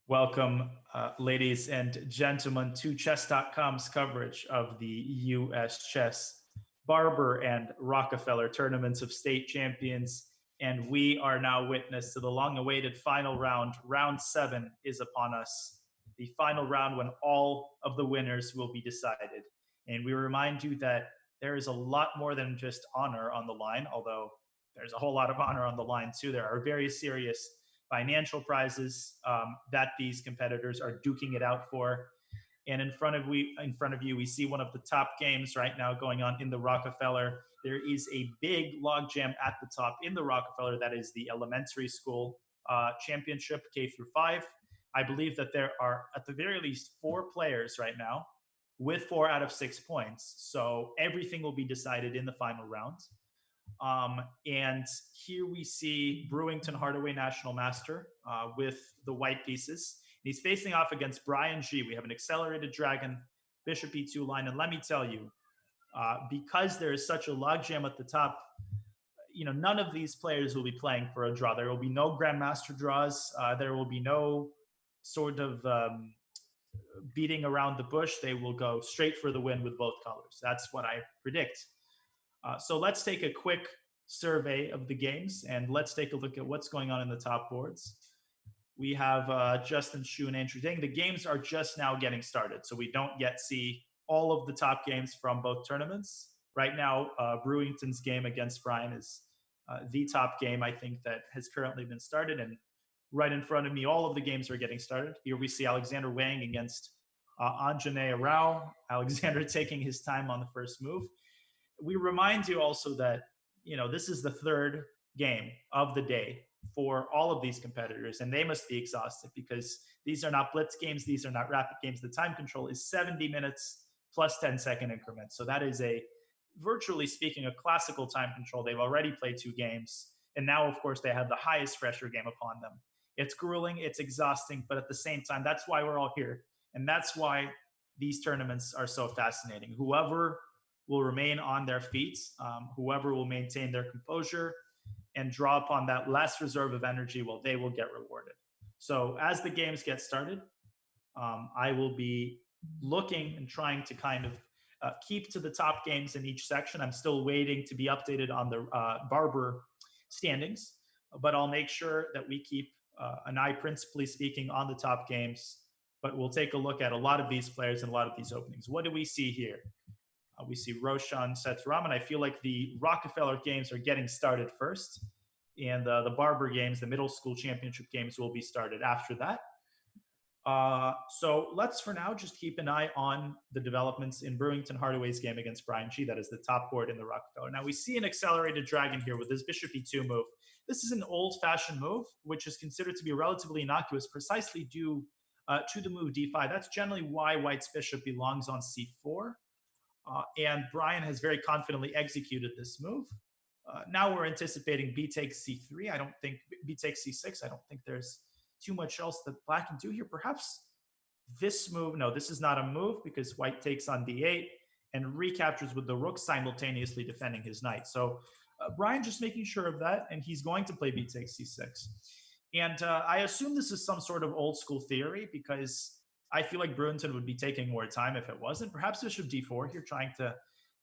Welcome, ladies and gentlemen, to chess.com's coverage of the U.S. Chess Barber and Rockefeller Tournaments of State Champions. And we are now witness to the long-awaited final round. Round 7 is upon us. The final round when all of the winners will be decided. And we remind you that there is a lot more than just honor on the line, although there's a whole lot of honor on the line too. There are very serious financial prizes that these competitors are duking it out for. And in front of you, we see one of the top games right now going on in the Rockefeller. There is a big logjam at the top in the Rockefeller. That is the elementary school championship, K through 5. I believe that there are at the very least 4 players right now with 4 out of 6 points. So everything will be decided in the final round. And here we see Brewington Hardaway National Master with the white pieces. And he's facing off against Brian G. We have an accelerated dragon, bishop e2 line. And let me tell you, because there is such a logjam at the top, none of these players will be playing for a draw. There will be no grandmaster draws. There will be no sort of beating around the bush. They will go straight for the win with both colors. That's what I predict. So let's take a quick survey of the games, and let's take a look at what's going on in the top boards. We have Justin Shu and Andrew Ding. The games are just now getting started, so we don't yet see all of the top games from both tournaments. Right now, Brewington's game against Brian is the top game, I think, that has currently been started. And right in front of me, all of the games are getting started. Here we see Alexander Wang against Anjaneya Rao. Alexander taking his time on the first move. We remind you also that, this is the third game of the day for all of these competitors, and they must be exhausted because these are not blitz games. These are not rapid games. The time control is 70 minutes plus 10-second increments. So that is virtually speaking, a classical time control. They've already played 2 games, and now, of course, they have the highest pressure game upon them. It's grueling, it's exhausting, but at the same time, that's why we're all here. And that's why these tournaments are so fascinating. Whoever will remain on their feet, whoever will maintain their composure and draw upon that last reserve of energy, well, they will get rewarded. So as the games get started, I will be looking and trying to kind of keep to the top games in each section. I'm still waiting to be updated on the Barber standings, but I'll make sure that we keep an eye, principally speaking, on the top games. But we'll take a look at a lot of these players and a lot of these openings. What do we see here? We see Roshan Setram, I feel like the Rockefeller games are getting started first, and the Barber games, the middle school championship games, will be started after that. So let's, for now, just keep an eye on the developments in Brewington Hardaway's game against Brian G. That is the top board in the Rockefeller. Now we see an accelerated dragon here with this bishop e2 move. This is an old-fashioned move, which is considered to be relatively innocuous, precisely due to the move d5. That's generally why White's bishop belongs on c4. And Brian has very confidently executed this move. Now we're anticipating b takes c3. I don't think b takes c6. I don't think there's too much else that Black can do here. Perhaps this move. No, this is not a move because White takes on d8 and recaptures with the rook, simultaneously defending his knight. So Brian just making sure of that, and he's going to play b takes c6. And I assume this is some sort of old school theory because I feel like Brewington would be taking more time if it wasn't. Perhaps bishop d4 here, trying to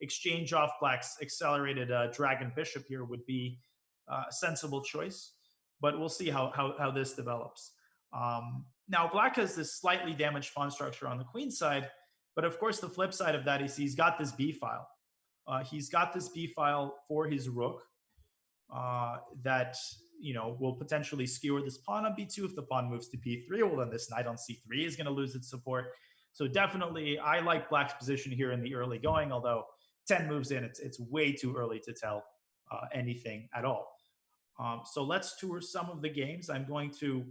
exchange off Black's accelerated dragon bishop here would be a sensible choice. But we'll see how this develops. Now, Black has this slightly damaged pawn structure on the queen side. But of course, the flip side of that is he's got this b file. He's got this b file for his rook that will potentially skewer this pawn on b2. If the pawn moves to b3, well, then this knight on c3 is going to lose its support. So definitely, I like Black's position here in the early going, although 10 moves in, it's way too early to tell anything at all. So let's tour some of the games. I'm going to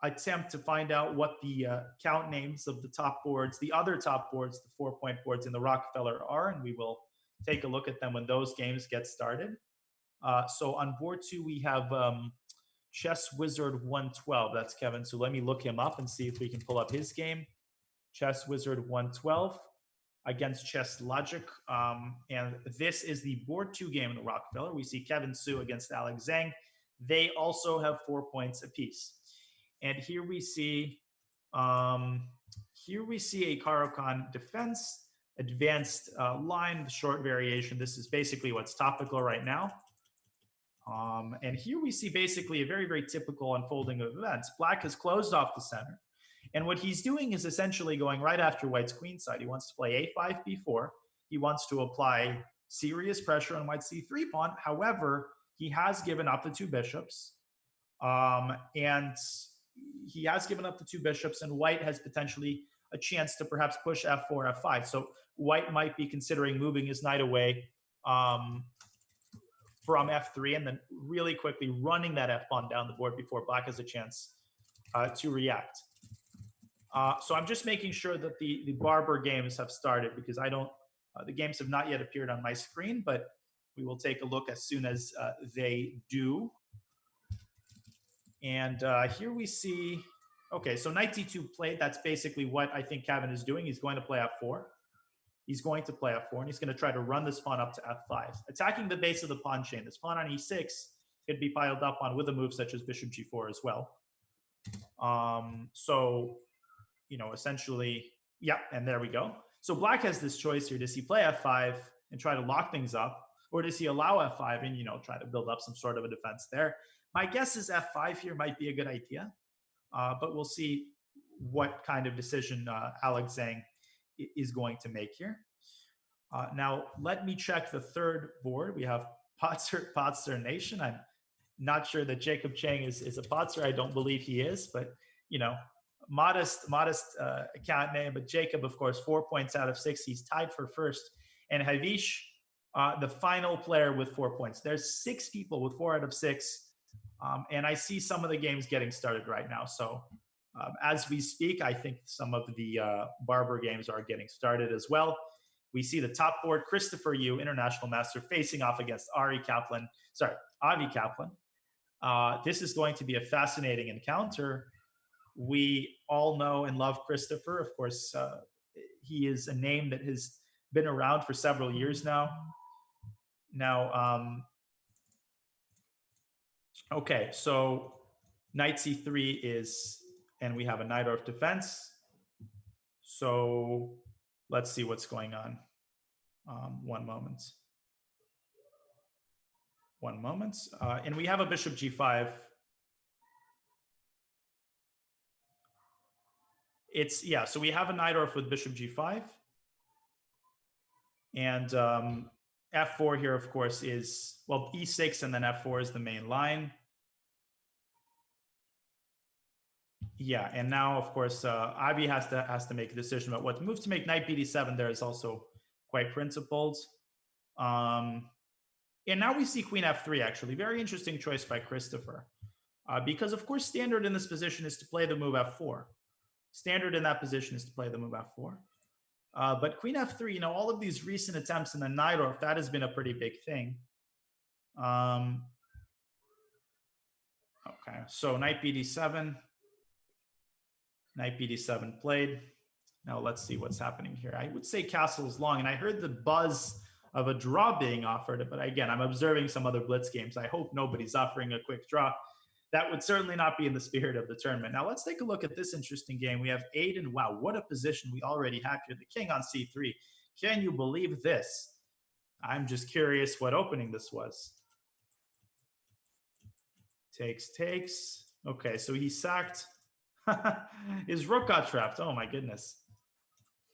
attempt to find out what the count names of the top boards, the other top boards, the 4-point boards in the Rockefeller are, and we will take a look at them when those games get started. So on board 2, we have Chess Wizard 112. That's Kevin. So let me look him up and see if we can pull up his game. Chess Wizard 112 against Chess Logic. And this is the board 2 game in the Rockefeller. We see Kevin Su against Alex Zhang. They also have 4 points apiece. And here we see Here we see a Caro-Kann defense, advanced line, the short variation. This is basically what's topical right now. And here we see basically a very, very typical unfolding of events. Black has closed off the center. And what he's doing is essentially going right after white's queen side. He wants to play a5, b4. He wants to apply serious pressure on white's c3 pawn. However, he has given up the two bishops. And he has given up the two bishops, and white has potentially a chance to perhaps push f4, f5. So white might be considering moving his knight away from f3 and then really quickly running that f-pawn down the board before black has a chance to react. So I'm just making sure that the Barber games have started, because I don't, the games have not yet appeared on my screen, but we will take a look as soon as they do. And here we see, okay, so knight d2 played. That's basically what I think Kevin is doing. He's going to play f4. He's going to play f4, and he's going to try to run this pawn up to f5, attacking the base of the pawn chain. This pawn on e6 could be piled up on with a move such as bishop g4 as well. So, you know, essentially, yeah, and there we go. So black has this choice here. Does he play f5 and try to lock things up, or does he allow f5 and, you know, try to build up some sort of a defense there? My guess is f5 here might be a good idea, but we'll see what kind of decision Alex Zhang is going to make here. Now, let me check the third board. We have Potzer Nation. I'm not sure that Jacob Chang is a Potzer. I don't believe he is, but, you know, modest account name. But Jacob, of course, 4 points out of 6. He's tied for first. And Havish, the final player with 4 points. There's 6 people with 4 out of 6. And I see some of the games getting started right now. So as we speak, I think some of the Barber games are getting started as well. We see the top board, Christopher Yu, international master, facing off against Avi Kaplan. This is going to be a fascinating encounter. We all know and love Christopher. Of course, he is a name that has been around for several years now. Okay, so knight c3 is, and we have a knight off defense. So let's see what's going on. One moment. And we have a bishop g5. So we have a knight off with bishop g5. And f4 here, of course, is, well, e6 and then f4 is the main line. Yeah, and now, of course, Avi has to make a decision about what to move. To make knight bd7 there is also quite principled. And now we see queen f3, actually. Very interesting choice by Christopher. Because, of course, standard in this position is to play the move f4. Standard in that position is to play the move f4. But queen f3, you know, all of these recent attempts in the knight off, that has been a pretty big thing. Okay, so knight bd7. Knight bd7 played. Now let's see what's happening here. I would say castle is long, and I heard the buzz of a draw being offered, but again, I'm observing some other blitz games. I hope nobody's offering a quick draw. That would certainly not be in the spirit of the tournament. Now let's take a look at this interesting game. We have Aiden. Wow, what a position we already have here. The king on c3. Can you believe this? I'm just curious what opening this was. Takes. Okay, so he sacked. His rook got trapped. Oh my goodness.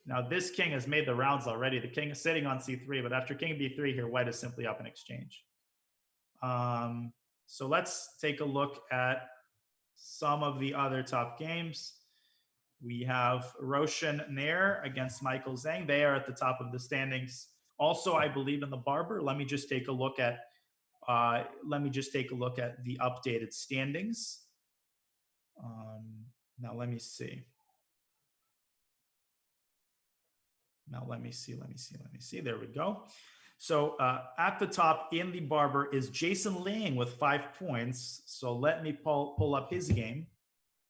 Now this king has made the rounds already. The king is sitting on c3, but after king b3 here, white is simply up in exchange. So let's take a look at some of the other top games. We have Roshan Nair against Michael Zhang. They are at the top of the standings. Also, I believe in the Barber. Let me just take a look at the updated standings. Now let me see. There we go. So at the top in the Barber is Jason Liang with 5 points. So let me pull up his game.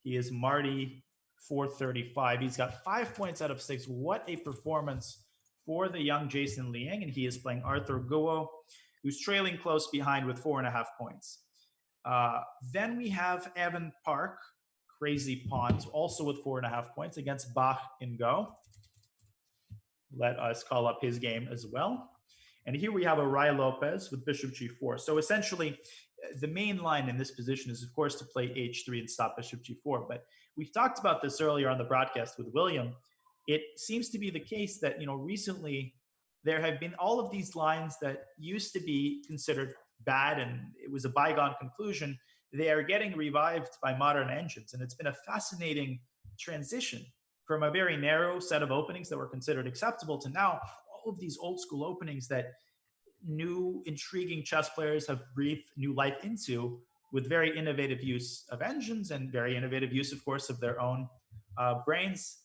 He is Marty 435. He's got 5 points out of 6. What a performance for the young Jason Liang. And he is playing Arthur Guo, who's trailing close behind with 4.5 points. Then we have Evan Park, crazy pawns, also with 4.5 points against Bach in Go. Let us call up his game as well. And here we have a Rai Lopez with bishop g4. So essentially, the main line in this position is, of course, to play h3 and stop bishop g4. But we've talked about this earlier on the broadcast with William. It seems to be the case that, recently there have been all of these lines that used to be considered bad and it was a bygone conclusion. They are getting revived by modern engines. And it's been a fascinating transition from a very narrow set of openings that were considered acceptable to now all of these old school openings that new intriguing chess players have breathed new life into with very innovative use of engines and very innovative use, of course, of their own brains.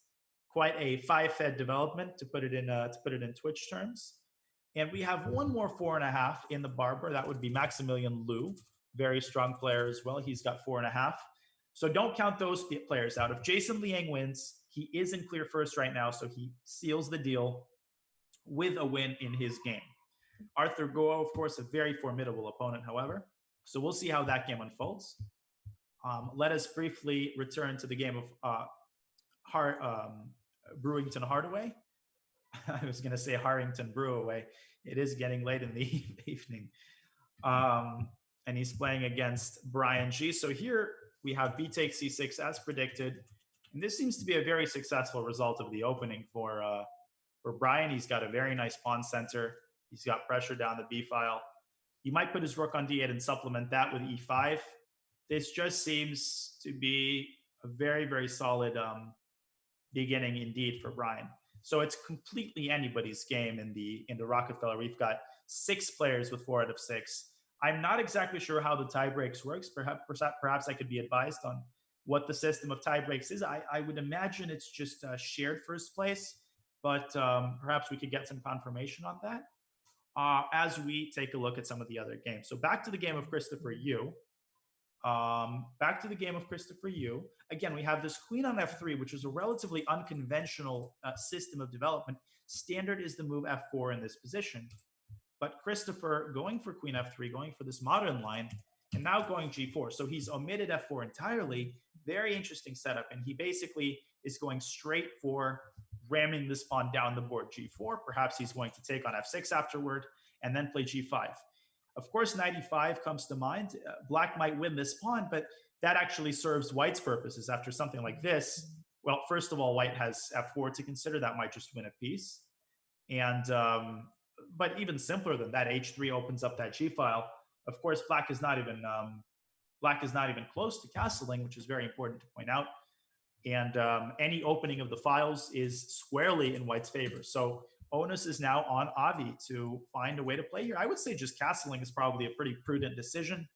Quite a five-fed development, to put it in Twitch terms. And we have one more 4.5 in the Barber. That would be Maximilian Liu, very strong player as well. He's got 4.5. So don't count those players out. If Jason Liang wins, he is in clear first right now, so he seals the deal with a win in his game. Arthur Goa, of course, a very formidable opponent, however. So we'll see how that game unfolds. Let us briefly return to the game of Brewington Hardaway. I was going to say Harrington Brewaway. It is getting late in the evening. And he's playing against Brian G. So here we have B takes C6 as predicted. And this seems to be a very successful result of the opening for Brian. He's got a very nice pawn center. He's got pressure down the B file. He might put his rook on D8 and supplement that with E5. This just seems to be a very, very solid beginning indeed for Brian. So it's completely anybody's game in the Rockefeller. We've got 6 players with 4 out of 6. I'm not exactly sure how the tie breaks works. Perhaps I could be advised on what the system of tie breaks is. I would imagine it's just shared first place, but perhaps we could get some confirmation on that as we take a look at some of the other games. So back to the game of Christopher Yu. Again, we have this queen on f3, which is a relatively unconventional system of development. Standard is the move f4 in this position. But Christopher going for queen f3, going for this modern line, and now going g4. So he's omitted f4 entirely. Very interesting setup. And he basically is going straight for ramming this pawn down the board, g4. Perhaps he's going to take on f6 afterward and then play g5. Of course, knight e5 comes to mind. Black might win this pawn, but that actually serves white's purposes after something like this. Well, first of all, white has f4 to consider. That might just win a piece. And but even simpler than that, h3 opens up that g file. Of course, black is not even close to castling, which is very important to point out. And any opening of the files is squarely in white's favor. So onus is now on Avi to find a way to play here. I would say just castling is probably a pretty prudent decision.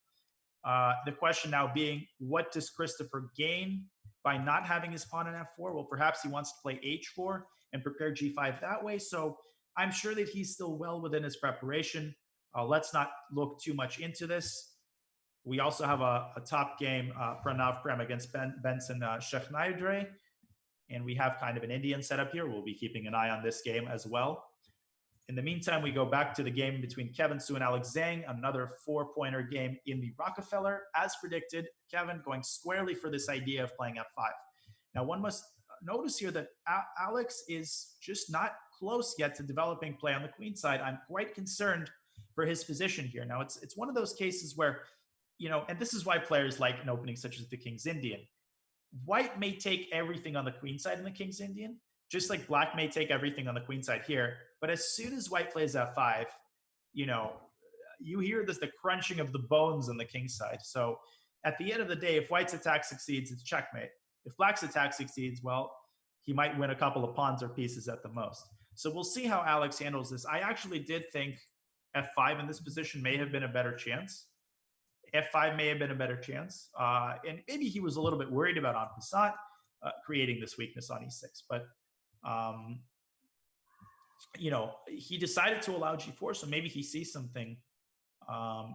The question now being, what does Christopher gain by not having his pawn in f4? Well, perhaps he wants to play h4 and prepare g5 that way. So I'm sure that he's still well within his preparation. Let's not look too much into this. We also have a top game, Pranav Prem against Benson Shekhnayadre. And we have kind of an Indian setup here. We'll be keeping an eye on this game as well. In the meantime, we go back to the game between Kevin Su and Alex Zhang, another 4-pointer game in the Rockefeller. As predicted, Kevin going squarely for this idea of playing f5. Now, one must notice here that Alex is just not close yet to developing play on the queen side. I'm quite concerned for his position here. Now, it's one of those cases where, and this is why players like an opening such as the King's Indian. White may take everything on the queen side in the King's Indian, just like black may take everything on the queen side here. But as soon as white plays f5, you hear the crunching of the bones on the king's side. So at the end of the day, if white's attack succeeds, it's checkmate. If black's attack succeeds, well, he might win a couple of pawns or pieces at the most. So we'll see how Alex handles this. I actually did think f5 in this position may have been a better chance. F5 may have been a better chance. And maybe he was a little bit worried about en passant creating this weakness on e6. But, he decided to allow g4, so maybe he sees something.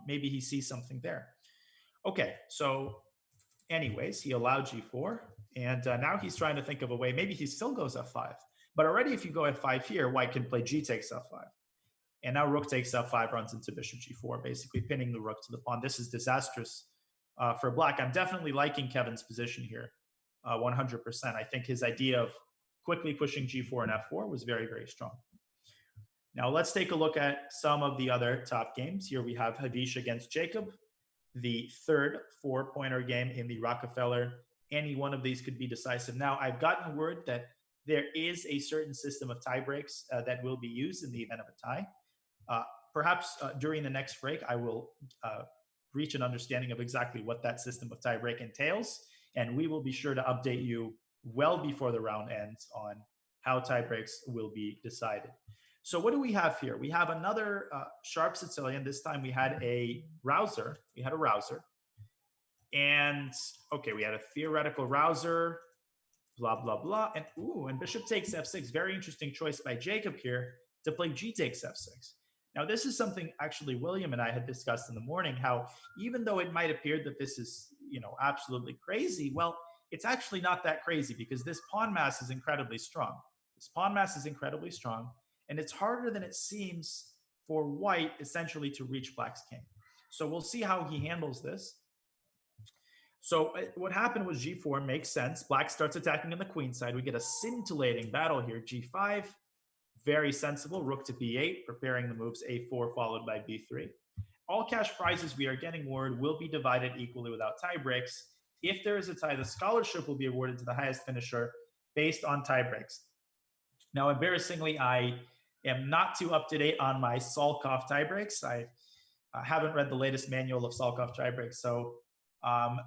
Maybe he sees something there. Okay, so anyways, he allowed g4. And now he's trying to think of a way. Maybe he still goes f5. But already if you go f5 here, white can play g takes f5. And now rook takes f5 runs into bishop g4, basically pinning the rook to the pawn. This is disastrous for black. I'm definitely liking Kevin's position here. 100%. I think his idea of quickly pushing g4 and f4 was very, very strong. Now let's take a look at some of the other top games. Here we have Havish against Jacob, the third 4-pointer game in the Rockefeller. Any one of these could be decisive. Now, I've gotten word that there is a certain system of tie breaks that will be used in the event of a tie. Perhaps during the next break, I will reach an understanding of exactly what that system of tie break entails, and we will be sure to update you well before the round ends on how tie breaks will be decided. So what do we have here? We have another sharp Sicilian. This time we had a rouser. And okay, we had a theoretical rouser, blah, blah, blah. And bishop takes f6. Very interesting choice by Jacob here to play g takes f6. Now, this is something actually William and I had discussed in the morning, how even though it might appear that this is, absolutely crazy, well, it's actually not that crazy because this pawn mass is incredibly strong. And it's harder than it seems for white essentially to reach black's king. So we'll see how he handles this. So what happened was g4 makes sense. Black starts attacking on the queen side. We get a scintillating battle here. g5, very sensible. Rook to b8, preparing the moves a4 followed by b3. All cash prizes, we are getting word, will be divided equally without tie breaks. If there is a tie, the scholarship will be awarded to the highest finisher based on tie breaks. Now, embarrassingly, I am not too up to date on my Salkov tie breaks. I haven't read the latest manual of Salkov tie breaks, so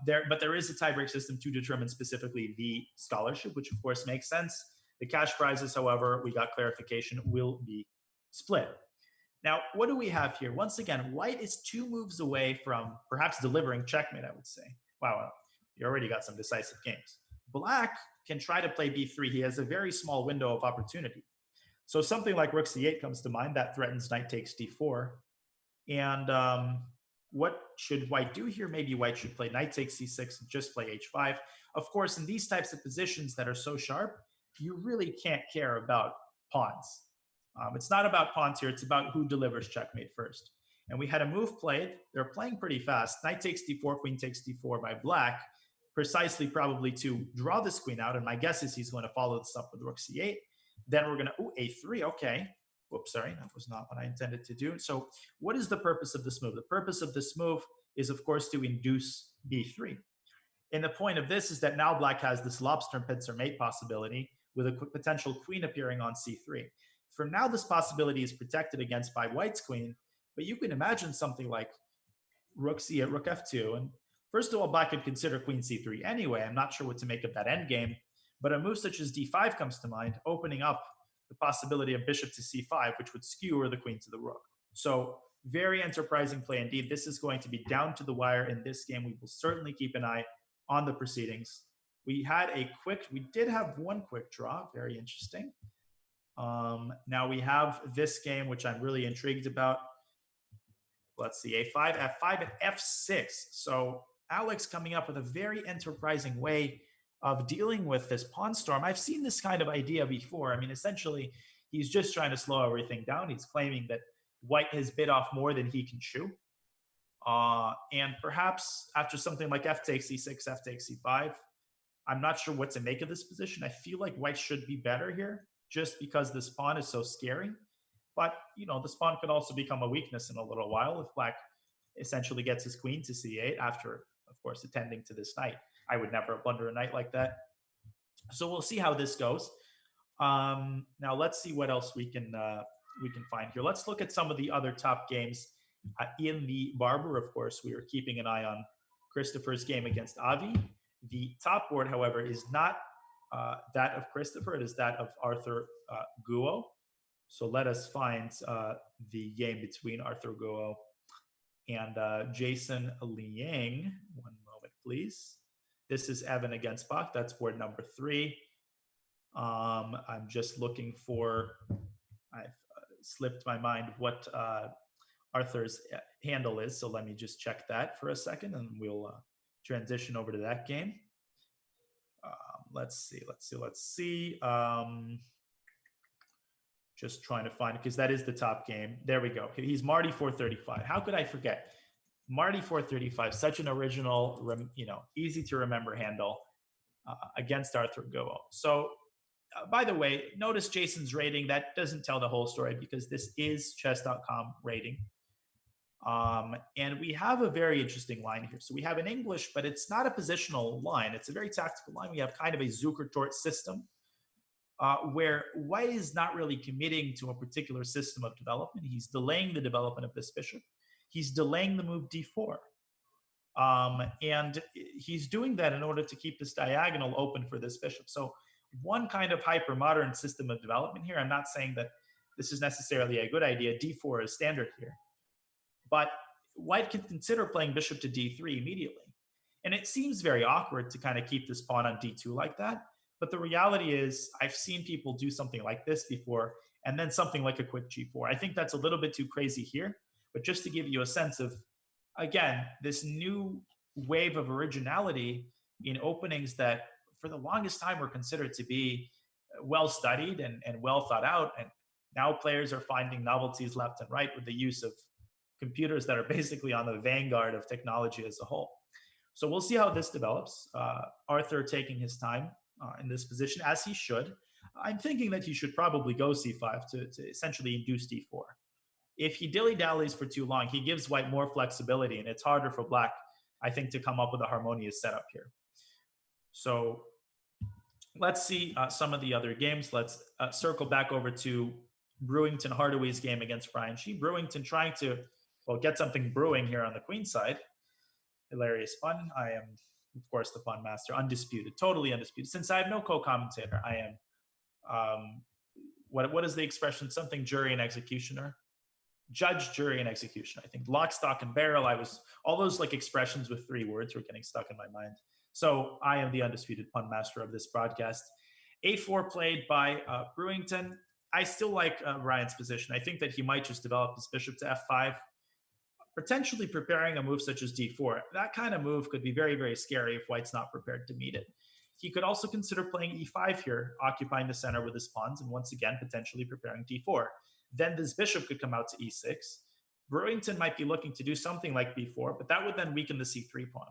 there is a tiebreak system to determine specifically the scholarship, which of course makes sense. The cash prizes, however, we got clarification, will be split. Now, what do we have here? Once again, white is 2 moves away from perhaps delivering checkmate, I would say. Wow, you already got some decisive games. Black can try to play b3. He has a very small window of opportunity. So something like rook c8 comes to mind. That threatens knight takes d4. And what should white do here? Maybe white should play knight takes c6 and just play h5. Of course, in these types of positions that are so sharp, you really can't care about pawns. It's not about pawns here. It's about who delivers checkmate first. And we had a move played. They're playing pretty fast. Knight takes d4, queen takes d4 by black, precisely probably to draw this queen out. And my guess is he's going to follow this up with rook c8. Then we're going to, a3, okay. Whoops, sorry, that was not what I intended to do. So what is the purpose of this move? The purpose of this move is, of course, to induce b3. And the point of this is that now black has this lobster and pincer mate possibility with a potential queen appearing on c3. For now, this possibility is protected against by white's queen, but you can imagine something like rook c8, rook f2. And first of all, black could consider queen c3 anyway. I'm not sure what to make of that endgame, but a move such as d5 comes to mind, opening up the possibility of bishop to c5, which would skewer the queen to the rook. So very enterprising play indeed. This is going to be down to the wire in this game. We will certainly keep an eye on the proceedings. We did have one quick draw, very interesting. Now we have this game, which I'm really intrigued about. Let's see, a5, f5, and f6. So Alex coming up with a very enterprising way of dealing with this pawn storm. I've seen this kind of idea before. I mean, essentially, he's just trying to slow everything down. He's claiming that white has bit off more than he can chew. And perhaps after something like f takes c6, f takes c5, I'm not sure what to make of this position. I feel like white should be better here just because this pawn is so scary. But, this pawn could also become a weakness in a little while if black essentially gets his queen to c8 after, of course, attending to this knight. I would never blunder a knight like that. So we'll see how this goes. Now let's see what else we can find here. Let's look at some of the other top games in the Barber. Of course, we are keeping an eye on Christopher's game against Avi. The top board, however, is not that of Christopher. It is that of Arthur Guo. So let us find the game between Arthur Guo and Jason Liang. One moment, please. This is Evan against Bach. That's board number 3. I'm just looking for, I've slipped my mind what Arthur's handle is. So let me just check that for a second and we'll transition over to that game. Let's see. Just trying to find it because that is the top game. There we go. He's Marty 435. How could I forget? Marty 435, such an original, easy to remember handle. against Arthur Goa. So, by the way, notice Jason's rating. That doesn't tell the whole story because this is chess.com rating. And we have a very interesting line here. So we have an English, but it's not a positional line. It's a very tactical line. We have kind of a Zucker-Tort system where White is not really committing to a particular system of development. He's delaying the development of this bishop. He's delaying the move d4. And he's doing that in order to keep this diagonal open for this bishop. So one kind of hyper-modern system of development here. I'm not saying that this is necessarily a good idea. d4 is standard here. But White can consider playing bishop to d3 immediately. And it seems very awkward to kind of keep this pawn on d2 like that. But the reality is I've seen people do something like this before, and then something like a quick g4. I think that's a little bit too crazy here. But just to give you a sense of, again, this new wave of originality in openings that for the longest time were considered to be well studied and well thought out. And now players are finding novelties left and right with the use of computers that are basically on the vanguard of technology as a whole. So we'll see how this develops. Arthur taking his time in this position, as he should. I'm thinking that he should probably go c5 to essentially induce d4. If he dilly-dallies for too long, he gives White more flexibility, and it's harder for Black, I think, to come up with a harmonious setup here. So let's see some of the other games. Let's circle back over to Brewington Hardaway's game against Brian Shee. Brewington trying to, well, get something brewing here on the queen side. Hilarious fun. I am, of course, the fun master, undisputed, totally undisputed. Since I have no co-commentator, I am, what is the expression? Something jury and executioner. Judge, jury, and execution. I think lock, stock, and barrel. All those like expressions with 3 words were getting stuck in my mind. So I am the undisputed pun master of this broadcast. A4 played by Brewington. I still like Ryan's position. I think that he might just develop his bishop to f5, potentially preparing a move such as d4. That kind of move could be very, very scary if White's not prepared to meet it. He could also consider playing e5 here, occupying the center with his pawns, and once again, potentially preparing d4. Then this bishop could come out to e6. Brewington might be looking to do something like b4, but that would then weaken the c3 pawn.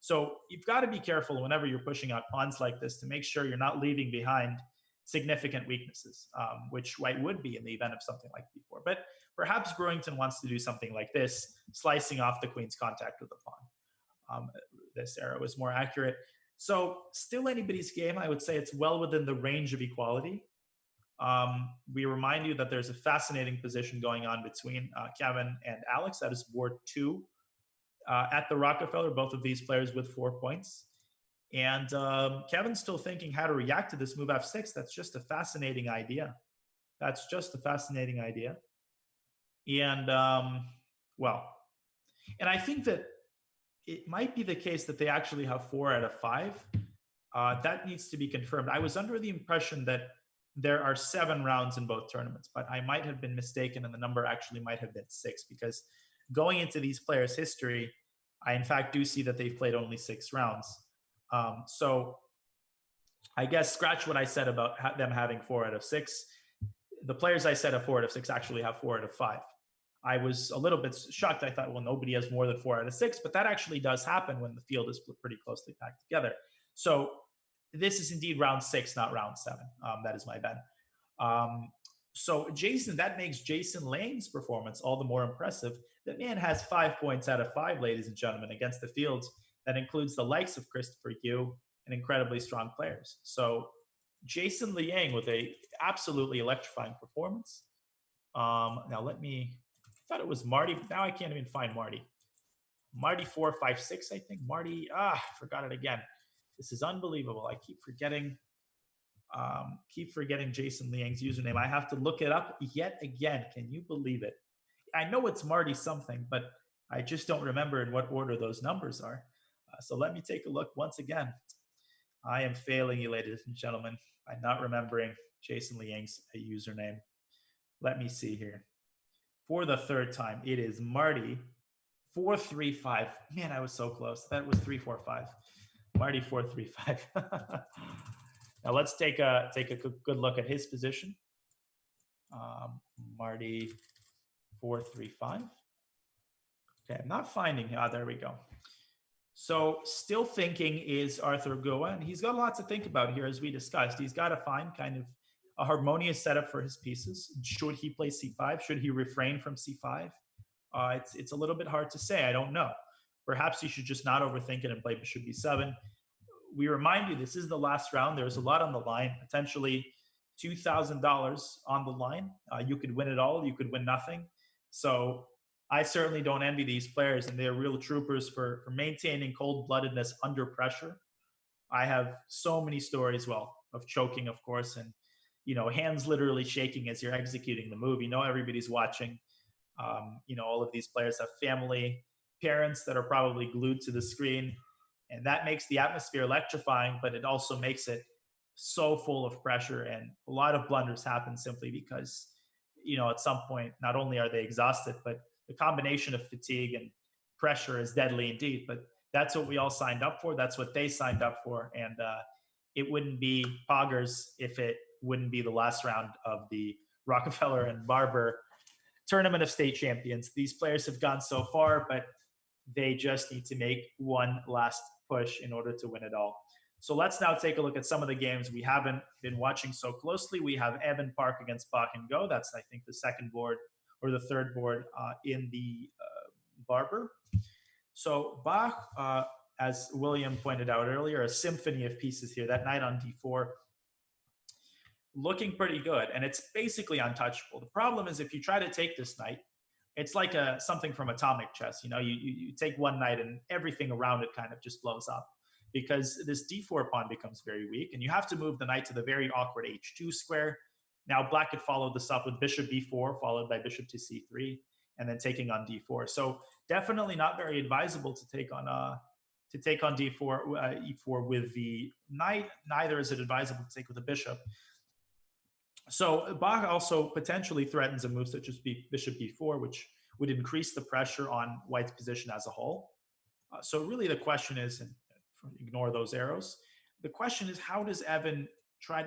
So you've got to be careful whenever you're pushing out pawns like this to make sure you're not leaving behind significant weaknesses, which White would be in the event of something like b4. But perhaps Brewington wants to do something like this, slicing off the queen's contact with the pawn. This arrow is more accurate. So still anybody's game. I would say it's well within the range of equality. We remind you that there's a fascinating position going on between Kevin and Alex. That is board 2 at the Rockefeller, both of these players with 4 points. And Kevin's still thinking how to react to this move f6. That's just a fascinating idea. That's just a fascinating idea. And, well, and I think that it might be the case that they actually have 4 out of 5. That needs to be confirmed. I was under the impression that there are 7 rounds in both tournaments, but I might have been mistaken, and the number actually might have been 6, because going into these players' history, I in fact do see that they've played only 6 rounds. So I guess scratch what I said about them having 4 out of 6. The players I said have 4 out of 6 actually have 4 out of 5. I was a little bit shocked. I thought, well, nobody has more than 4 out of 6, but that actually does happen when the field is pretty closely packed together. So this is indeed round 6, not round 7. That is my bad. So Jason, that makes Jason Lane's performance all the more impressive. The man has 5 points out of 5, ladies and gentlemen, against the fields. That includes the likes of Christopher Yu and incredibly strong players. So Jason Liang with a absolutely electrifying performance. Now let me, I thought it was Marty, but now I can't even find Marty. Marty 456, I think. Marty, forgot it again. This is unbelievable. I keep forgetting Jason Liang's username. I have to look it up yet again. Can you believe it? I know it's Marty something, but I just don't remember in what order those numbers are. So let me take a look once again. I am failing you, ladies and gentlemen, by not remembering Jason Liang's username. Let me see here. For the 3rd time, it is Marty 435. Man, I was so close. That was 345. Marty 435. Now let's take a good look at his position. Marty 435. Okay, I'm not finding him. There we go. So still thinking is Arthur Goa, and he's got a lot to think about here, as we discussed. He's got to find kind of a harmonious setup for his pieces. Should he play c5? Should he refrain from c5? It's a little bit hard to say. I don't know. Perhaps he should just not overthink it and play bishop b7. We remind you, this is the last round. There's a lot on the line, potentially $2,000 on the line. You could win it all. You could win nothing. So I certainly don't envy these players, and they're real troopers for maintaining cold-bloodedness under pressure. I have so many stories, well, of choking, of course, and hands literally shaking as you're executing the move. Everybody's watching. All of these players have family, parents that are probably glued to the screen, and that makes the atmosphere electrifying, but it also makes it so full of pressure, and a lot of blunders happen simply because, at some point, not only are they exhausted, but the combination of fatigue and pressure is deadly indeed. But that's what we all signed up for. That's what they signed up for. And it wouldn't be poggers if it wouldn't be the last round of the Rockefeller and Barber Tournament of State Champions. These players have gone so far, but they just need to make one last push in order to win it all. So let's now take a look at some of the games we haven't been watching so closely. We have Evan Park against Bach and Go. That's, I think, the second board or the third board in the Barber. So Bach, as William pointed out earlier, a symphony of pieces here. That knight on d4, looking pretty good, and it's basically untouchable. The problem is if you try to take this knight, it's like something from Atomic Chess. You take one knight and everything around it kind of just blows up, because this d4 pawn becomes very weak, and you have to move the knight to the very awkward h2 square. Now black could follow this up with bishop b4, followed by bishop to c3, and then taking on d4. So definitely not very advisable to take on d4, e4 with the knight. Neither is it advisable to take with the bishop. So Bach also potentially threatens a move such as bishop b4, which would increase the pressure on white's position as a whole. So really the question is, and ignore those arrows, the question is, how does Evan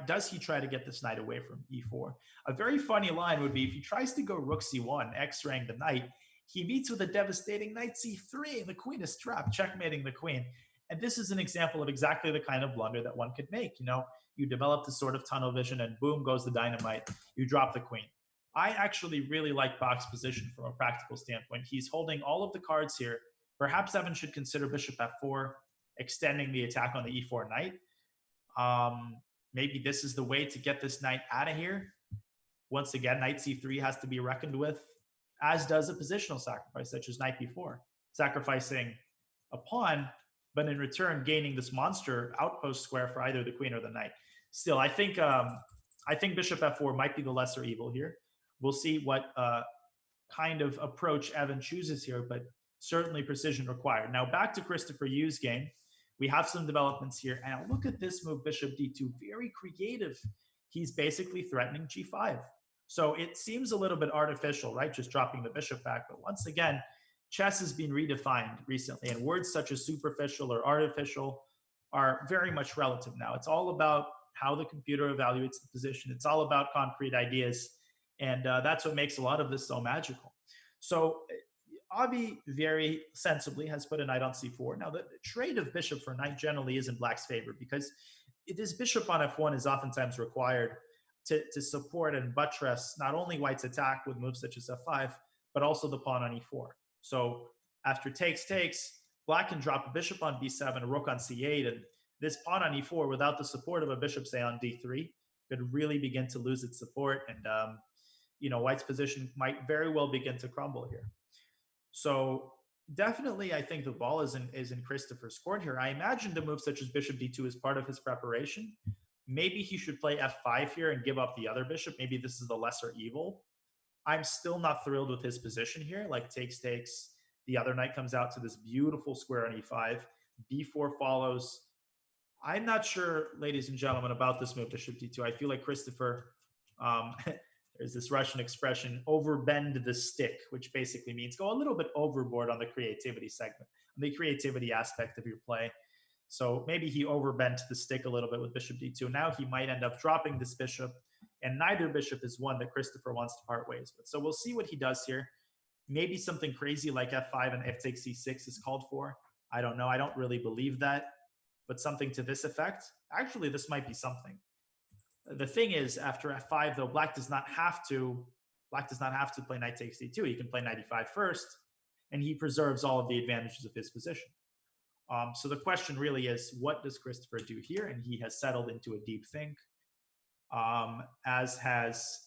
does he try to get this knight away from e4? A very funny line would be if he tries to go rook c1, x-raying the knight, he meets with a devastating knight c3, and the queen is trapped, checkmating the queen. And this is an example of exactly the kind of blunder that one could make. You develop this sort of tunnel vision, and boom goes the dynamite. You drop the queen. I actually really like Bach's position from a practical standpoint. He's holding all of the cards here. Perhaps Evan should consider bishop f4, extending the attack on the e4 knight. Maybe this is the way to get this knight out of here. Once again, knight c3 has to be reckoned with, as does a positional sacrifice, such as knight b4, sacrificing a pawn, but in return gaining this monster outpost square for either the queen or the knight. Still, I think bishop f4 might be the lesser evil here. We'll see what kind of approach Evan chooses here, but certainly precision required. Now back to Christopher Yu's game. We have some developments here, and look at this move, bishop d2, very creative. He's basically threatening g5. So it seems a little bit artificial, right? Just dropping the bishop back. But once again, chess has been redefined recently, and words such as superficial or artificial are very much relative now. It's all about how the computer evaluates the position. It's all about concrete ideas, and that's what makes a lot of this so magical. So Avi very sensibly has put a knight on c4. Now, the trade of bishop for knight generally is in black's favor, because this bishop on f1 is oftentimes required to support and buttress not only white's attack with moves such as f5, but also the pawn on e4. So after takes, black can drop a bishop on b7, a rook on c8, and this pawn on e4, without the support of a bishop, say, on d3, could really begin to lose its support, and white's position might very well begin to crumble here. So definitely, I think the ball is in Christopher's court here. I imagine the move such as bishop d2 is part of his preparation. Maybe he should play f5 here and give up the other bishop. Maybe this is the lesser evil. I'm still not thrilled with his position here. Like takes, the other knight comes out to this beautiful square on e5. b4 follows. I'm not sure, ladies and gentlemen, about this move, bishop d2. I feel like Christopher, there's this Russian expression, overbend the stick, which basically means go a little bit overboard on the creativity segment, on the creativity aspect of your play. So maybe he overbent the stick a little bit with bishop d2. Now he might end up dropping this bishop, and neither bishop is one that Christopher wants to part ways with. So we'll see what he does here. Maybe something crazy like f5 and f takes c6 is called for. I don't know. I don't really believe that, but something to this effect. Actually, this might be something. The thing is, after f5, though, black does not have to play knight takes d2. He can play knight e5 first, and he preserves all of the advantages of his position. So the question really is, what does Christopher do here? And he has settled into a deep think, as has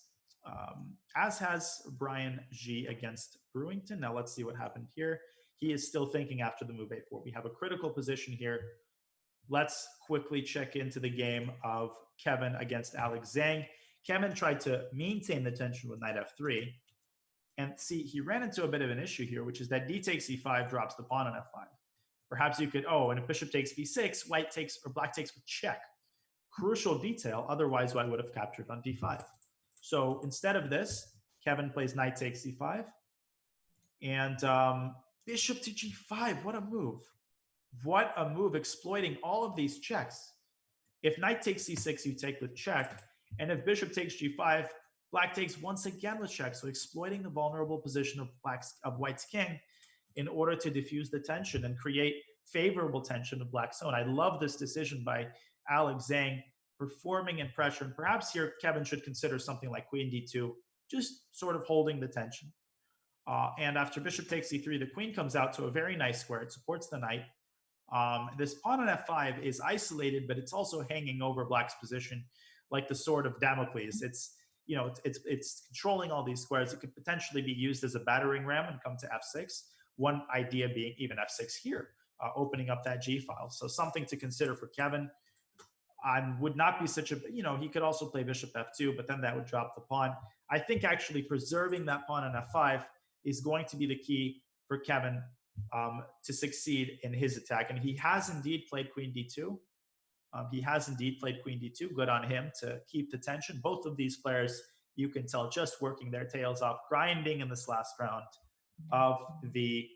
Brian G against Brewington. Now let's see what happened here. He is still thinking after the move a4. We have a critical position here. Let's quickly check into the game of Kevin against Alex Zhang. Kevin tried to maintain the tension with knight f3. And see, he ran into a bit of an issue here, which is that d takes e5 drops the pawn on f5. Perhaps you could, and if bishop takes b6, black takes with check. Crucial detail, otherwise white would have captured on d5. So instead of this, Kevin plays knight takes c5. And bishop to g5, what a move. What a move, exploiting all of these checks. If knight takes c6, you take with check. And if bishop takes g5, black takes once again with check. So exploiting the vulnerable position of white's king in order to diffuse the tension and create favorable tension of black's own. I love this decision by Alex Zhang, performing in pressure. And perhaps here Kevin should consider something like queen d2, just sort of holding the tension. And after bishop takes c3, the queen comes out to a very nice square. It supports the knight. This pawn on f5 is isolated, but it's also hanging over black's position like the sword of Damocles. It's controlling all these squares. It could potentially be used as a battering ram and come to f6. One idea being even f6 here, opening up that g file. So something to consider for Kevin. Would not be such a, he could also play bishop f2, but then that would drop the pawn. I think actually preserving that pawn on f5 is going to be the key for Kevin to succeed in his attack. And he has indeed played queen d2. Good on him to keep the tension. Both of these players, you can tell, just working their tails off, grinding in this last round of the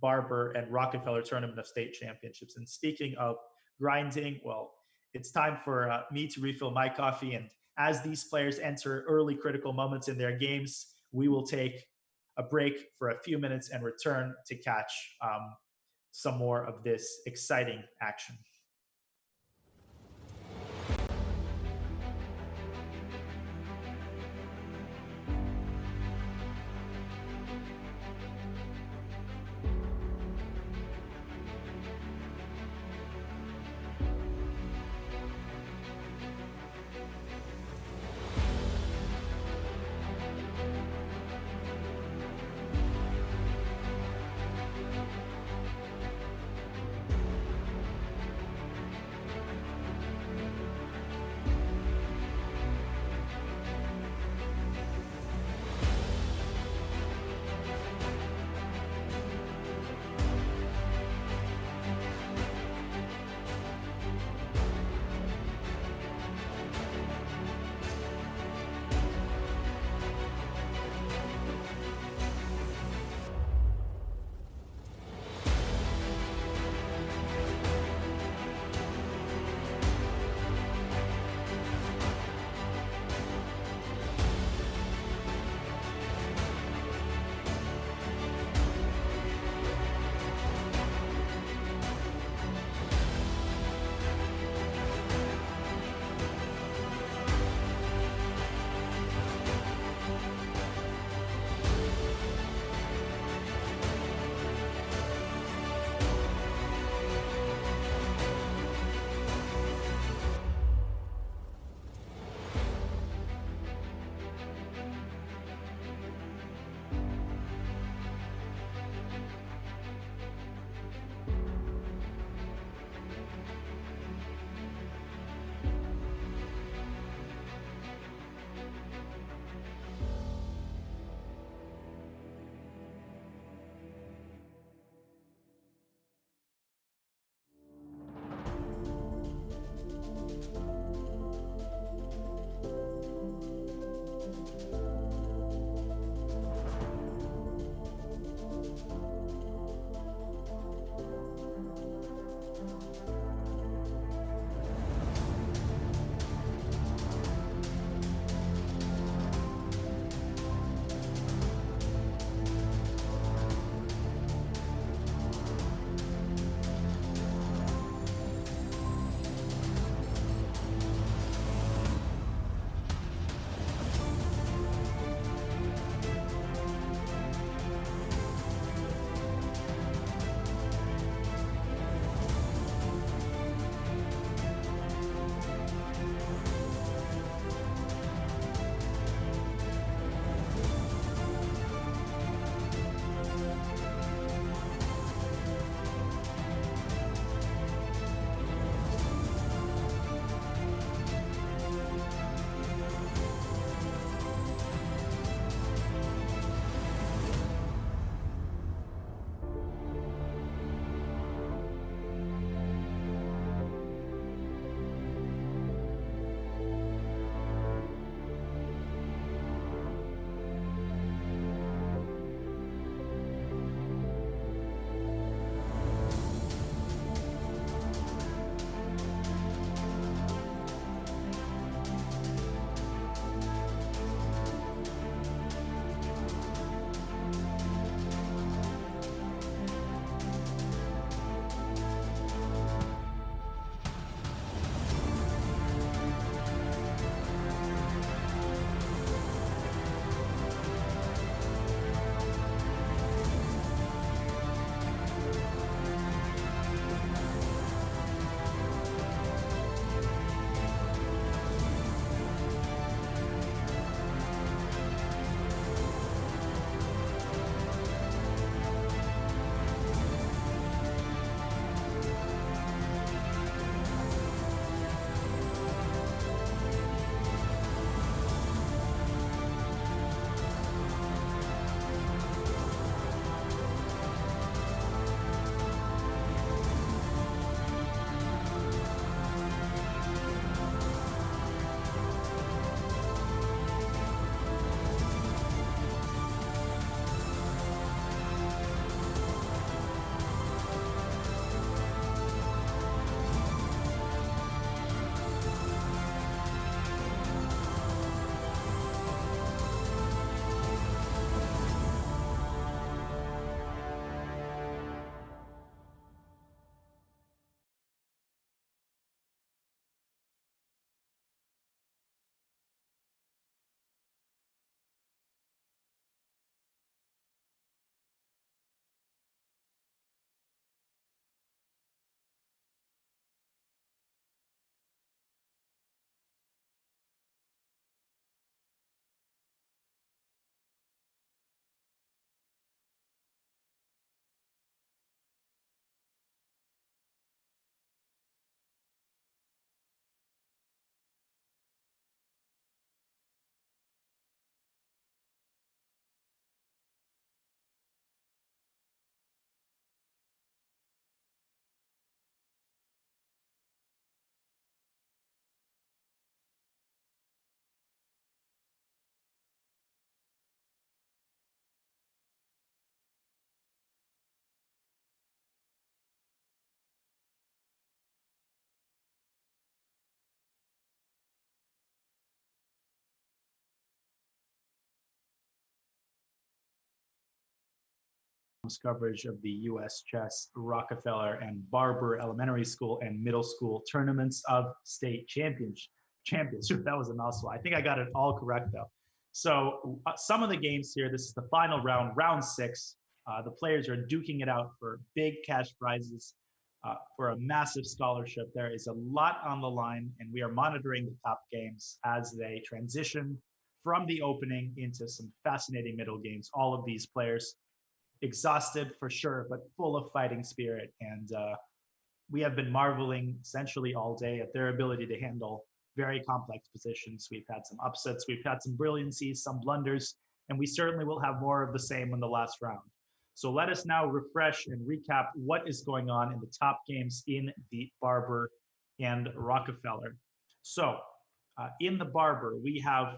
Barber and Rockefeller Tournament of State Championships. And speaking of grinding, well, it's time for me to refill my coffee. And as these players enter early critical moments in their games, we will take a break for a few minutes and return to catch some more of this exciting action. coverage of the U.S. Chess Rockefeller and Barber elementary school and middle school tournaments of state championship. That was a mouthful. I think I got it all correct though. So some of the games here, this is the final round, round 6. The players are duking it out for big cash prizes, for a massive scholarship. There is a lot on the line, and we are monitoring the top games as they transition from the opening into some fascinating middle games. All of these players exhausted for sure, but full of fighting spirit. And we have been marveling essentially all day at their ability to handle very complex positions. We've had some upsets, we've had some brilliancies, some blunders, and we certainly will have more of the same in the last round. So let us now refresh and recap what is going on in the top games in the Barber and Rockefeller. So in the Barber, we have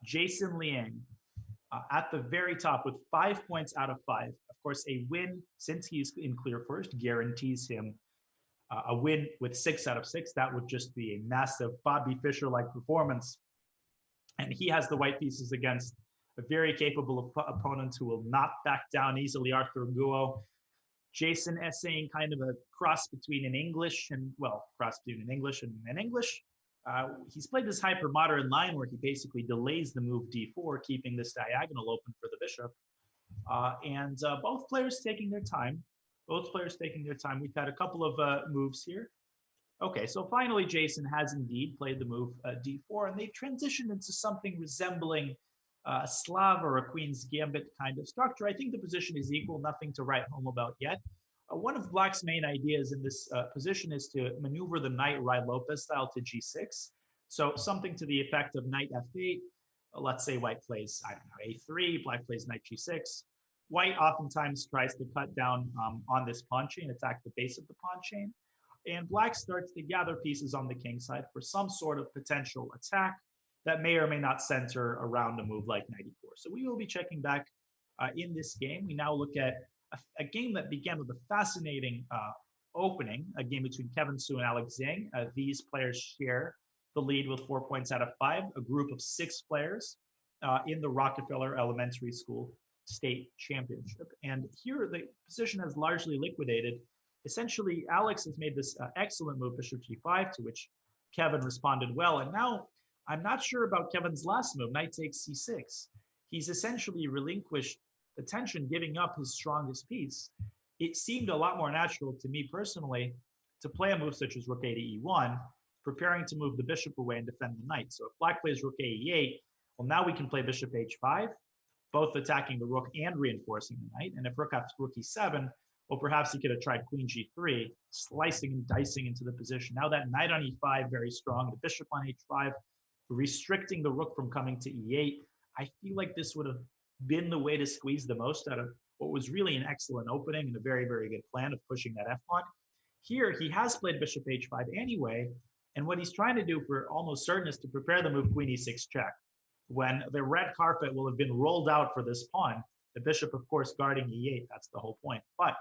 Jason Liang at the very top with 5 points out of 5. Of course, a win, since he's in clear first, guarantees him a win with 6 out of 6. That would just be a massive Bobby Fischer-like performance. And he has the white pieces against a very capable opponent who will not back down easily, Arthur Guo. Jason essaying kind of a cross between an English and, well, cross between an English and an English. He's played this hyper-modern line where he basically delays the move d4, keeping this diagonal open for the bishop. And both players taking their time. We've had a couple of moves here. Okay, so finally Jason has indeed played the move d4, and they've transitioned into something resembling a Slav or a Queen's Gambit kind of structure. I think the position is equal, nothing to write home about yet. One of Black's main ideas in this position is to maneuver the knight Rai Lopez style to g6. So something to the effect of knight f8. Let's say white plays, I don't know, a3, black plays knight g6. White oftentimes tries to cut down on this pawn chain, attack the base of the pawn chain. And black starts to gather pieces on the king side for some sort of potential attack that may or may not center around a move like knight e4. So we will be checking back in this game. We now look at a game that began with a fascinating opening, a game between Kevin Su and Alex Zhang. These players share the lead with 4 points out of 5, a group of 6 players in the Rockefeller Elementary School State Championship. And here the position has largely liquidated. Essentially, Alex has made this excellent move, bishop g5, to which Kevin responded well. And now I'm not sure about Kevin's last move, knight takes c6. He's essentially relinquished the tension, giving up his strongest piece. It seemed a lot more natural to me personally to play a move such as rook a to e1, preparing to move the bishop away and defend the knight. So if black plays rook a e8, well, now we can play bishop h5, both attacking the rook and reinforcing the knight. And if rook after rook e7, well, perhaps he could have tried queen g3, slicing and dicing into the position. Now that knight on e5, very strong, the bishop on h5, restricting the rook from coming to e8. I feel like this would have been the way to squeeze the most out of what was really an excellent opening and a very, very good plan of pushing that f pawn. Here, he has played bishop h5 anyway, and what he's trying to do for almost certain is to prepare the move queen e6 check, when the red carpet will have been rolled out for this pawn. The bishop, of course, guarding e8, that's the whole point. But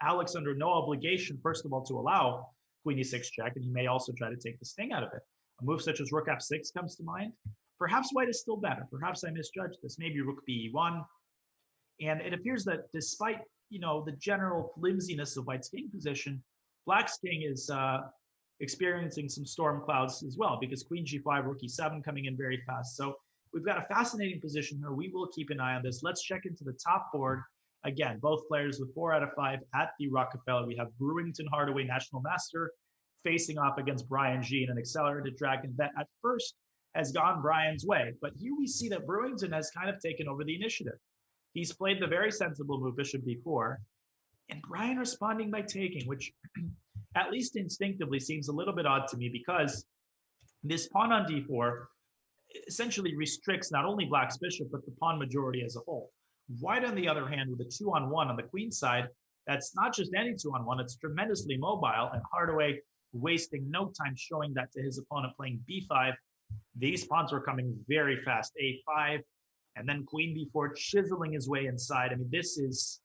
Alex under no obligation, first of all, to allow queen e6 check, and he may also try to take the sting out of it. A move such as rook f6 comes to mind. Perhaps white is still better. Perhaps I misjudged this. Maybe rook b1. And it appears that despite, the general flimsiness of white's king position, black's king is experiencing some storm clouds as well, because queen g5, rook e7 coming in very fast. So we've got a fascinating position here. We will keep an eye on this. Let's check into the top board. Again, both players with 4 out of 5 at the Rockefeller. We have Brewington Hardaway, National Master, facing off against Brian G in an accelerated dragon that at first has gone Brian's way. But here we see that Brewington has kind of taken over the initiative. He's played the very sensible move, bishop d4, and Brian responding by taking, which at least instinctively seems a little bit odd to me, because this pawn on d4 essentially restricts not only black's bishop, but the pawn majority as a whole. White, on the other hand, with a 2-on-1 on the queen side, that's not just any 2-on-1, it's tremendously mobile, and Hardaway wasting no time showing that to his opponent playing b5. These pawns were coming very fast, a5, and then queen b4 chiseling his way inside. I mean, this is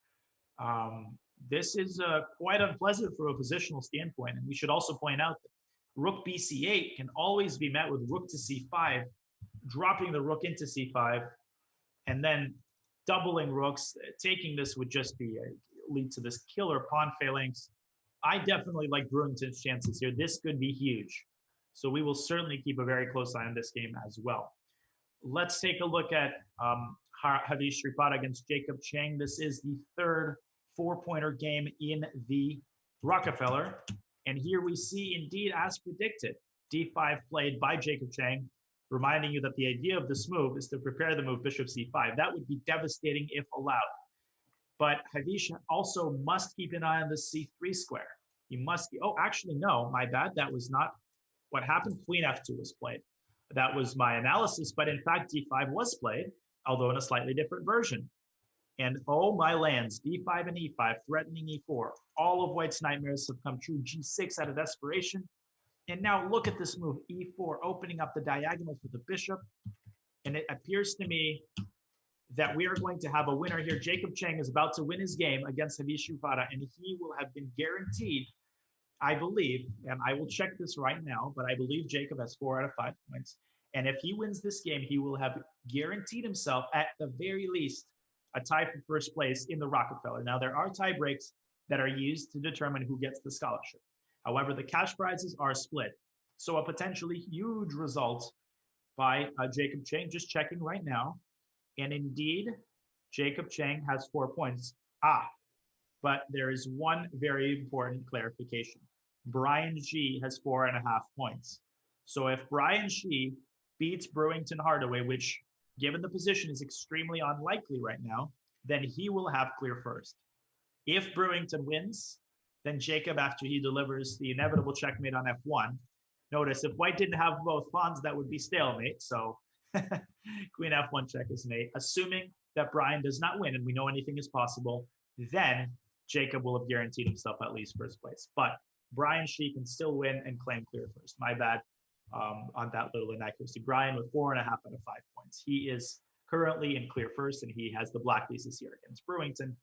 quite unpleasant from a positional standpoint. And we should also point out that rook bc8 can always be met with rook to c5, dropping the rook into c5, and then doubling rooks. Taking this would just be lead to this killer pawn phalanx. I definitely like Brewington's chances here. This could be huge. So we will certainly keep a very close eye on this game as well. Let's take a look at Javi Shripad against Jacob Chang. This is the third four-pointer game in the Rockefeller. And here we see, indeed, as predicted, d5 played by Jacob Chang, reminding you that the idea of this move is to prepare the move bishop c5. That would be devastating if allowed. But Havish also must keep an eye on the c3 square. He must, oh, actually, no, my bad. That was not what happened. Queen f2 was played. That was my analysis, but in fact, d5 was played, although in a slightly different version. And oh, my lands, d5 and e5, threatening e4. All of White's nightmares have come true. g6 out of desperation. And now look at this move, e4, opening up the diagonal for the bishop. And it appears to me that we are going to have a winner here. Jacob Chang is about to win his game against Havish Shripad, and he will have been guaranteed, I believe, and I will check this right now, but I believe Jacob has 4 out of 5 points. And if he wins this game, he will have guaranteed himself, at the very least, a tie for first place in the Rockefeller. Now, there are tie breaks that are used to determine who gets the scholarship. However, the cash prizes are split. So a potentially huge result by Jacob Chang, just checking right now. And indeed, Jacob Chang has 4 points. But there is one very important clarification. Brian G has 4.5 points. So if Brian G beats Brewington Hardaway, which given the position is extremely unlikely right now, then he will have clear first. If Brewington wins, then Jacob, after he delivers the inevitable checkmate on f1, notice if White didn't have both pawns, that would be stalemate. So Queen f1 check is mate. Assuming that Brian does not win, and we know anything is possible, then Jacob will have guaranteed himself at least first place. But Brian Shee can still win and claim clear first. My bad on that little inaccuracy. Brian with 4.5 out of 5 points. He is currently in clear first, and he has the black pieces here against Brewington.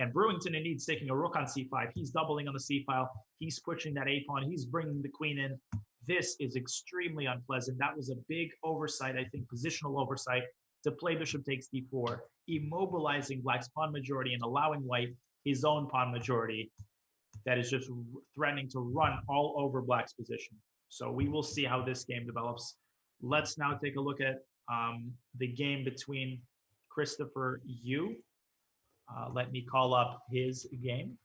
And Brewington indeed taking a rook on c5. He's doubling on the c file. He's pushing that a pawn. He's bringing the queen in. This is extremely unpleasant. That was a big oversight, I think, positional oversight to play bishop takes d4, immobilizing Black's pawn majority and allowing White his own pawn majority that is just threatening to run all over Black's position. So we will see how this game develops. Let's now take a look at the game between Christopher Yu. Let me call up his game.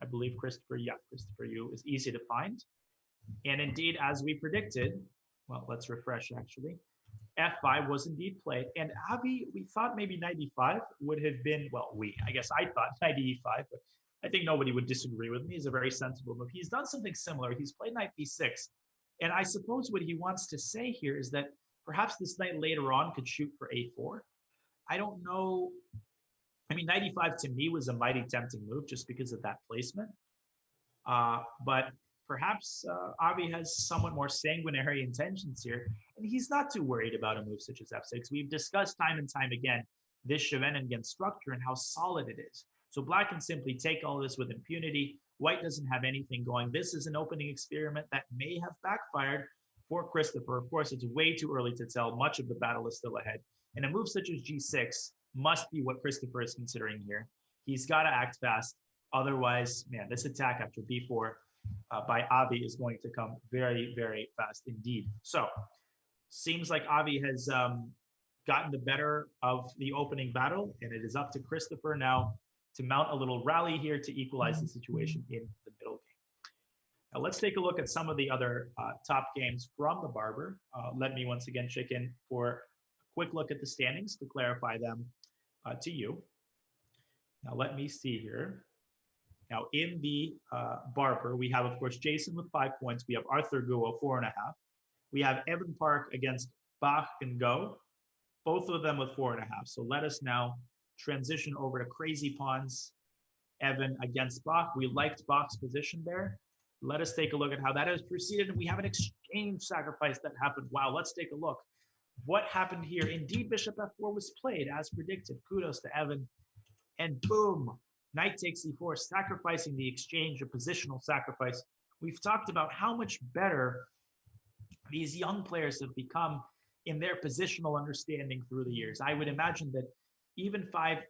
I believe Christopher Yu is easy to find. And indeed, as we predicted, well, let's refresh actually. F5 was indeed played. And Avi, we thought maybe knight e5 would have been, well, I guess I thought knight e5, but I think nobody would disagree with me. It's a very sensible move. He's done something similar. He's played knight b6. And I suppose what he wants to say here is that perhaps this knight later on could shoot for a4. I don't know. I mean, knight e5 to me was a mighty tempting move just because of that placement. But perhaps Avi has somewhat more sanguinary intentions here, and he's not too worried about a move such as f6. We've discussed time and time again this Scheveningen structure and how solid it is. So Black can simply take all this with impunity. White doesn't have anything going. This is an opening experiment that may have backfired for Christopher. Of course, it's way too early to tell. Much of the battle is still ahead. And a move such as g6 must be what Christopher is considering here. He's got to act fast. Otherwise, man, this attack after b4 by Avi is going to come very, very fast indeed. So seems like Avi has gotten the better of the opening battle, and it is up to Christopher now to mount a little rally here to equalize the situation in the middle game. Now let's take a look at some of the other top games from the Barber. Let me once again check in for a quick look at the standings to clarify them to you. Now let me see here. Now in the Barber, we have, of course, Jason with 5 points. We have Arthur Guo, 4.5. We have Evan Park against Bach and Go, both of them with 4.5. So let us now transition over to Crazy Pawns, Evan against Bach. We liked Bach's position there. Let us take a look at how that has proceeded. And we have an exchange sacrifice that happened. Wow, let's take a look. What happened here? Indeed, Bishop f4 was played as predicted. Kudos to Evan. And boom, knight takes e4, sacrificing the exchange, a positional sacrifice. We've talked about how much better these young players have become in their positional understanding through the years. I would imagine that even 5-7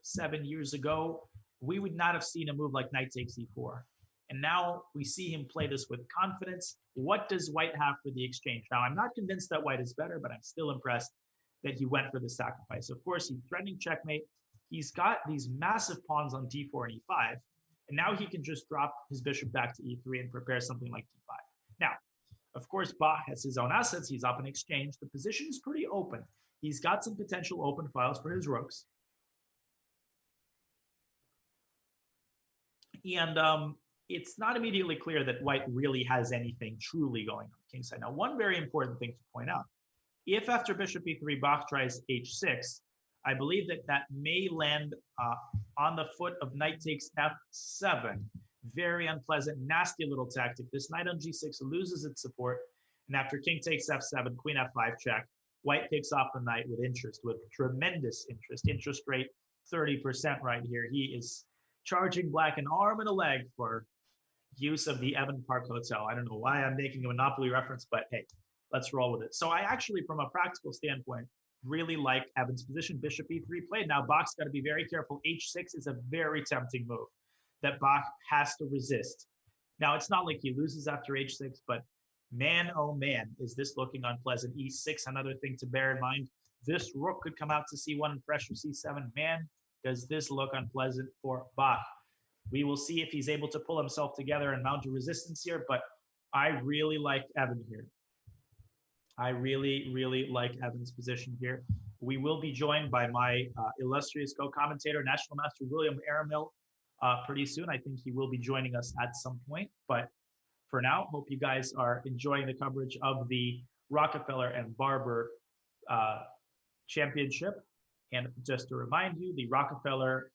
years ago, we would not have seen a move like knight takes e4. And now we see him play this with confidence. What does white have for the exchange? Now, I'm not convinced that white is better, but I'm still impressed that he went for the sacrifice. Of course, he's threatening checkmate. He's got these massive pawns on d4 and e5, and now he can just drop his bishop back to e3 and prepare something like d5. Now, of course, Bach has his own assets. He's up in exchange. The position is pretty open. He's got some potential open files for his rooks. And it's not immediately clear that white really has anything truly going on the king side. Now, one very important thing to point out, if after bishop e3, Bach tries h6, I believe that that may land on the foot of knight takes f7. Very unpleasant, nasty little tactic. This knight on g6 loses its support. And after king takes f7, queen f5 check, white picks off the knight with interest, with tremendous interest. Interest rate 30% right here. He is charging black an arm and a leg for use of the Evan Park Hotel. I don't know why I'm making a Monopoly reference, but hey, let's roll with it. So I actually, from a practical standpoint, really like Evan's position. Bishop e3 played. Now Bach's got to be very careful. h6 is a very tempting move that Bach has to resist. Now, it's not like he loses after h6, but man, oh man, is this looking unpleasant. e6, another thing to bear in mind. This rook could come out to c1 and pressure c7. Man, does this look unpleasant for Bach. We will see if he's able to pull himself together and mount a resistance here, but I really like Evan here. I really, really like Evan's position here. We will be joined by my illustrious co-commentator, National Master William Aramil, pretty soon. I think he will be joining us at some point. But for now, hope you guys are enjoying the coverage of the Rockefeller and Barber championship. And just to remind you, the Rockefeller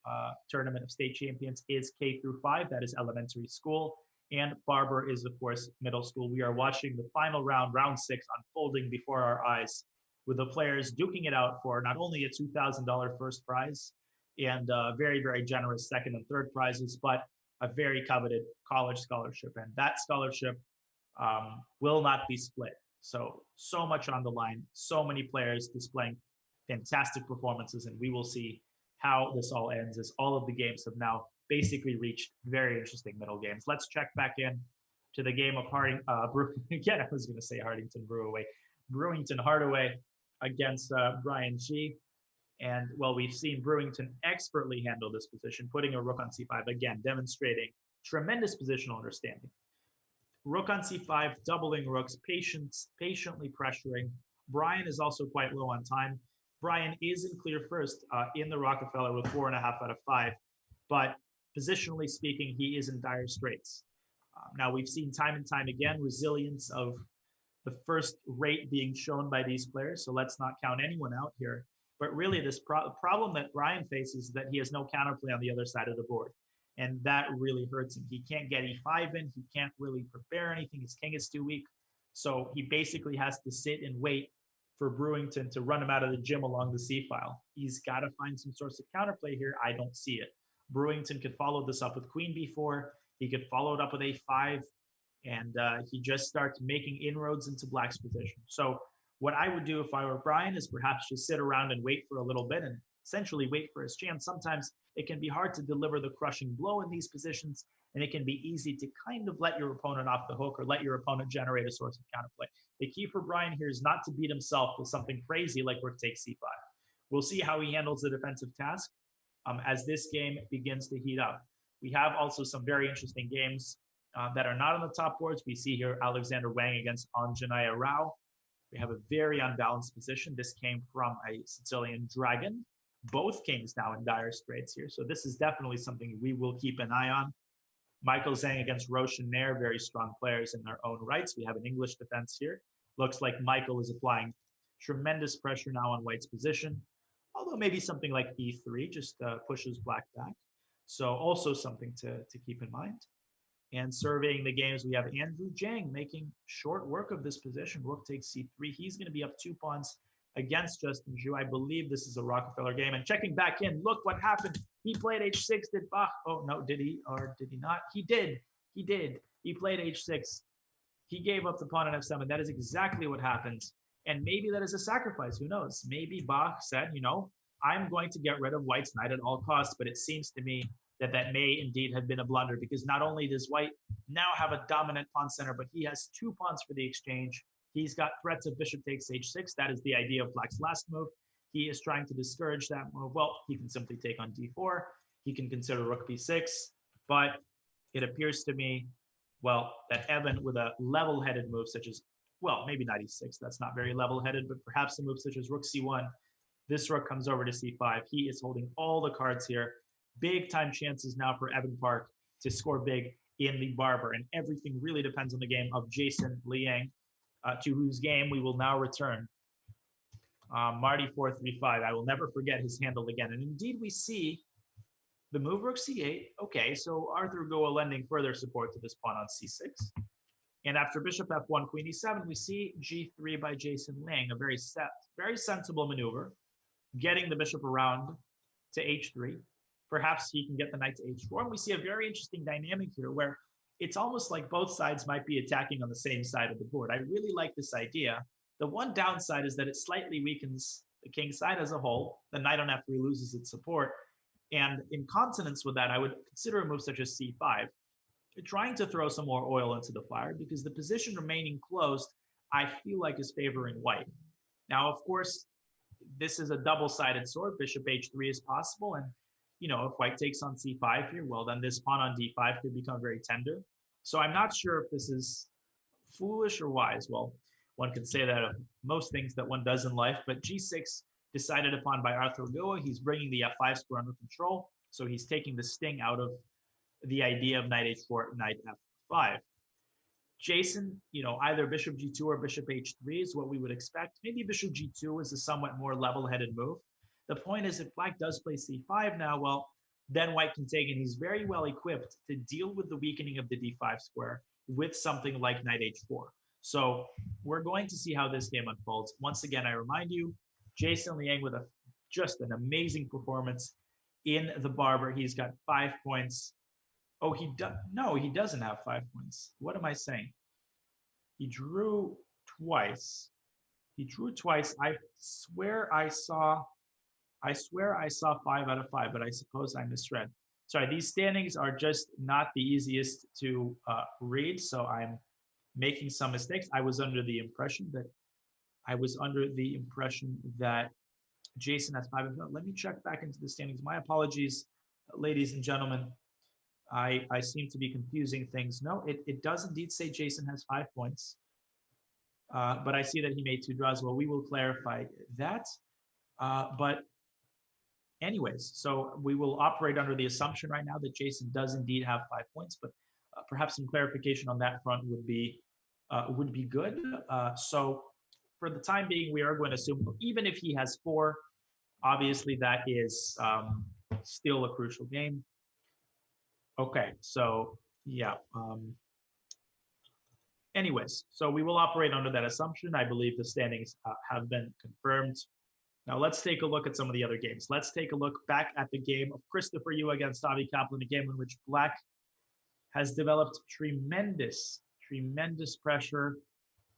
Tournament of State Champions is K through 5. That is elementary school. And Barber is, of course, middle school. We are watching the final round, round 6, unfolding before our eyes, with the players duking it out for not only a $2,000 first prize and very, very generous second and third prizes, but a very coveted college scholarship. And that scholarship will not be split. So much on the line, so many players displaying fantastic performances, and we will see how this all ends as all of the games have now basically reached very interesting middle games. Let's check back in to the game of again, I was going to say Brewington Hardaway against Brian G. And well, we've seen Brewington expertly handle this position, putting a rook on c5, again, demonstrating tremendous positional understanding. Rook on c5, doubling rooks, patiently pressuring. Brian is also quite low on time. Brian is in clear first in the Rockefeller with 4.5 out of 5, but positionally speaking, he is in dire straits. Now, we've seen time and time again resilience of the first rate being shown by these players, so let's not count anyone out here. But really, this problem that Brian faces is that he has no counterplay on the other side of the board, and that really hurts him. He can't get e5 in, he can't really prepare anything, his king is too weak, so he basically has to sit and wait for Brewington to run him out of the gym along the C file. He's got to find some source of counterplay here. I don't see it. Brewington could follow this up with queen b4. He could follow it up with a5, and he just starts making inroads into black's position. So what I would do if I were Brian is perhaps just sit around and wait for a little bit and essentially wait for his chance. Sometimes it can be hard to deliver the crushing blow in these positions, and it can be easy to kind of let your opponent off the hook or let your opponent generate a source of counterplay. The key for Brian here is not to beat himself with something crazy like rook takes c5. We'll see how he handles the defensive task as this game begins to heat up. We have also some very interesting games that are not on the top boards. We see here Alexander Wang against Anjanaya Rao. We have a very unbalanced position. This came from a Sicilian dragon. Both kings now in dire straits here. So this is definitely something we will keep an eye on. Michael Zhang against Roshan Nair, very strong players in their own rights. We have an English defense here. Looks like Michael is applying tremendous pressure now on white's position, although maybe something like e3 just pushes black back. So also something to keep in mind. And surveying the games, we have Andrew Zhang making short work of this position. Rook takes c3. He's going to be up 2 pawns against Justin Zhu. I believe this is a Rockefeller game. And checking back in, look what happened. He played h6. Did Bach? Oh, no, did he or did he not? He did. He did. He played h6. He gave up the pawn on f7. That is exactly what happens. And maybe that is a sacrifice. Who knows? Maybe Bach said, you know, I'm going to get rid of white's knight at all costs, but it seems to me that that may indeed have been a blunder, because not only does white now have a dominant pawn center, but he has 2 pawns for the exchange. He's got threats of bishop takes h6. That is the idea of black's last move. He is trying to discourage that move. Well, he can simply take on d4. He can consider rook b6, but it appears to me, well, that Evan with a level-headed move such as, well, maybe knight e6, that's not very level-headed, but perhaps a move such as rook c1, this rook comes over to c5. He is holding all the cards here. Big time chances now for Evan Park to score big in the Barber, and everything really depends on the game of Jason Liang, to whose game we will now return. Marty 435. I will never forget his handle again. And indeed, we see the move rook c8. Okay, so Arthur Goa lending further support to this pawn on c6. And after bishop f1, queen e7, we see g3 by Jason Liang, a very sensible maneuver, getting the bishop around to h3. Perhaps he can get the knight to h4. And we see a very interesting dynamic here where it's almost like both sides might be attacking on the same side of the board. I really like this idea. The one downside is that it slightly weakens the king side as a whole. The knight on f3 loses its support. And in consonance with that, I would consider a move such as c5. You're trying to throw some more oil into the fire, because the position remaining closed, I feel like, is favoring white. Now, of course, this is a double-sided sword. Bishop h3 is possible. And, you know, if white takes on c5 here, well, then this pawn on d5 could become very tender. So I'm not sure if this is foolish or wise. Well, one can say that of most things that one does in life, but g6 decided upon by Arthur Goa. He's bringing the f5 square under control. So he's taking the sting out of the idea of knight h4, knight f5. Jason, you know, either bishop g2 or bishop h3 is what we would expect. Maybe bishop g2 is a somewhat more level-headed move. The point is, if black does play c5 now, well, then white can take, and he's very well equipped to deal with the weakening of the d5 square with something like knight h4. So we're going to see how this game unfolds. Once again, I remind you, Jason Liang with just an amazing performance in the Barber. He's got 5 points. Oh, no, he doesn't have 5 points. What am I saying? He drew twice. He drew twice. I swear I saw 5 out of 5, but I suppose I misread. Sorry, these standings are just not the easiest to read, so I'm making some mistakes. I was under the impression that Jason has 5 and 5. Let me check back into the standings. My apologies, ladies and gentlemen. I seem to be confusing things. No, it does indeed say Jason has 5 points. But I see that he made 2 draws. Well, we will clarify that. But anyways, so we will operate under the assumption right now that Jason does indeed have 5 points, but perhaps some clarification on that front would be good. So for the time being, we are going to assume, even if he has 4, obviously that is still a crucial game. Okay, so yeah. Anyways, so we will operate under that assumption. I believe the standings have been confirmed. Now let's take a look at some of the other games. Let's take a look back at the game of Christopher Yu against Avi Kaplan, a game in which black has developed tremendous pressure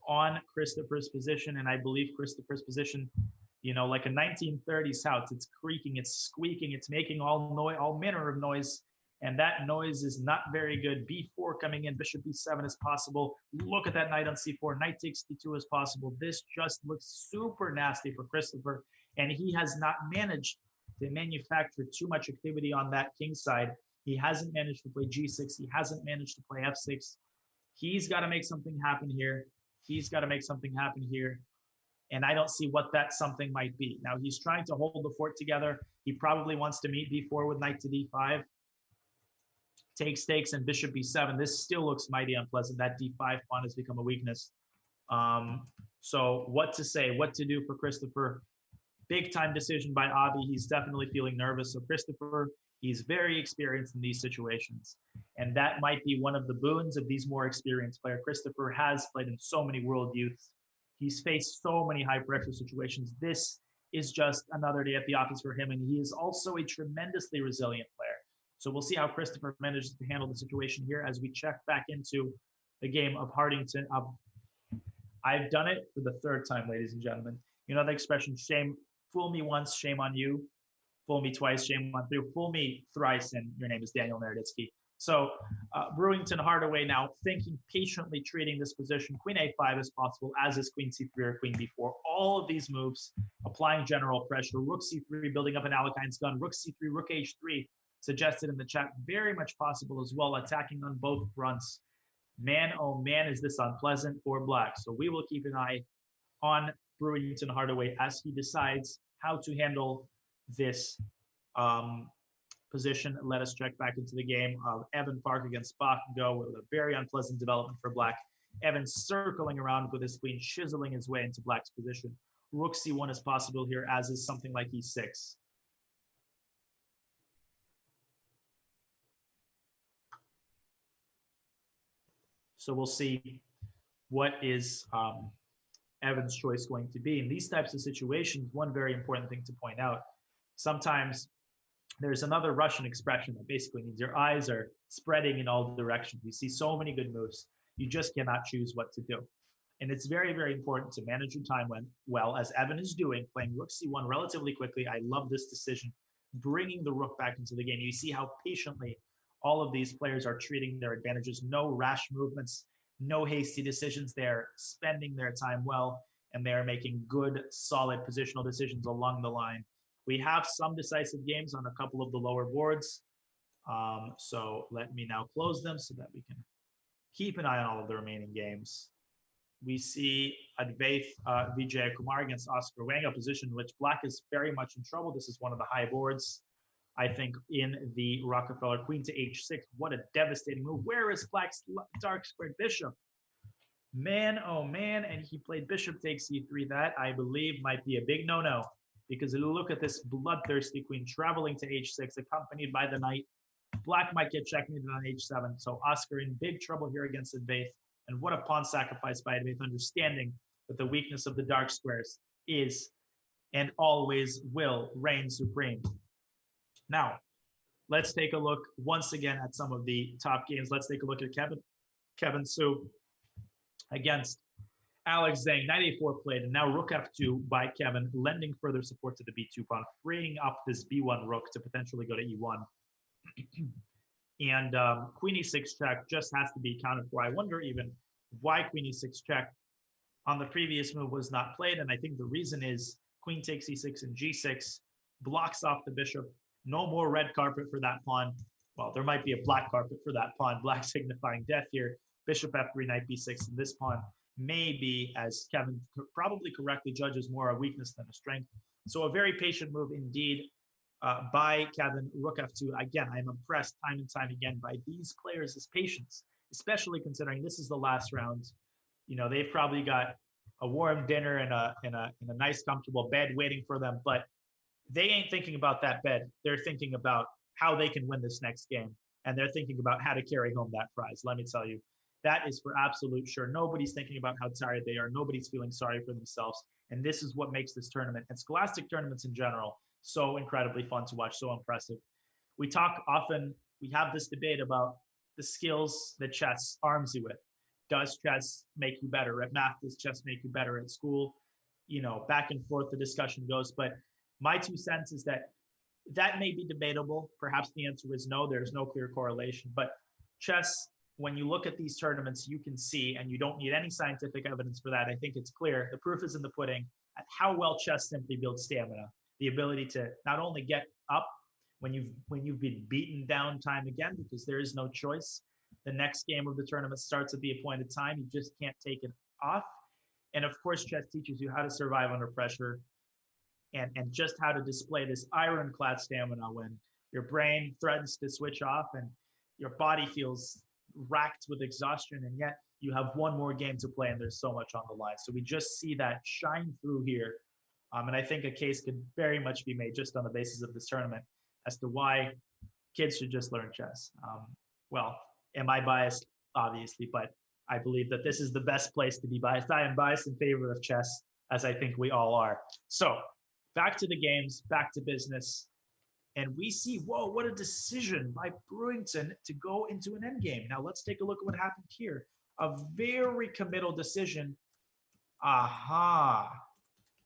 on Christopher's position. And I believe Christopher's position, you know, like a 1930s house, it's creaking, it's squeaking, it's making all manner of noise. And that noise is not very good. b4 coming in, bishop b7 is possible. Look at that knight on c4, knight takes d2 is possible. This just looks super nasty for Christopher. And he has not managed to manufacture too much activity on that king side. He hasn't managed to play g6. He hasn't managed to play f6. He's got to make something happen here. And I don't see what that something might be. Now, he's trying to hold the fort together. He probably wants to meet b4 with knight to d5. Takes, and bishop b7. This still looks mighty unpleasant. That d5 pawn has become a weakness. So what to say, what to do for Christopher? Big time decision by Avi. He's definitely feeling nervous. So Christopher, he's very experienced in these situations. And that might be one of the boons of these more experienced players. Christopher has played in so many world youths. He's faced so many high pressure situations. This is just another day at the office for him. And he is also a tremendously resilient player. So we'll see how Christopher manages to handle the situation here as we check back into the game of Hartington. I've done it for the 3rd time, ladies and gentlemen. You know the expression, shame, fool me once, shame on you. Fool me twice, shame on through. Fool me thrice, and your name is Daniel Naroditsky. So Brewington Hardaway now thinking patiently, treating this position. Queen a5 as possible, as is queen c3 or queen b4. All of these moves, applying general pressure. Rook c3, building up an Alechine's gun. Rook c3, rook h3, suggested in the chat. Very much possible as well, attacking on both fronts. Man, oh man, is this unpleasant for black. So we will keep an eye on Brewington Hardaway as he decides how to handle this position. Let us check back into the game of Evan Park against Bach Go with a very unpleasant development for black. Evan circling around with his queen, chiseling his way into black's position. Rook c1 is possible here, as is something like e6. So we'll see what is Evan's choice going to be. In these types of situations, one very important thing to point out, sometimes there's another Russian expression that basically means your eyes are spreading in all directions. You see so many good moves. You just cannot choose what to do. And it's very, very important to manage your time well, as Evan is doing, playing rook c1 relatively quickly. I love this decision, bringing the rook back into the game. You see how patiently all of these players are treating their advantages. No rash movements, no hasty decisions. They're spending their time well, and they're making good, solid positional decisions along the line. We have some decisive games on a couple of the lower boards. So let me now close them so that we can keep an eye on all of the remaining games. We see Advaith Vijay Kumar against Oscar Wang, a position in which black is very much in trouble. This is one of the high boards, I think, in the Rockefeller. Queen to h6. What a devastating move. Where is black's dark squared bishop? Man, oh man. And he played bishop takes e3. That, I believe, might be a big no-no, because look at this bloodthirsty queen traveling to h6, accompanied by the knight. Black might get checkmated on h7. So Oscar in big trouble here against Advaith. And what a pawn sacrifice by Advaith, understanding that the weakness of the dark squares is and always will reign supreme. Now, let's take a look once again at some of the top games. Let's take a look at Kevin Su against Alex Zhang. Knight a4 played, and now rook f2 by Kevin, lending further support to the b2 pawn, freeing up this b1 rook to potentially go to e1. And queen e6 check just has to be accounted for. I wonder even why queen e6 check on the previous move was not played, and I think the reason is queen takes e6 and g6 blocks off the bishop. No more red carpet for that pawn. Well, there might be a black carpet for that pawn, black signifying death here. Bishop f3, knight b6, and this pawn may be, as Kevin probably correctly judges, more a weakness than a strength. So a very patient move indeed by Kevin. Rook f2. Again, I'm impressed time and time again by these players' patience, especially considering this is the last round. You know, they've probably got a warm dinner and a nice comfortable bed waiting for them, but they ain't thinking about that bed. They're thinking about how they can win this next game, and they're thinking about how to carry home that prize. Let me tell you, that is for absolute sure. Nobody's thinking about how tired they are. Nobody's feeling sorry for themselves. And this is what makes this tournament and scholastic tournaments in general so incredibly fun to watch, so impressive. We talk often, we have this debate about the skills that chess arms you with. Does chess make you better at math? Does chess make you better at school? You know, back and forth the discussion goes. But my 2 cents is that that may be debatable. Perhaps the answer is no, there's no clear correlation. But chess, when you look at these tournaments, you can see, and you don't need any scientific evidence for that. I think it's clear. The proof is in the pudding at how well chess simply builds stamina. The ability to not only get up when you've been beaten down time again, because there is no choice. The next game of the tournament starts at the appointed time. You just can't take it off. And of course, chess teaches you how to survive under pressure and just how to display this ironclad stamina when your brain threatens to switch off and your body feels racked with exhaustion, and yet you have one more game to play and there's so much on the line. So we just see that shine through here. And I think a case could very much be made just on the basis of this tournament as to why kids should just learn chess. Well, am I biased? Obviously, but I believe that this is the best place to be biased. I am biased in favor of chess, as I think we all are. So back to the games, back to business. And we see, whoa, what a decision by Brewington to go into an endgame. Now let's take a look at what happened here. A very committal decision. Aha.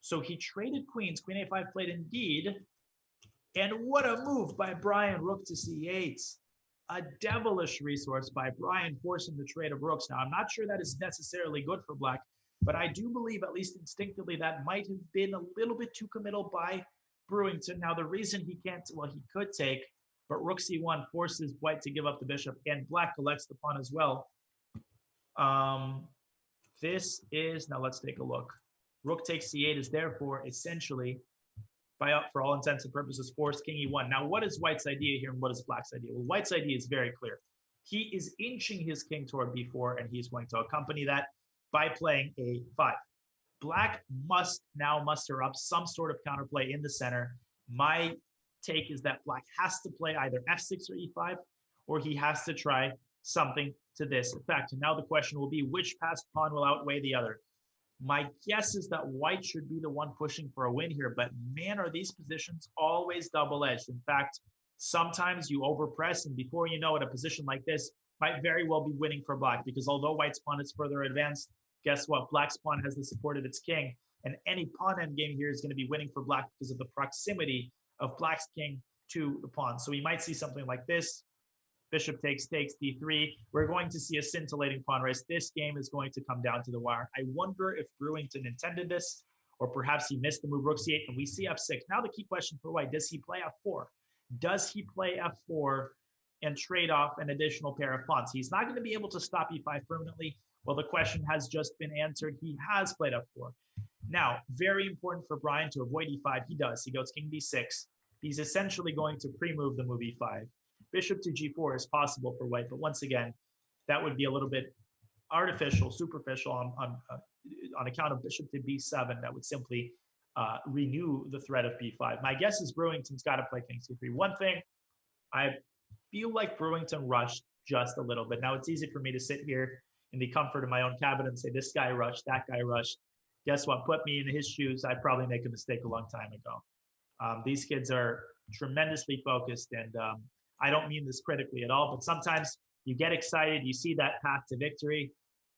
So he traded queens. Queen a5 played indeed. And what a move by Brian, rook to c8. A devilish resource by Brian, forcing the trade of rooks. Now, I'm not sure that is necessarily good for black, but I do believe, at least instinctively, that might have been a little bit too committal by Brewington. Now, the reason he can't, well, he could take, but rook c1 forces white to give up the bishop, and black collects the pawn as well. This is, now let's take a look. Rook takes c8 is therefore essentially, for all intents and purposes, forced king e1. Now, what is white's idea here and what is black's idea? Well, white's idea is very clear. He is inching his king toward b4, and he's going to accompany that by playing a5. Black must now muster up some sort of counterplay in the center. My take is that black has to play either f6 or e5, or he has to try something to this effect. And now the question will be, which passed pawn will outweigh the other? My guess is that white should be the one pushing for a win here, but man, are these positions always double-edged. In fact, sometimes you overpress, and before you know it, a position like this might very well be winning for black, because although white's pawn is further advanced, guess what? Black's pawn has the support of its king, and any pawn endgame here is going to be winning for black because of the proximity of black's king to the pawn. So we might see something like this. Bishop takes d3. We're going to see a scintillating pawn race. This game is going to come down to the wire. I wonder if Brewington intended this, or perhaps he missed the move rook c8, and we see f6. Now the key question for white, does he play f4? Does he play f4 and trade off an additional pair of pawns? He's not going to be able to stop e5 permanently. Well, the question has just been answered. He has played f4. Now, very important for Brian to avoid e5. He does. He goes king b6. He's essentially going to pre-move the move e5. Bishop to g4 is possible for white, but once again, that would be a little bit artificial, superficial on account of bishop to b7. That would simply renew the threat of b5. My guess is Brewington's got to play king c3. One thing, I feel like Brewington rushed just a little bit. Now, it's easy for me to sit here in the comfort of my own cabinet and say, this guy rushed, that guy rushed. Guess what? Put me in his shoes. I'd probably make a mistake a long time ago. These kids are tremendously focused, and I don't mean this critically at all, but sometimes you get excited, you see that path to victory,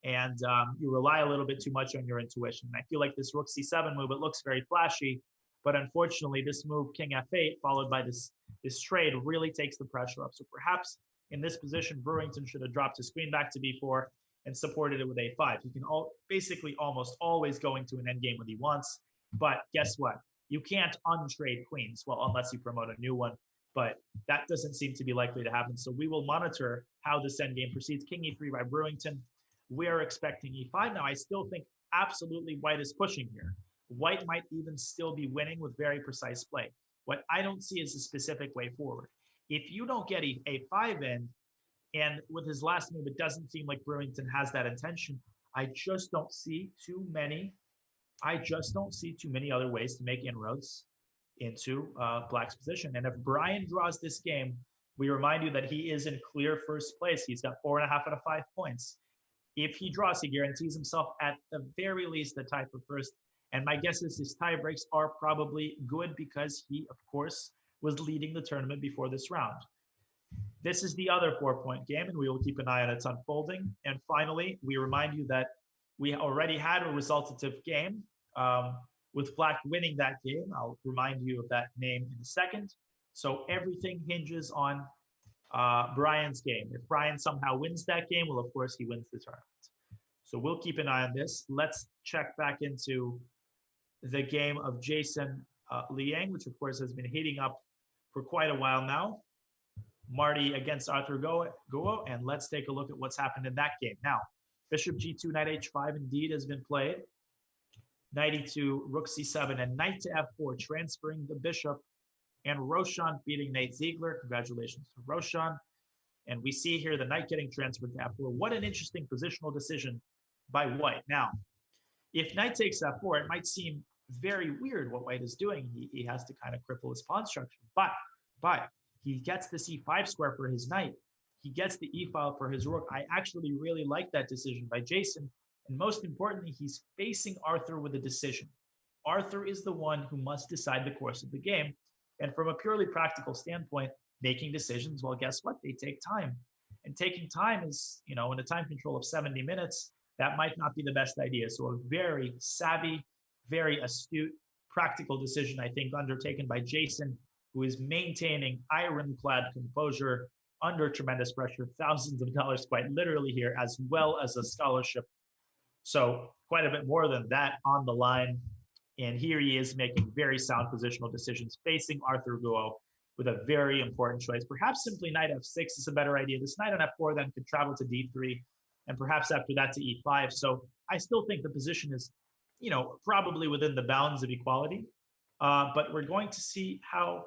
and you rely a little bit too much on your intuition. And I feel like this rook c7 move, it looks very flashy, but unfortunately this move, king f8, followed by this trade, really takes the pressure up. So perhaps in this position, Brewington should have dropped his queen back to b4 and supported it with a5. He can basically almost always go into an endgame when he wants, but guess what? You can't untrade queens, well, unless you promote a new one, but that doesn't seem to be likely to happen. So we will monitor how this endgame proceeds. King e3 by Brewington. We are expecting e5. Now, I still think absolutely white is pushing here. White might even still be winning with very precise play. What I don't see is a specific way forward. If you don't get a5 in, and with his last move, it doesn't seem like Brewington has that intention, I just don't see too many other ways to make inroads into black's position. And if Brian draws this game, we remind you that he is in clear first place. He's got 4.5 out of 5 points. If he draws, he guarantees himself at the very least a tie for first. And my guess is his tie breaks are probably good because he, of course, was leading the tournament before this round. This is the other 4-point game, and we will keep an eye on its unfolding. And finally, we remind you that we already had a resultative game with black winning that game. I'll remind you of that name in a second. So everything hinges on Brian's game. If Brian somehow wins that game, well, of course, he wins the tournament. So we'll keep an eye on this. Let's check back into the game of Jason Liang, which, of course, has been heating up for quite a while now. Marty against Arthur Goa, and let's take a look at what's happened in that game. Now, bishop g2, knight h5 indeed has been played. Knight e2, rook c7, and knight to f4, transferring the bishop, and Roshan beating Nate Ziegler. Congratulations to Roshan. And we see here the knight getting transferred to f4. What an interesting positional decision by white. Now, if knight takes f4, it might seem very weird what white is doing. He has to kind of cripple his pawn structure. But he gets the c5 square for his knight. He gets the e-file for his rook. I actually really like that decision by Jason. And most importantly, he's facing Arthur with a decision. Arthur is the one who must decide the course of the game. And from a purely practical standpoint, making decisions, well, guess what? They take time. And taking time is, in a time control of 70 minutes, that might not be the best idea. So a very savvy, very astute, practical decision, I think, undertaken by Jason. who is maintaining ironclad composure under tremendous pressure, thousands of dollars quite literally here, as well as a scholarship. So quite a bit more than that on the line. And here he is making very sound positional decisions, facing Arthur Guo with a very important choice. Perhaps simply knight f6 is a better idea. This knight on f4 then could travel to d3, and perhaps after that to e5. So I still think the position is, probably within the bounds of equality. But we're going to see how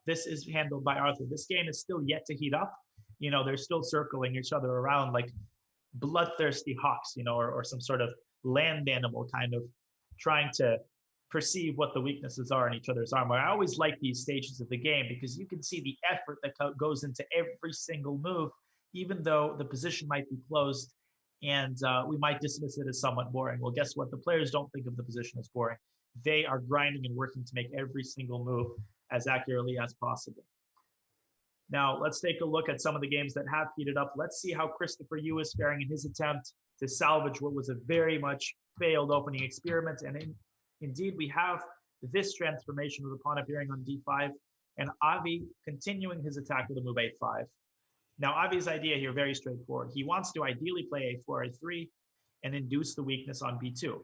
this is handled by Arthur. This game is still yet to heat up. They're still circling each other around like bloodthirsty hawks, or some sort of land animal, kind of trying to perceive what the weaknesses are in each other's armor. I always like these stages of the game because you can see the effort that goes into every single move, even though the position might be closed and we might dismiss it as somewhat boring. Well, guess what? The players don't think of the position as boring. They are grinding and working to make every single move as accurately as possible. Now, let's take a look at some of the games that have heated up. Let's see how Christopher Yu is faring in his attempt to salvage what was a very much failed opening experiment. And indeed, we have this transformation with the pawn appearing on d5, and Avi continuing his attack with a move a5. Now, Avi's idea here, very straightforward. He wants to ideally play a4, a3, and induce the weakness on b2.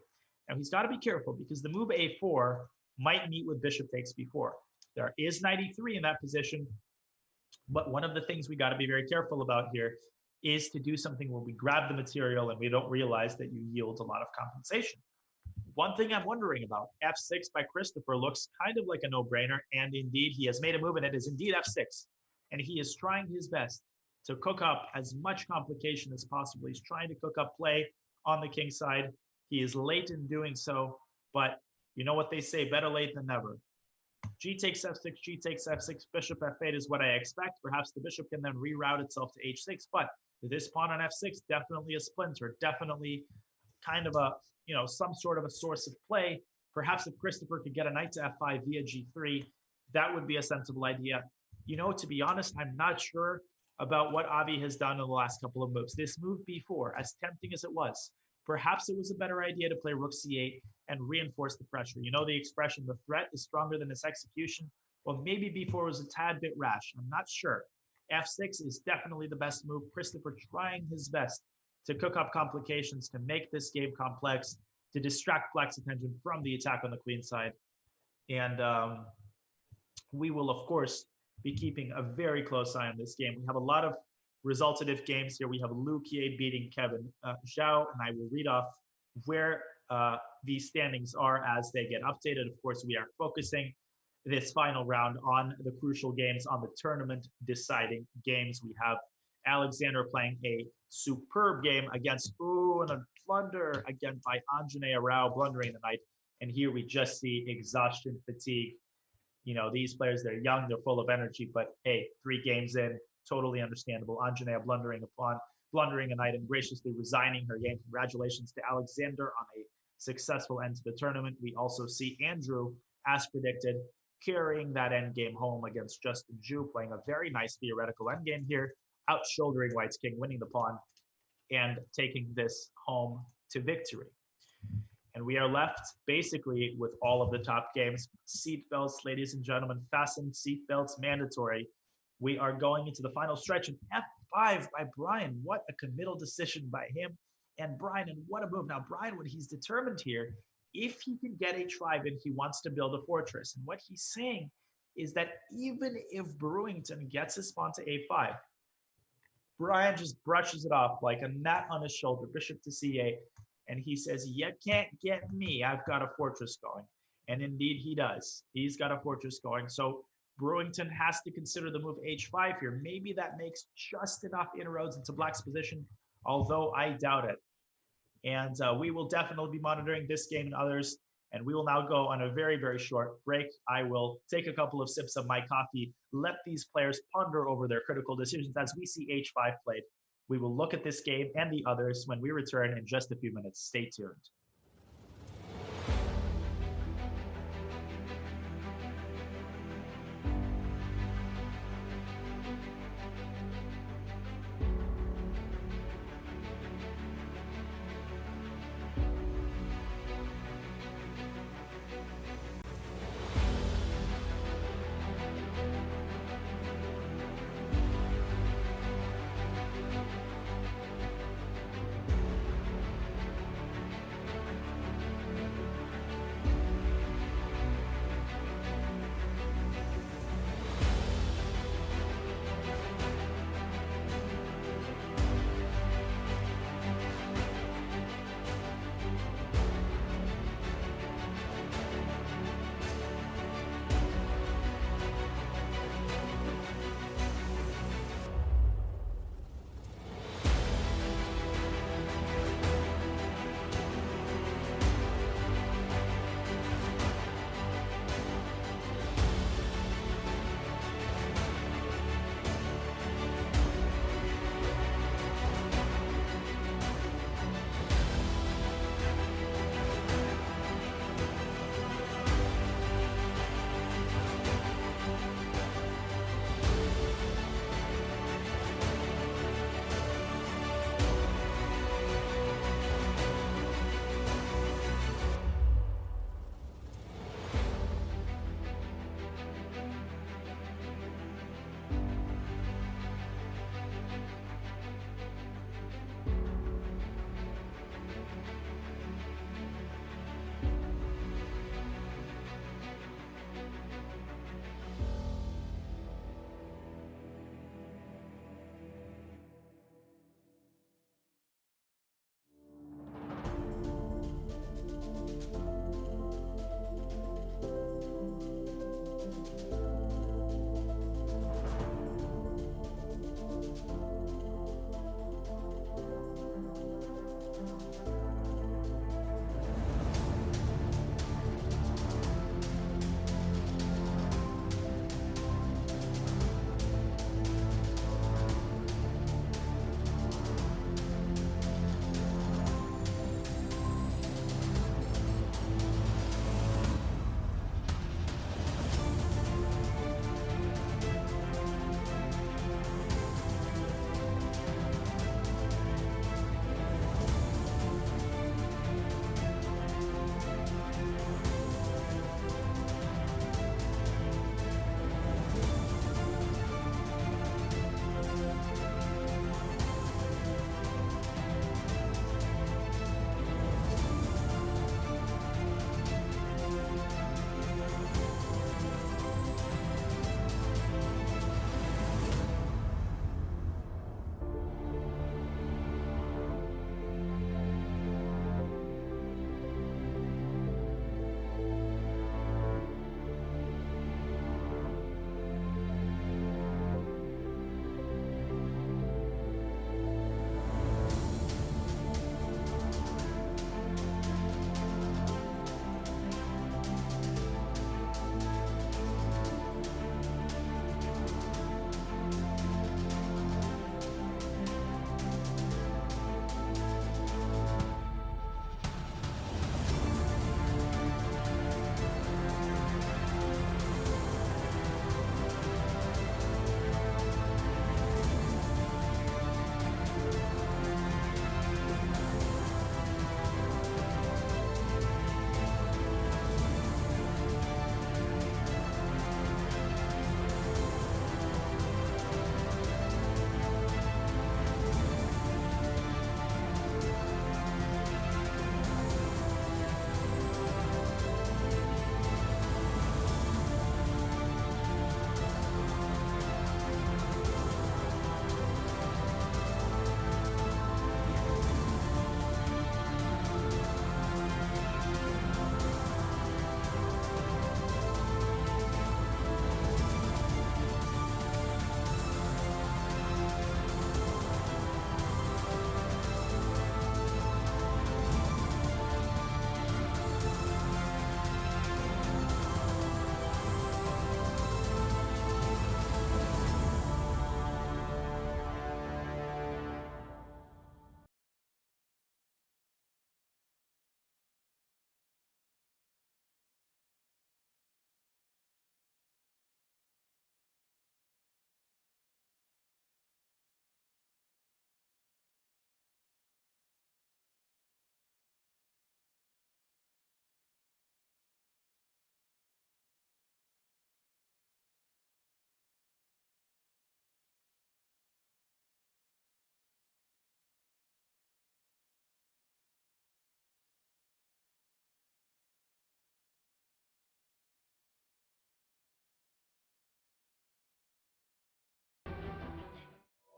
Now, he's got to be careful because the move a4 might meet with bishop takes b4. There is knight e3 in that position, but one of the things we got to be very careful about here is to do something where we grab the material and we don't realize that you yield a lot of compensation. One thing I'm wondering about, f6 by Christopher looks kind of like a no-brainer, and indeed he has made a move, and it is indeed f6. And he is trying his best to cook up as much complication as possible. He's trying to cook up play on the king side. He is late in doing so, but you know what they say, better late than never. G takes f6, G takes f6, bishop f8 is what I expect. Perhaps the bishop can then reroute itself to h6, but this pawn on f6, definitely a splinter, definitely kind of a, some sort of a source of play. Perhaps if Christopher could get a knight to f5 via g3, that would be a sensible idea. To be honest, I'm not sure about what Avi has done in the last couple of moves. This move b4, as tempting as it was, perhaps it was a better idea to play rook c8 and reinforce the pressure. The expression, the threat is stronger than its execution. Well, maybe b4 was a tad bit rash. I'm not sure. f6 is definitely the best move. Christopher trying his best to cook up complications, to make this game complex, to distract Black's attention from the attack on the queen side. And we will, of course, be keeping a very close eye on this game. We have a lot of resultative games here. We have Liu Kie beating Kevin Zhao, and I will read off where these standings are as they get updated. Of course, we are focusing this final round on the crucial games, on the tournament deciding games. We have Alexander playing a superb game against, and a blunder again by Anjanea Rao, blundering the knight. And here we just see exhaustion, fatigue. These players, they're young, they're full of energy, but hey, 3 games in, totally understandable. Anjanea blundering a pawn, blundering a knight, and graciously resigning her game. Congratulations to Alexander on a successful end to the tournament. We also see Andrew, as predicted, carrying that endgame home against Justin Zhu, playing a very nice theoretical endgame here, out-shouldering White's king, winning the pawn, and taking this home to victory. And we are left basically with all of the top games. Seatbelts, ladies and gentlemen, fasten seatbelts, mandatory. We are going into the final stretch, and f5 by Brian. What a committal decision by him. And Brian, and what a move. Now, Brian, what he's determined here, if he can get h5 and he wants to build a fortress. And what he's saying is that even if Brewington gets his pawn to a5, Brian just brushes it off like a gnat on his shoulder, bishop to c8. And he says, you can't get me. I've got a fortress going. And indeed he does. He's got a fortress going. So Brewington has to consider the move h5 here. Maybe that makes just enough inroads into Black's position, although I doubt it. And we will definitely be monitoring this game and others. And we will now go on a very, very short break. I will take a couple of sips of my coffee, let these players ponder over their critical decisions as we see h5 played. We will look at this game and the others when we return in just a few minutes. Stay tuned.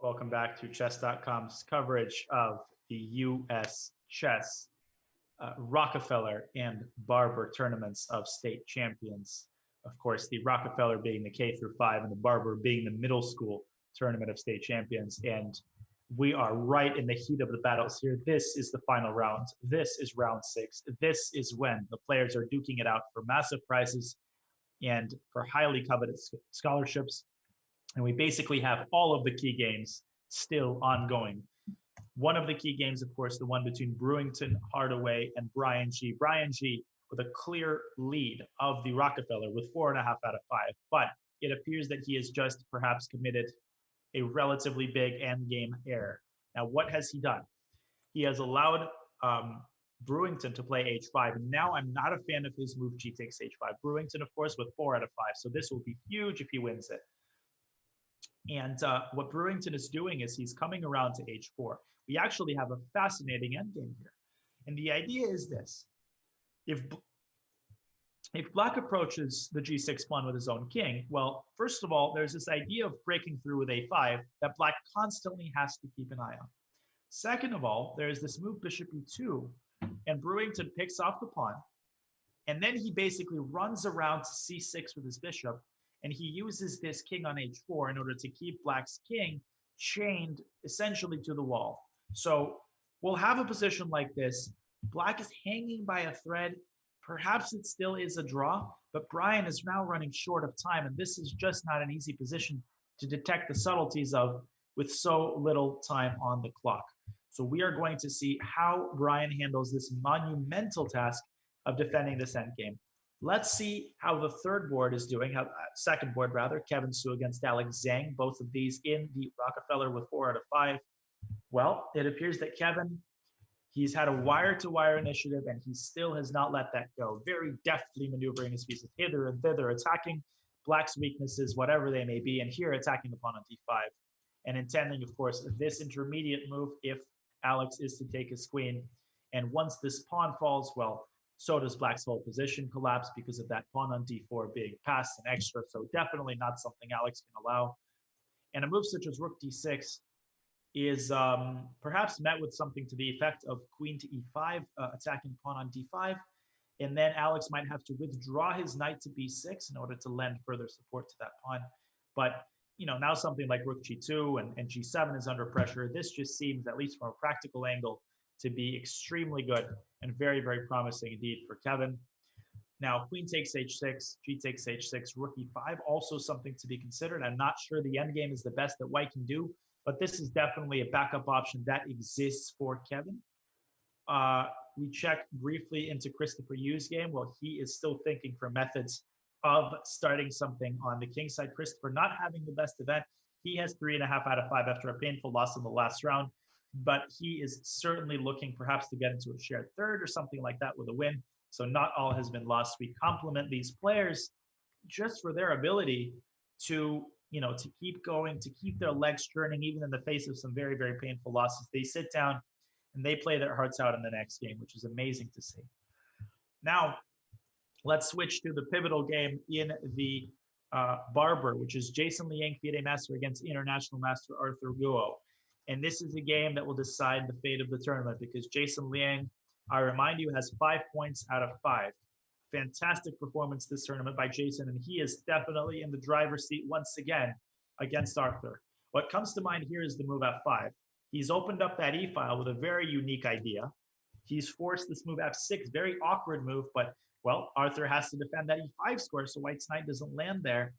Welcome back to chess.com's coverage of the U.S. chess Rockefeller and Barber tournaments of state champions. Of course, the Rockefeller being the K through 5 and the Barber being the middle school tournament of state champions. And we are right in the heat of the battles here. This is the final round. This is round 6. This is when the players are duking it out for massive prizes and for highly coveted scholarships. And we basically have all of the key games still ongoing. One of the key games, of course, the one between Brewington, Hardaway, and Brian G. Brian G with a clear lead of the Rockefeller with 4.5 out of 5. But it appears that he has just perhaps committed a relatively big endgame error. Now, what has he done? He has allowed Brewington to play h5. Now, I'm not a fan of his move g takes h5. Brewington, of course, with 4 out of 5. So this will be huge if he wins it. And what Brewington is doing is he's coming around to h4. We actually have a fascinating endgame here. And the idea is this. If Black approaches the g6 pawn with his own king, well, first of all, there's this idea of breaking through with a5 that Black constantly has to keep an eye on. Second of all, there's this move bishop e2, and Brewington picks off the pawn. And then he basically runs around to c6 with his bishop, and he uses this king on h4 in order to keep Black's king chained essentially to the wall. So we'll have a position like this. Black is hanging by a thread. Perhaps it still is a draw, but Brian is now running short of time, and this is just not an easy position to detect the subtleties of with so little time on the clock. So we are going to see how Brian handles this monumental task of defending this endgame. Let's see how the third board is doing, second board rather, Kevin Su against Alex Zhang, both of these in the Rockefeller with 4 out of 5. Well, it appears that Kevin, he's had a wire-to-wire initiative, and he still has not let that go. Very deftly maneuvering his pieces hither and thither, attacking Black's weaknesses, whatever they may be, and here attacking the pawn on d5, and intending, of course, this intermediate move if Alex is to take his queen. And once this pawn falls, well, so does Black's whole position collapse because of that pawn on d4 being passed and extra, so definitely not something Alex can allow. And a move such as rook d6 is perhaps met with something to the effect of queen to e5, attacking pawn on d5, and then Alex might have to withdraw his knight to b6 in order to lend further support to that pawn. But now something like rook g2 and g7 is under pressure. This just seems, at least from a practical angle, to be extremely good and very, very promising indeed for Kevin. Now, queen takes h6, g takes h6, rook e5, also something to be considered. I'm not sure the endgame is the best that white can do, but this is definitely a backup option that exists for Kevin. We check briefly into Christopher Yu's game. Well, he is still thinking for methods of starting something on the king side. Christopher not having the best event. He has 3.5 out of 5 after a painful loss in the last round, but he is certainly looking perhaps to get into a shared third or something like that with a win. So not all has been lost. We compliment these players just for their ability to to keep going, to keep their legs churning, even in the face of some very, very painful losses. They sit down and they play their hearts out in the next game, which is amazing to see. Now, let's switch to the pivotal game in the Barber, which is Jason Liang, FIDE Master against International Master Arthur Guo. And this is a game that will decide the fate of the tournament because Jason Liang, I remind you, has 5 points out of 5. Fantastic performance this tournament by Jason, and he is definitely in the driver's seat once again against Arthur. What comes to mind here is the move f5. He's opened up that e-file with a very unique idea. He's forced this move f6, very awkward move, but, well, Arthur has to defend that e5 square so White's knight doesn't land there.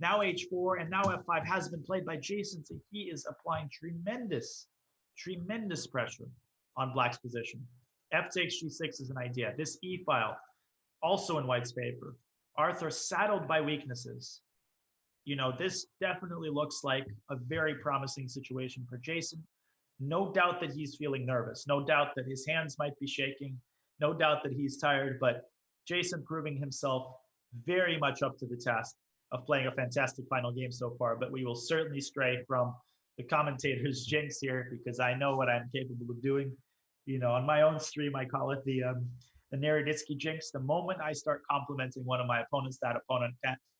Now h4, and now f5 has been played by Jason, so he is applying tremendous, tremendous pressure on Black's position. F takes g6 is an idea. This e-file, also in White's favor. Arthur saddled by weaknesses. This definitely looks like a very promising situation for Jason. No doubt that he's feeling nervous. No doubt that his hands might be shaking. No doubt that he's tired, but Jason proving himself very much up to the task of playing a fantastic final game so far, but we will certainly stray from the commentator's jinx here because I know what I'm capable of doing. On my own stream, I call it the Naroditsky jinx. The moment I start complimenting one of my opponents, that opponent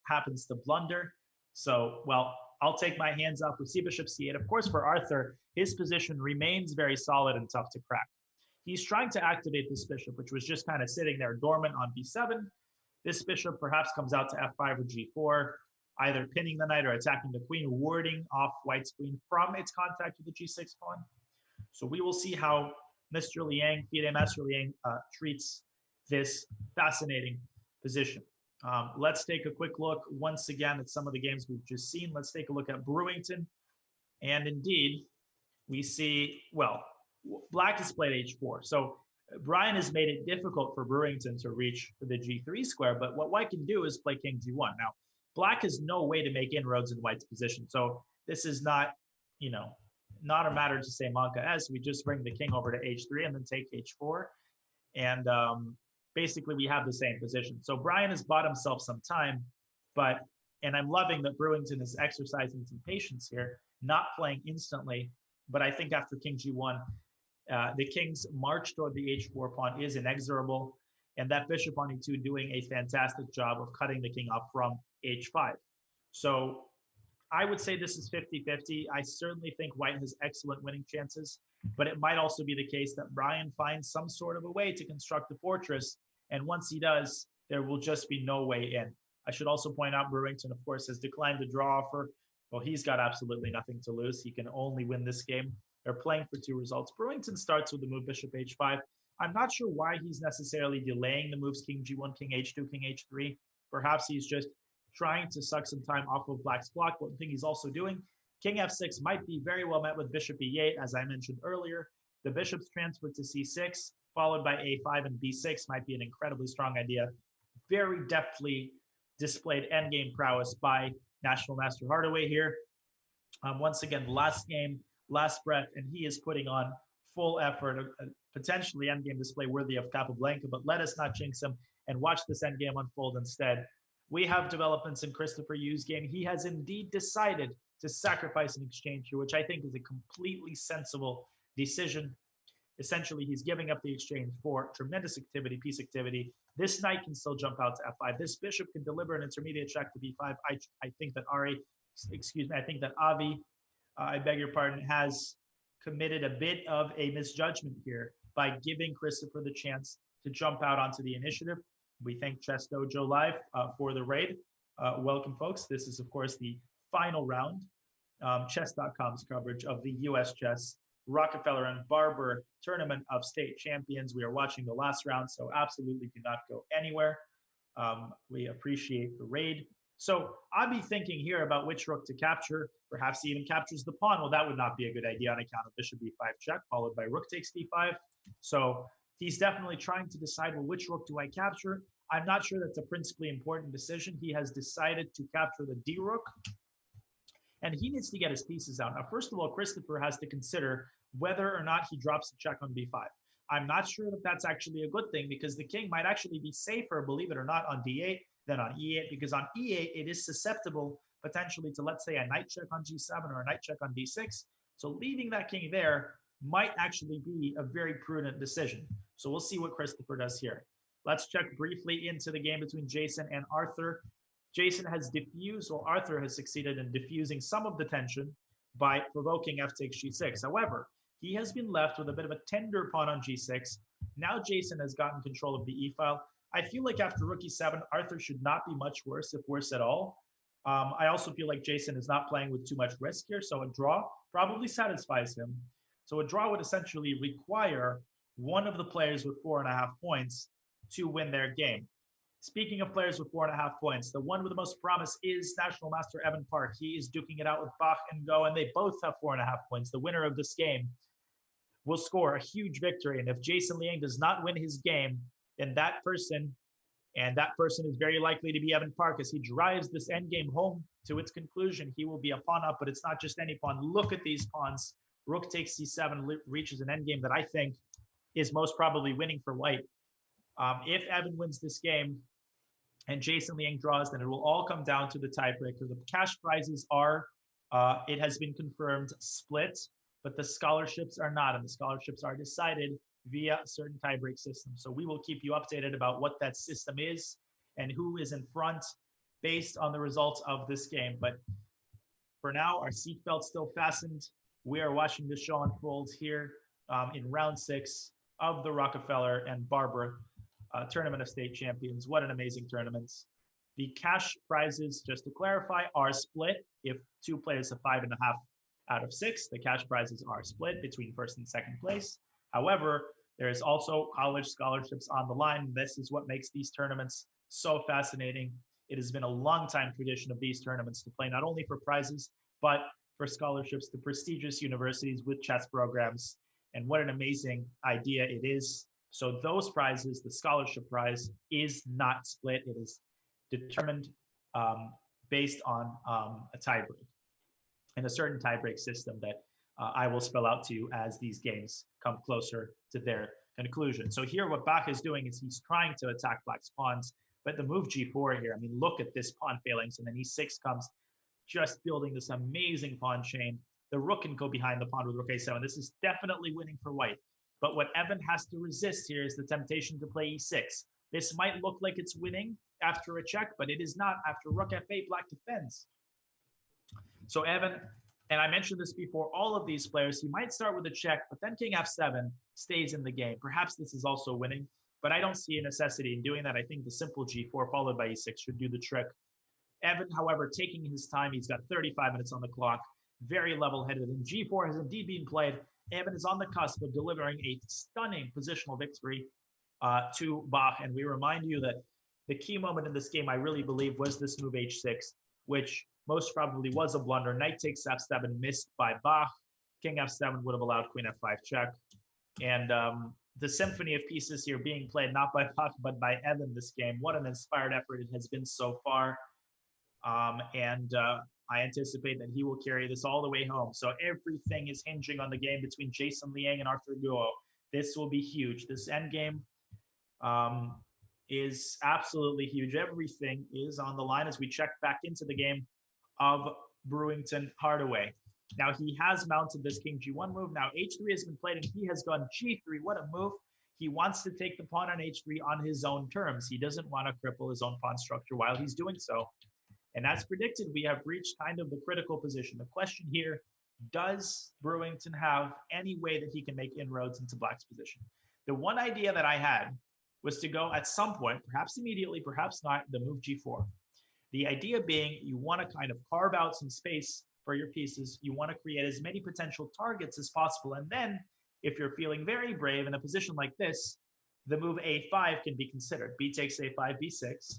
happens to blunder. So, well, I'll take my hands off with c bishop c8. Of course, for Arthur, his position remains very solid and tough to crack. He's trying to activate this bishop, which was just kind of sitting there dormant on b7. This bishop perhaps comes out to f5 or g4, either pinning the knight or attacking the queen, warding off white's queen from its contact with the g6 pawn. So we will see how Mr. Liang, FIDE Master Liang, treats this fascinating position. Let's take a quick look once again at some of the games we've just seen. Let's take a look at Brewington. And indeed, we see, well, black has played h4. So Brian has made it difficult for Brewington to reach the g3 square, but what white can do is play king g1. Now, black has no way to make inroads in white's position. So this is not, not a matter to say manca s. We just bring the king over to h3 and then take h4. And basically we have the same position. So Brian has bought himself some time, and I'm loving that Brewington is exercising some patience here, not playing instantly. But I think after king g1, the king's march toward the h4 pawn is inexorable, and that bishop on e2 doing a fantastic job of cutting the king off from h5. So I would say this is 50-50. I certainly think white has excellent winning chances, but it might also be the case that Brian finds some sort of a way to construct the fortress, and once he does, there will just be no way in. I should also point out Brewington, of course, has declined the draw offer. Well, he's got absolutely nothing to lose. He can only win this game. They're playing for 2 results. Brewington starts with the move bishop h5. I'm not sure why he's necessarily delaying the moves king g1, king h2, king h3. Perhaps he's just trying to suck some time off of black's block. One thing he's also doing, king f6 might be very well met with bishop e8, as I mentioned earlier. The bishop's transfer to c6, followed by a5 and b6 might be an incredibly strong idea. Very deftly displayed endgame prowess by National Master Hardaway here. Once again, last game, last breath, and he is putting on full effort, potentially endgame display worthy of Capablanca, but let us not jinx him and watch this endgame unfold instead. We have developments in Christopher Yu's game. He has indeed decided to sacrifice an exchange here, which I think is a completely sensible decision. Essentially, he's giving up the exchange for tremendous activity, piece activity. This knight can still jump out to f5. This bishop can deliver an intermediate check to b5. I think that Avi, I beg your pardon, has committed a bit of a misjudgment here by giving Christopher the chance to jump out onto the initiative. We thank Chess Dojo Live for the raid. Welcome, folks. This is, of course, the final round, chess.com's coverage of the U.S. Chess Rockefeller and Barber Tournament of State Champions. We are watching the last round, so absolutely do not go anywhere. We appreciate the raid. So I'd be thinking here about which rook to capture. Perhaps he even captures the pawn. Well, that would not be a good idea on account of bishop b5 check, followed by rook takes d5. So he's definitely trying to decide, well, which rook do I capture? I'm not sure that's a principally important decision. He has decided to capture the d rook, and he needs to get his pieces out. Now, first of all, Christopher has to consider whether or not he drops a check on b5. I'm not sure that that's actually a good thing, because the king might actually be safer, believe it or not, on d8 than on e8, because on e8, it is susceptible potentially to, let's say, a knight check on g7 or a knight check on d6. So leaving that king there might actually be a very prudent decision. So we'll see what Christopher does here. Let's check briefly into the game between Jason and Arthur. Jason has diffused, well, Arthur has succeeded in diffusing some of the tension by provoking f takes g6. However, he has been left with a bit of a tender pawn on g6. Now Jason has gotten control of the e-file. I feel like after rook e7, Arthur should not be much worse, if worse at all. I also feel like Jason is not playing with too much risk here, so a draw probably satisfies him. So a draw would essentially require one of the players with 4.5 points to win their game. Speaking of players with 4.5 points, the one with the most promise is National Master Evan Park. He is duking it out with Bach and Go, and they both have 4.5 points. The winner of this game will score a huge victory, and if Jason Liang does not win his game, then that person is very likely to be Evan Park. As he drives this endgame home to its conclusion, he will be a pawn up, but it's not just any pawn. Look at these pawns. Rook takes c7 reaches an endgame that I think is most probably winning for white. If Evan wins this game and Jason Liang draws, then it will all come down to the tiebreaker. The cash prizes are, it has been confirmed, split, but the scholarships are not, and the scholarships are decided via a certain tiebreak system. So we will keep you updated about what that system is and who is in front based on the results of this game. But for now, our seatbelt's still fastened. We are watching the show unfold here in round 6 of the Rockefeller and Barber Tournament of State Champions. What an amazing tournament. The cash prizes, just to clarify, are split. If 2 players have 5.5 out of 6, the cash prizes are split between first and second place. However, there is also college scholarships on the line. This is what makes these tournaments so fascinating. It has been a long time tradition of these tournaments to play not only for prizes, but for scholarships to prestigious universities with chess programs. And what an amazing idea it is. So those prizes, the scholarship prize, is not split. It is determined based on a tiebreak and a certain tiebreak system that I will spell out to you as these games come closer to their conclusion. So here what Bach is doing is he's trying to attack Black's pawns, but the move g4 here, I mean, look at this pawn failings, and then e6 comes, just building this amazing pawn chain. The rook can go behind the pawn with rook a7. This is definitely winning for white. But what Evan has to resist here is the temptation to play e6. This might look like it's winning after a check, but it is not. After rook f8, Black defends. So Evan, and I mentioned this before, all of these players, he might start with a check, but then king f7 stays in the game. Perhaps this is also winning, but I don't see a necessity in doing that. I think the simple g4 followed by e6 should do the trick. Evan, however, taking his time, he's got 35 minutes on the clock, very level-headed, and g4 has indeed been played. Evan is on the cusp of delivering a stunning positional victory to Bach, and we remind you that the key moment in this game, I really believe, was this move h6, which most probably was a blunder. Knight takes f7, missed by Bach. King f7 would have allowed queen f5 check. And the symphony of pieces here being played not by Bach, but by Evan this game. What an inspired effort it has been so far. I anticipate that he will carry this all the way home. So everything is hinging on the game between Jason Liang and Arthur Guo. This will be huge. This endgame is absolutely huge. Everything is on the line as we check back into the game of Brewington Hardaway. Now he has mounted this king g1 move. Now h3 has been played and he has gone g3. What a move. He wants to take the pawn on h3 on his own terms. He doesn't want to cripple his own pawn structure while he's doing so. And as predicted, we have reached kind of the critical position. The question here, does Brewington have any way that he can make inroads into Black's position? The one idea that I had was to go at some point, perhaps immediately, perhaps not, the move g4. The idea being you want to kind of carve out some space for your pieces. You want to create as many potential targets as possible. And then if you're feeling very brave in a position like this, the move a5 can be considered. B takes a5, b6.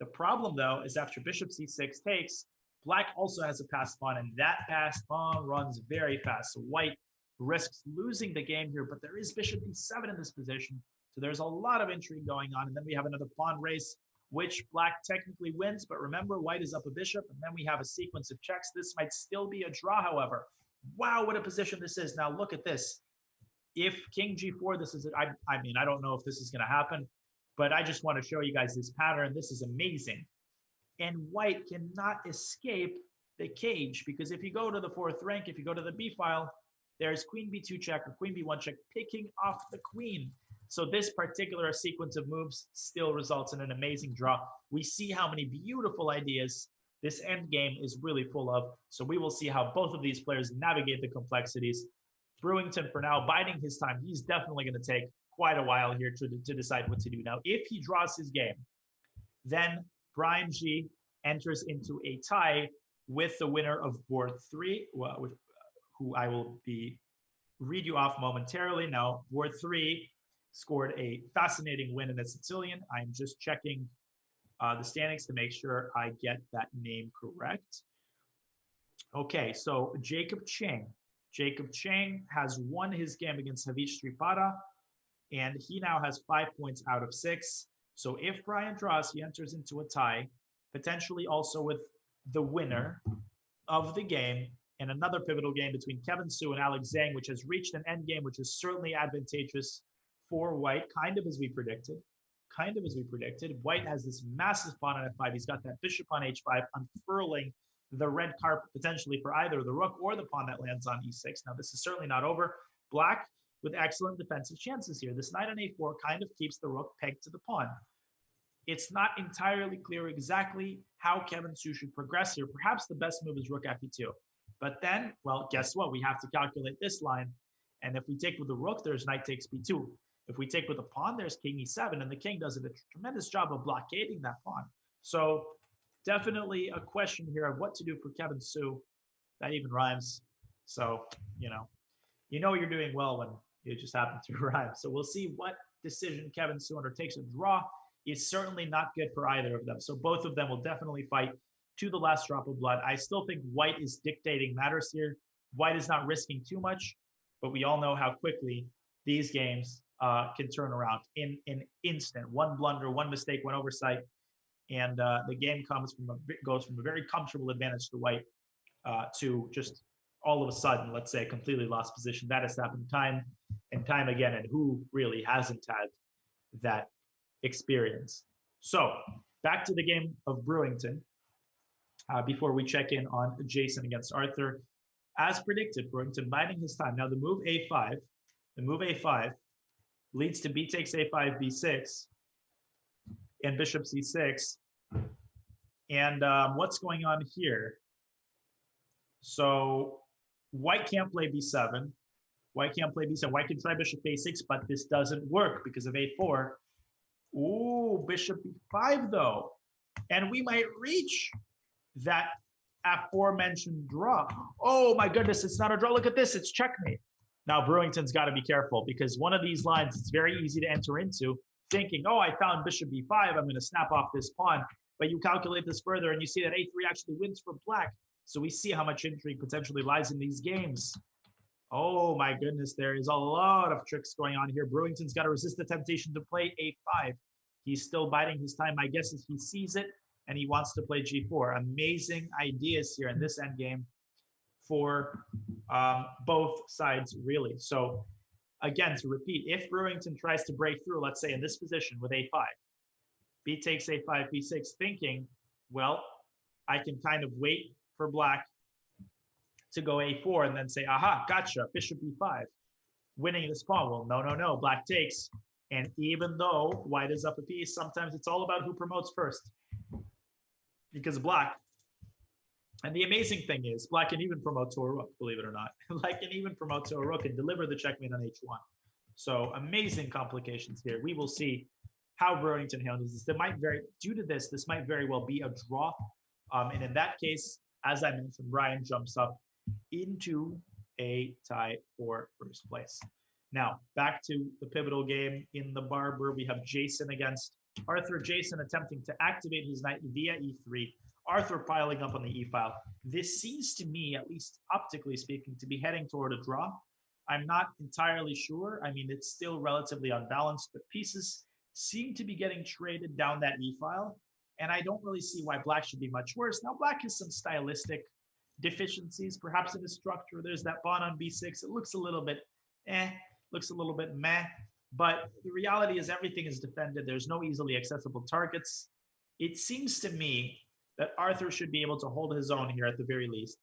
The problem, though, is after bishop c6 takes, Black also has a passed pawn, and that passed pawn runs very fast. So White risks losing the game here, but there is bishop d7 in this position. So there's a lot of intrigue going on. And then we have another pawn race, which Black technically wins. But remember, White is up a bishop, and then we have a sequence of checks. This might still be a draw, however. Wow, what a position this is. Now look at this. If king g4, this is, I mean, I don't know if this is going to happen, but I just want to show you guys this pattern. This is amazing. And White cannot escape the cage, because if you go to the 4th rank, if you go to the b file, there's queen b2 check or queen b1 check, picking off the queen. So this particular sequence of moves still results in an amazing draw. We see how many beautiful ideas this end game is really full of. So we will see how both of these players navigate the complexities. Brewington, for now, biding his time. He's definitely going to take quite a while here to decide what to do. Now, if he draws his game, then Brian G enters into a tie with the winner of board 3, who I will read you off momentarily. Now, board 3 scored a fascinating win in the Sicilian. I'm just checking the standings to make sure I get that name correct. Okay, so Jacob Chang. Jacob Chang has won his game against Havish Tripada, and he now has 5 points out of 6. So if Brian draws, he enters into a tie, potentially also with the winner of the game, and another pivotal game between Kevin Su and Alex Zhang, which has reached an end game, which is certainly advantageous for White, kind of as we predicted. White has this massive pawn on f5. He's got that bishop on h5, unfurling the red carpet potentially for either the rook or the pawn that lands on e6. Now, this is certainly not over. Black with excellent defensive chances here. This knight on a4 kind of keeps the rook pegged to the pawn. it's not entirely clear exactly how Kevin Su should progress here. Perhaps the best move is rook f2. But then, well, guess what? We have to calculate this line. And if we take with the rook, there's knight takes b2. If we take with the pawn, there's king e7, and the king does a tremendous job of blockading that pawn. So definitely a question here of what to do for Kevin Su. That even rhymes. So, you know you're doing well when it just happens to rhyme. So we'll see what decision Kevin Su undertakes. A draw is certainly not good for either of them. So both of them will definitely fight to the last drop of blood. I still think white is dictating matters here. White is not risking too much, but we all know how quickly these games can turn around in an instant. One blunder, one mistake, one oversight, and the game goes from a very comfortable advantage to white to just all of a sudden, let's say, completely lost position. That has happened time and time again, and who really hasn't had that experience? So back to the game of Brewington. Before we check in on Jason against Arthur, as predicted, Brewington biding his time. Now the move a5 leads to b takes a5, b6, and bishop c6. And what's going on here? So white can't play b7. White can't play b7. White can try bishop a6, but this doesn't work because of a4. Ooh, bishop b5 though. And we might reach that aforementioned draw. Oh my goodness, it's not a draw. Look at this, it's checkmate. Now Brewington's got to be careful because one of these lines it's very easy to enter into thinking, oh, I found bishop b5, I'm going to snap off this pawn. But you calculate this further and you see that a3 actually wins for black. So we see how much intrigue potentially lies in these games. Oh my goodness, there is a lot of tricks going on here. Brewington's got to resist the temptation to play a5. He's still biding his time. My guess is he sees it and he wants to play g4. Amazing ideas here in this endgame for both sides, really. So again, to repeat, if Brewington tries to break through, let's say in this position with a5, b takes a5, b6, thinking, well, I can kind of wait for black to go a4 and then say, aha, gotcha, bishop b5, winning this pawn. Well, no, black takes. And even though white is up a piece, sometimes it's all about who promotes first. Because black, and the amazing thing is, black can even promote to a rook, believe it or not. Black can even promote to a rook and deliver the checkmate on h1. So amazing complications here. We will see how Brewington handles this. Due to this, this might very well be a draw. And in that case, as I mentioned, Brian jumps up into a tie for first place. Now, back to the pivotal game in the Barber. We have Jason against Arthur. Jason attempting to activate his knight via e3. Arthur piling up on the e-file. This seems to me, at least optically speaking, to be heading toward a draw. I'm not entirely sure. I mean, it's still relatively unbalanced, but pieces seem to be getting traded down that e-file. And I don't really see why black should be much worse. Now, black has some stylistic deficiencies, perhaps in his structure. There's that pawn on b6. It looks a little bit looks a little bit meh. But the reality is everything is defended. There's no easily accessible targets. It seems to me that Arthur should be able to hold his own here at the very least.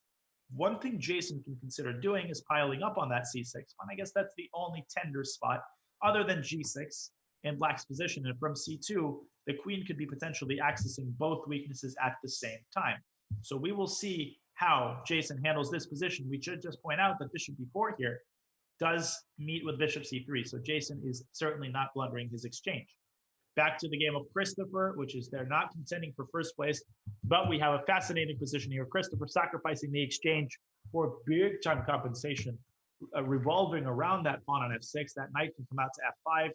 One thing Jason can consider doing is piling up on that c6 pawn. I guess that's the only tender spot other than g6 in black's position. And from c2, the queen could be potentially accessing both weaknesses at the same time. So we will see how Jason handles this position. We should just point out that bishop b4 here does meet with bishop c3. So Jason is certainly not blundering his exchange. Back to the game of Christopher, which is they're not contending for first place, but we have a fascinating position here. Christopher sacrificing the exchange for big time compensation, revolving around that pawn on f6. That knight can come out to f5.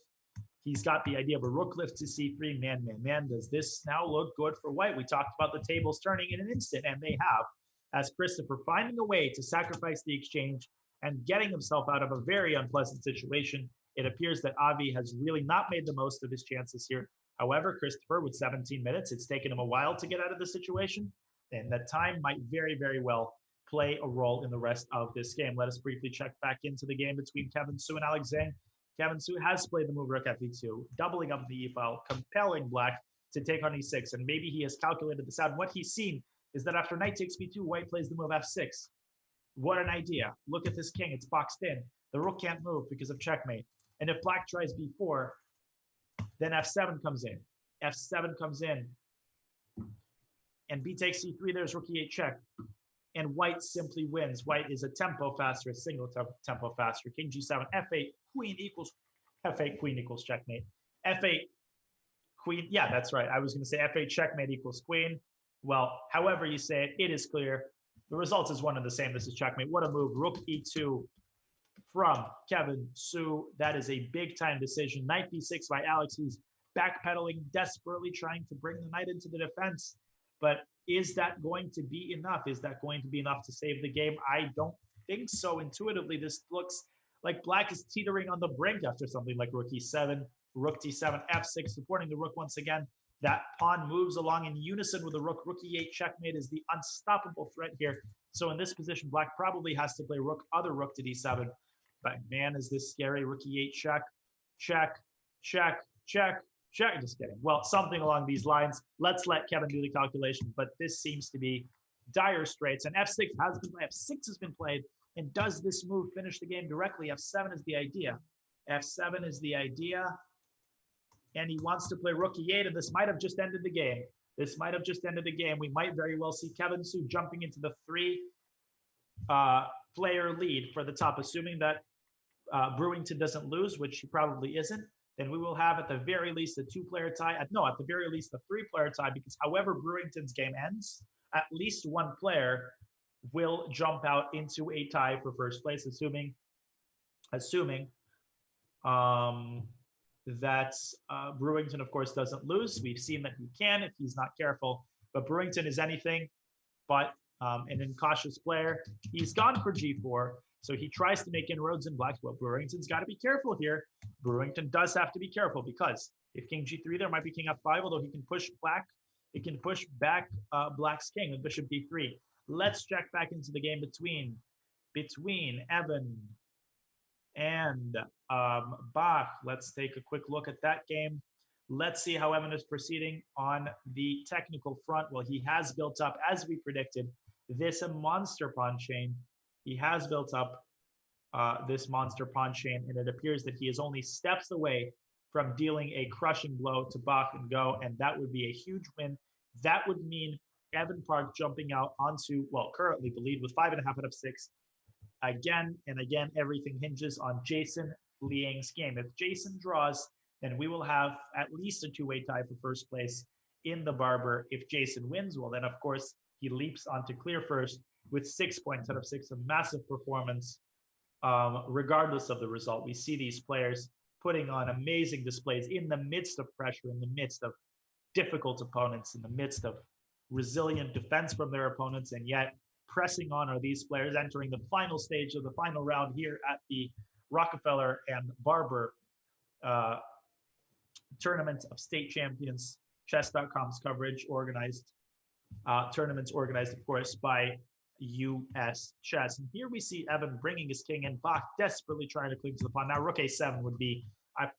He's got the idea of a rook lift to c3. Man, does this now look good for white? We talked about the tables turning in an instant, and they have, as Christopher finding a way to sacrifice the exchange and getting himself out of a very unpleasant situation. It appears that Avi has really not made the most of his chances here. However, Christopher, with 17 minutes, it's taken him a while to get out of the situation, and that time might very, very well play a role in the rest of this game. Let us briefly check back into the game between Kevin Su and Alex Zhang. Kevin Su has played the move rook f2, doubling up the e-file, compelling black to take on e6, and maybe he has calculated this out. And what he's seen is that after knight takes b2, white plays the move f6. What an idea. Look at this king, it's boxed in. The rook can't move because of checkmate. And if black tries b4, then f7 comes in. f7 comes in. And b takes c3, there's rook e8 check. And white simply wins. White is a tempo faster, a single tempo faster. King g7, f8, queen equals, f8, queen equals checkmate. f8, queen, yeah, that's right. I was going to say f8 checkmate equals queen. Well, however you say it, it is clear. The result is one and the same. This is checkmate. What a move. Rook e2 from Kevin Su. That is a big time decision. Knight b6 by Alex. He's backpedaling, desperately trying to bring the knight into the defense. But is that going to be enough? Is that going to be enough to save the game? I don't think so. Intuitively, this looks like black is teetering on the brink after something like rook e7, rook d7, f6, supporting the rook once again. That pawn moves along in unison with the rook. Rook e8 checkmate is the unstoppable threat here. So in this position, black probably has to play other rook to d7. But man, is this scary. Rook e8 check, check, check, check, check. Just kidding. Well, something along these lines. Let's let Kevin do the calculation. But this seems to be dire straits. And f6 has been played. f6 has been played. And does this move finish the game directly? f7 is the idea. f7 is the idea. And he wants to play rook e8, and this might have just ended the game. This might have just ended the game. We might very well see Kevin Su jumping into the 3-player lead for the top, assuming that Brewington doesn't lose, which he probably isn't. Then we will have at the very least a 2-player tie. No, at the very least a 3-player tie, because however Brewington's game ends, at least one player will jump out into a tie for first place, assuming that Brewington, of course, doesn't lose. We've seen that he can if he's not careful. But Brewington is anything but an incautious player. He's gone for g4, so he tries to make inroads in black. Well, Brewington's got to be careful here. Brewington does have to be careful, because if king g3, there might be king f5, although he can push black. It can push back black's king with bishop d3. Let's check back into the game between Evan and Bach. Let's take a quick look at that game. Let's see how Evan is proceeding on the technical front. Well, he has built up, as we predicted, this monster pawn chain. He has built up this monster pawn chain, and it appears that he is only steps away from dealing a crushing blow to Bach and Go, and that would be a huge win. That would mean Evan Park jumping out onto, well, currently the lead with 5.5 out of 6. Again and again, everything hinges on Jason Liang's game. If Jason draws, then we will have at least a 2-way tie for first place in the Barber. If Jason wins, well, then, of course, he leaps onto clear first with 6 points out of 6, a massive performance. Regardless of the result, we see these players putting on amazing displays in the midst of pressure, in the midst of difficult opponents, in the midst of resilient defense from their opponents, and yet pressing on are these players entering the final stage of the final round here at the Rockefeller and Barber Tournament of State Champions. Chess.com's coverage organized, tournaments organized, of course, by US Chess. And here we see Evan bringing his king in, Bach desperately trying to cling to the pawn. Now, rook a7 would be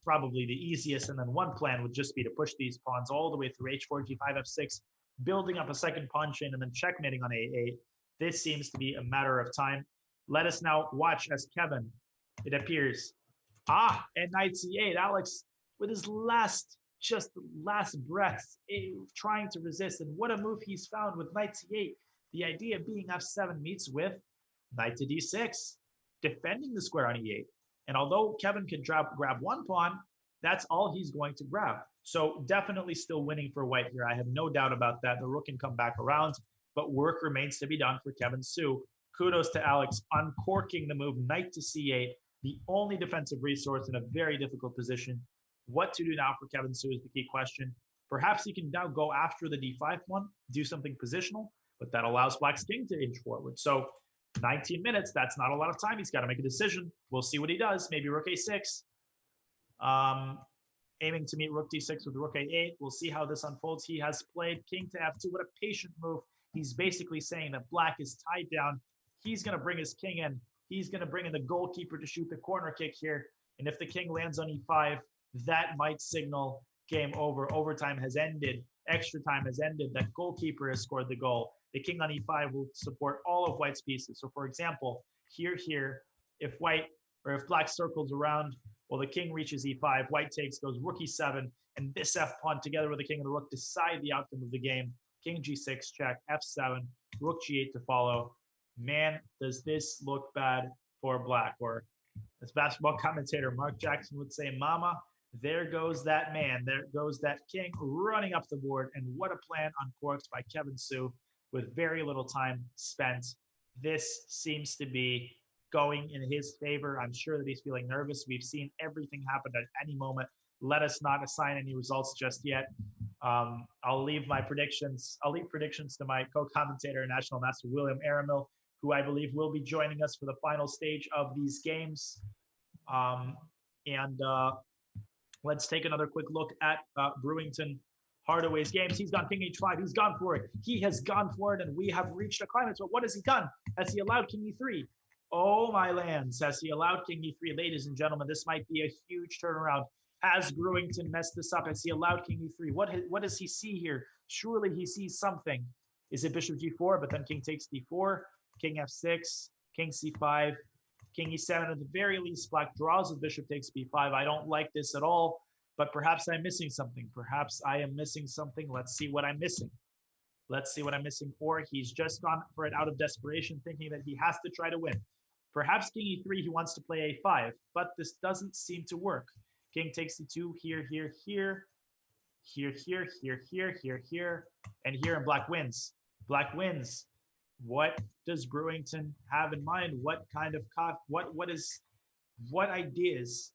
probably the easiest, and then one plan would just be to push these pawns all the way through h4, g5, f6, building up a second pawn chain, and then checkmating on a8. This seems to be a matter of time. Let us now watch as Kevin, it appears, and knight c8. Alex, with his last breath, trying to resist. And what a move he's found with knight c8. The idea being f7 meets with knight to d6, defending the square on e8. And although Kevin can grab one pawn, that's all he's going to grab. So definitely still winning for white here. I have no doubt about that. The rook can come back around, but work remains to be done for Kevin Su. Kudos to Alex uncorking the move, knight to c8, the only defensive resource in a very difficult position. What to do now for Kevin Su is the key question. Perhaps he can now go after the d5 one, do something positional, but that allows black's king to inch forward. So 19 minutes, that's not a lot of time. He's got to make a decision. We'll see what he does. Maybe rook a6. Aiming to meet rook d6 with rook a8. We'll see how this unfolds. He has played king to f2. What a patient move. He's basically saying that black is tied down. He's going to bring his king in. He's going to bring in the goalkeeper to shoot the corner kick here. And if the king lands on e5, that might signal game over. Overtime has ended. Extra time has ended. That goalkeeper has scored the goal. The king on e5 will support all of white's pieces. So for example, here, if black circles around Well, the king reaches e5, white takes, goes rook e7, and this f pawn together with the king and the rook decide the outcome of the game. King g6 check, f7, rook g8 to follow. Man, does this look bad for black? Or as basketball commentator Mark Jackson would say, mama, there goes that man. There goes that king running up the board. And what a plan uncorked by Kevin Sue with very little time spent. This seems to be going in his favor. I'm sure that he's feeling nervous. We've seen everything happen at any moment. Let us not assign any results just yet. I'll leave predictions to my co-commentator and national master, William Aramil, who I believe will be joining us for the final stage of these games. Let's take another quick look at Brewington Hardaway's games. He's gone king h5. He's gone for it. He has gone for it, and we have reached a climax. But what has he done? Has he allowed king e3? Oh, my lands. Has he allowed king e3? Ladies and gentlemen, this might be a huge turnaround. Has Brewington messed this up? Has he allowed king e3? What does he see here? Surely he sees something. Is it bishop g4, but then king takes d4, king f6, king c5, king e7. At the very least, black draws with bishop takes b5. I don't like this at all, but perhaps I'm missing something. Perhaps I am missing something. Let's see what I'm missing. Let's see what I'm missing. Or he's just gone for it out of desperation, thinking that he has to try to win. Perhaps king e3, he wants to play a5, but this doesn't seem to work. King takes e2, here, here, here, here, here, here, here, here, here, and here, and black wins. Black wins. What does Brewington have in mind? What kind of what ideas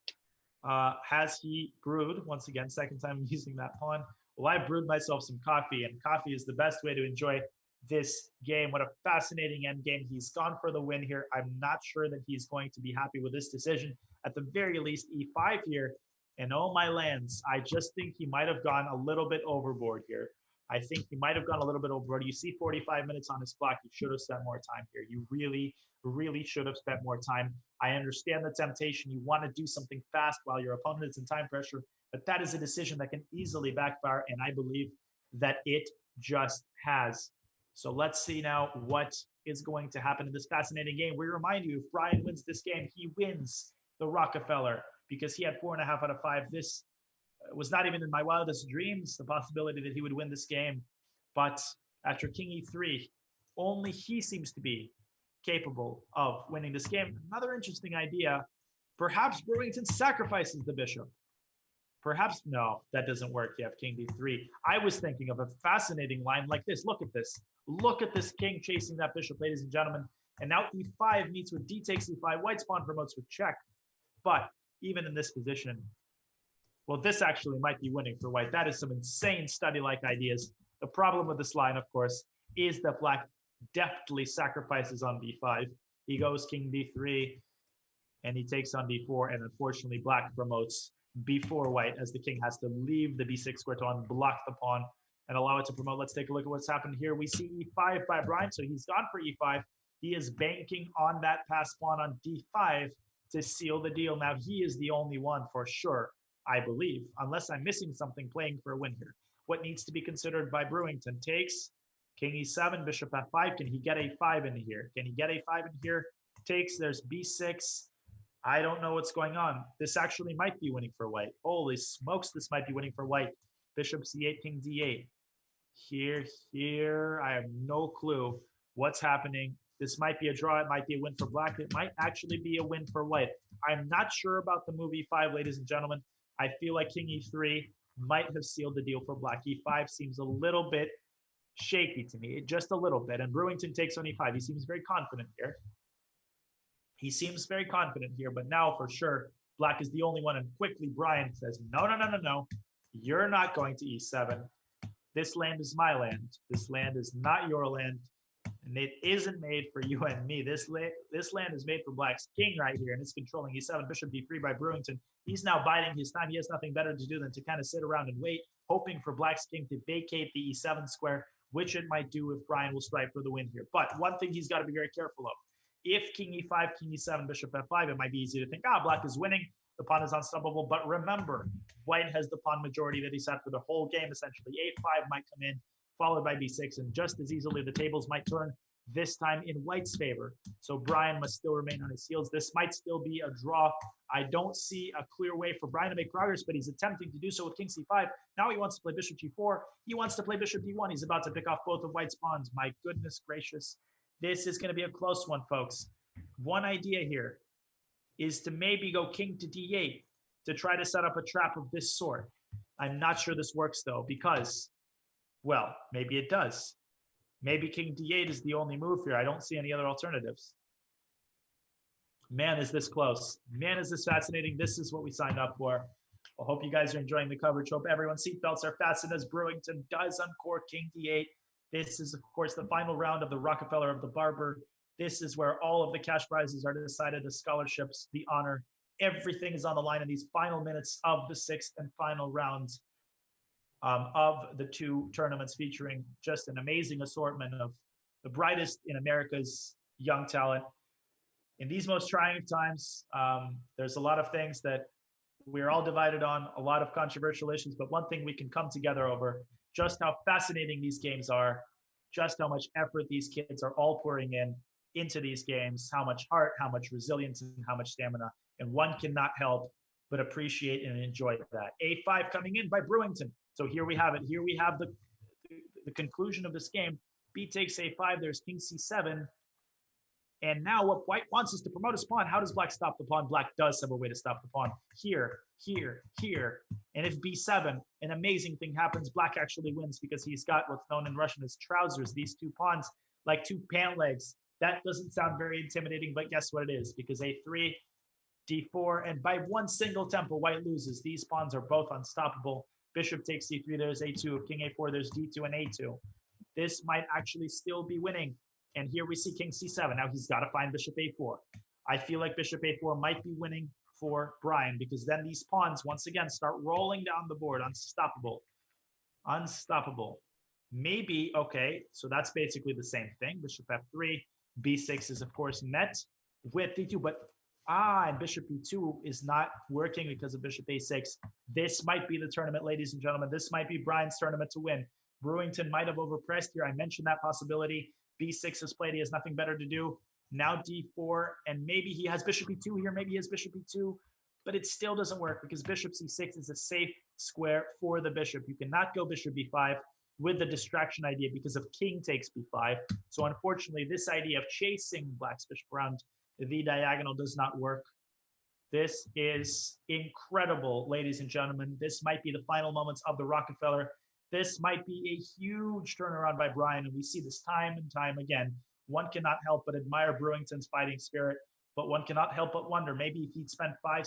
has he brewed? Once again, second time I'm using that pawn. Well, I brewed myself some coffee, and coffee is the best way to enjoy this game. What a fascinating end game. He's gone for the win here. I'm not sure that he's going to be happy with this decision. At the very least, e5 here. And oh my lands, I just think he might have gone a little bit overboard here. I think he might have gone a little bit overboard. You see 45 minutes on his clock. You should have spent more time here. You really, really should have spent more time. I understand the temptation. You want to do something fast while your opponent is in time pressure, but that is a decision that can easily backfire, and I believe that it just has. So let's see now what is going to happen in this fascinating game. We remind you, if Brian wins this game, he wins the Rockefeller, because he had 4.5 out of 5. This was not even in my wildest dreams, the possibility that he would win this game. But after king e3, only he seems to be capable of winning this game. Another interesting idea, perhaps Brewington sacrifices the bishop. Perhaps, no, that doesn't work. You have king d3. I was thinking of a fascinating line like this. Look at this. Look at this king chasing that bishop, ladies and gentlemen. And now e5 meets with d takes e5. White's pawn promotes with check. But even in this position, well, this actually might be winning for white. That is some insane study-like ideas. The problem with this line, of course, is that black deftly sacrifices on b5. He goes king d3, and he takes on d4, and unfortunately, black promotes before white, as the king has to leave the b6 square to unblock the pawn and allow it to promote. Let's take a look at what's happened here. We see e5 by Brian, so he's gone for e5. He is banking on that pass pawn on d5 to seal the deal. Now, he is the only one for sure, I believe, unless I'm missing something, playing for a win here. What needs to be considered by Brewington? Takes, king e7, bishop f5. Can he get a5 in here? Can he get a5 in here? Takes, there's b6. I don't know what's going on. This actually might be winning for white. Holy smokes, this might be winning for white. Bishop c8, king d8. Here, I have no clue what's happening. This might be a draw. It might be a win for black. It might actually be a win for white. I'm not sure about the move e5, ladies and gentlemen. I feel like king e3 might have sealed the deal for black. e5 seems a little bit shaky to me, just a little bit. And Brewington takes on e5. He seems very confident here. He seems very confident here, but now for sure, black is the only one. And quickly, Brian says, no, no, no, no, no. You're not going to e7. This land is my land. This land is not your land. And it isn't made for you and me. This land is made for black's king right here, and it's controlling e7, bishop d3 by Brewington. He's now biding his time. He has nothing better to do than to kind of sit around and wait, hoping for black's king to vacate the e7 square, which it might do if Brian will strive for the win here. But one thing he's got to be very careful of. If king e5, king e7, bishop f5, it might be easy to think, black is winning. The pawn is unstoppable. But remember, white has the pawn majority that he's had for the whole game, essentially. a5 might come in, followed by b6, and just as easily the tables might turn. this time in white's favor. So Brian must still remain on his heels. This might still be a draw. I don't see a clear way for Brian to make progress, but he's attempting to do so with king c5. Now he wants to play bishop g4. He wants to play bishop d1. He's about to pick off both of white's pawns. My goodness gracious. This is going to be a close one, folks. One idea here is to maybe go king to d8 to try to set up a trap of this sort. I'm not sure this works, though, because, well, maybe it does. Maybe king d8 is the only move here. I don't see any other alternatives. Man, is this close. Man, is this fascinating. This is what we signed up for. I hope you guys are enjoying the coverage. Hope everyone's seatbelts are fastened as Brewington does uncork king d8. This is, of course, the final round of the Rockefeller of the Barber. This is where all of the cash prizes are decided, the scholarships, the honor. Everything is on the line in these final minutes of the sixth and final rounds of the two tournaments, featuring just an amazing assortment of the brightest in America's young talent. In these most trying times, there's a lot of things that we're all divided on, a lot of controversial issues, but one thing we can come together over, just how fascinating these games are, just how much effort these kids are all pouring into these games, how much heart, how much resilience, and how much stamina. And one cannot help but appreciate and enjoy that. A5 coming in by Brewington. So here we have it. Here we have the conclusion of this game. B takes A5. There's king C7. And now what white wants is to promote his pawn. How does black stop the pawn? Black does have a way to stop the pawn. Here, here, here. And if B7, an amazing thing happens. Black actually wins because he's got what's known in Russian as trousers. These two pawns, like two pant legs. That doesn't sound very intimidating, but guess what it is? Because A3, D4, and by one single tempo, white loses. These pawns are both unstoppable. Bishop takes C3, there's A2. King A4, there's D2 and A2. This might actually still be winning. And here we see king C7. Now he's got to find bishop A4. I feel like bishop A4 might be winning for Brian, because then these pawns, once again, start rolling down the board. Unstoppable. Unstoppable. Maybe, okay, so that's basically the same thing. Bishop F3. B6 is, of course, met with D2. But, and bishop E2 is not working because of bishop A6. This might be the tournament, ladies and gentlemen. This might be Brian's tournament to win. Brewington might have overpressed here. I mentioned that possibility. B6 is played. He has nothing better to do. Now D4, and maybe he has bishop E2 here. Maybe he has bishop E2, but it still doesn't work because bishop C6 is a safe square for the bishop. You cannot go bishop B5 with the distraction idea because of king takes B5. So unfortunately, this idea of chasing black's bishop around the diagonal does not work. This is incredible, ladies and gentlemen. This might be the final moments of the Rockefeller. This might be a huge turnaround by Brian, and we see this time and time again. One cannot help but admire Brewington's fighting spirit, but one cannot help but wonder, maybe if he'd spent 5-6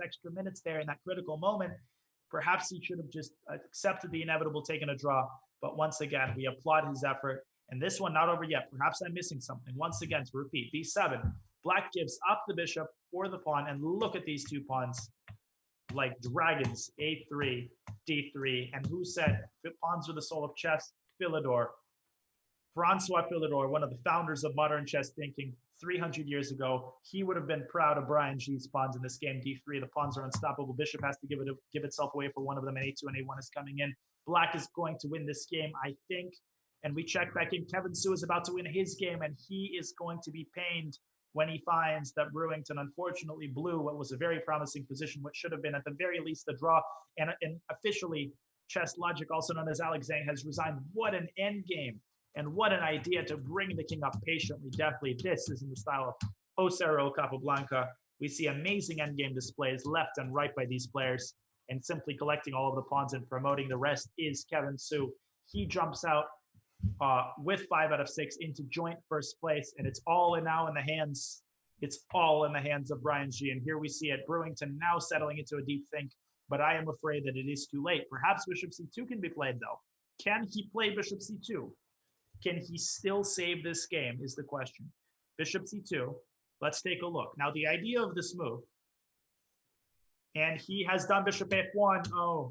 extra minutes there in that critical moment, perhaps he should have just accepted the inevitable, taken a draw. But once again, we applaud his effort. And this one not over yet. Perhaps I'm missing something. Once again, to repeat, B7. Black gives up the bishop for the pawn, and look at these two pawns like dragons. A3, D3, and who said pawns are the soul of chess? Philidor. Francois Philidor, one of the founders of modern chess thinking 300 years ago. He would have been proud of Brian G's pawns in this game. D3, the pawns are unstoppable. Bishop has to give itself away for one of them, and A2 and A1 is coming in. Black is going to win this game, I think. And we check back in. Kevin Sue is about to win his game, and he is going to be pained when he finds that Brewington unfortunately blew what was a very promising position, what should have been at the very least a draw. And officially, Chess Logic, also known as Alex Zhang, has resigned. What an end game, and what an idea to bring the king up patiently, deftly. This is in the style of Osero Capablanca. We see amazing endgame displays left and right by these players, and simply collecting all of the pawns and promoting the rest is Kevin Sue. He jumps out with 5 out of 6 into joint first place, and it's all now in the hands. It's all in the hands of Brian G. And here we see it, Brewington now settling into a deep think, but I am afraid that it is too late. Perhaps bishop C2 can be played, though. Can he play bishop C2? Can he still save this game is the question. Bishop C2, let's take a look. Now, the idea of this move, and he has done bishop F1. Oh,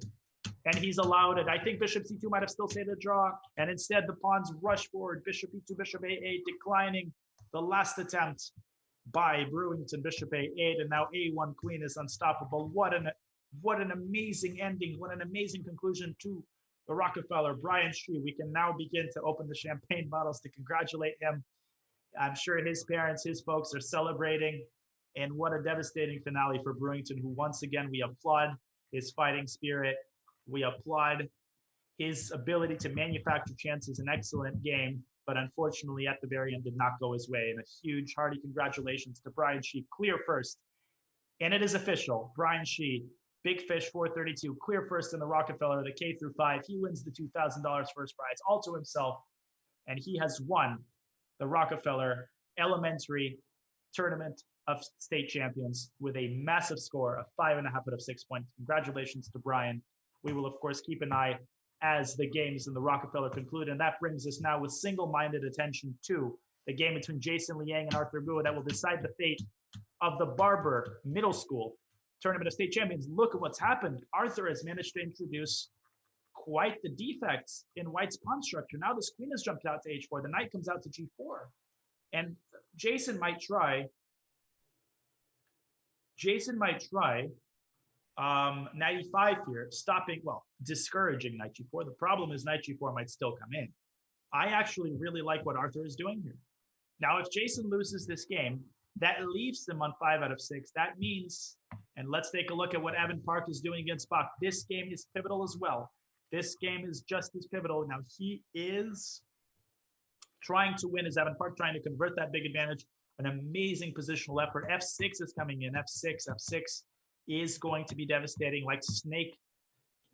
and he's allowed it. I think bishop C2 might have still saved the draw, and instead the pawns rush forward. Bishop E2, bishop A8, declining the last attempt by Brewington. Bishop A8, and now A1 queen is unstoppable. What an amazing ending. What an amazing conclusion to the Rockefeller, Brian Shee. We can now begin to open the champagne bottles to congratulate him. I'm sure his parents, his folks are celebrating. And what a devastating finale for Brewington, who once again, we applaud his fighting spirit. We applaud his ability to manufacture chances, an excellent game, but unfortunately at the very end did not go his way. And a huge hearty congratulations to Brian Shee, clear first. And it is official, Brian Shee, Big Fish 432, clear first in the Rockefeller, the K through 5. He wins the $2,000 first prize all to himself, and he has won the Rockefeller Elementary Tournament of State Champions with a massive score of 5.5 out of 6 points. Congratulations to Brian. We will, of course, keep an eye as the games in the Rockefeller conclude. And that brings us now with single-minded attention to the game between Jason Liang and Arthur Guo that will decide the fate of the Barber Middle School Tournament of State Champions. Look at what's happened. Arthur has managed to introduce quite the defects in White's pawn structure. Now this queen has jumped out to h4. The knight comes out to g4. And Jason might try 95 here, stopping, well, discouraging knight g4. The problem is knight g4 might still come in. I actually really like what Arthur is doing here. Now, if Jason loses this game, that leaves him on 5 out of 6. That means, and let's take a look at what Evan Park is doing against Bach. This game is pivotal as well. This game is just as pivotal. Now, he is trying to win as Evan Park, trying to convert that big advantage. An amazing positional effort. F6 is coming in. F6 is going to be devastating, like snake,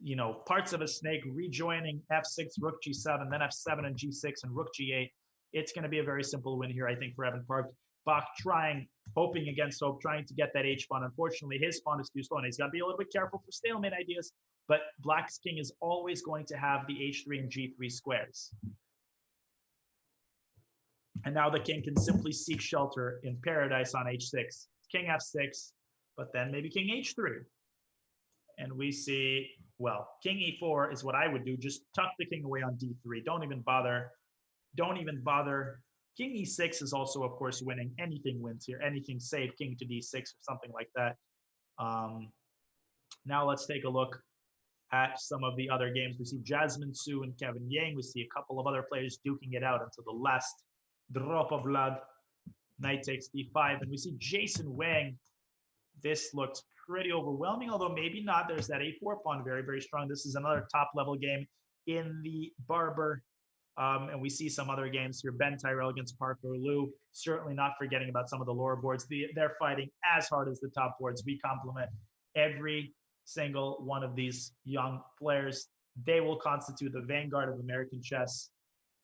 you know, parts of a snake rejoining F6, Rook G7, then F7 and G6 and Rook G8. It's going to be a very simple win here, I think, for Evan Park. Bach trying, hoping against hope, trying to get that H pawn. Unfortunately, his pawn is too slow, and he's got to be a little bit careful for stalemate ideas. But Black's king is always going to have the H3 and G3 squares. And now the king can simply seek shelter in paradise on H6. King F6, but then maybe King H3. And we see, well, King E4 is what I would do. Just tuck the king away on D3. Don't even bother. Don't even bother. King E6 is also, of course, winning. Anything wins here. Anything save King to D6 or something like that. Now let's take a look at some of the other games. We see Jasmine Su and Kevin Yang. We see a couple of other players duking it out until the last drop of blood. Knight takes D5. And we see Jason Wang. This looks pretty overwhelming, although maybe not. There's that A4 pawn, very, very strong. This is another top-level game in the Barber. And we see some other games here. Ben Tyrell against Parker Liu. Certainly not forgetting about some of the lower boards. They're fighting as hard as the top boards. We compliment every single one of these young players. They will constitute the vanguard of American chess.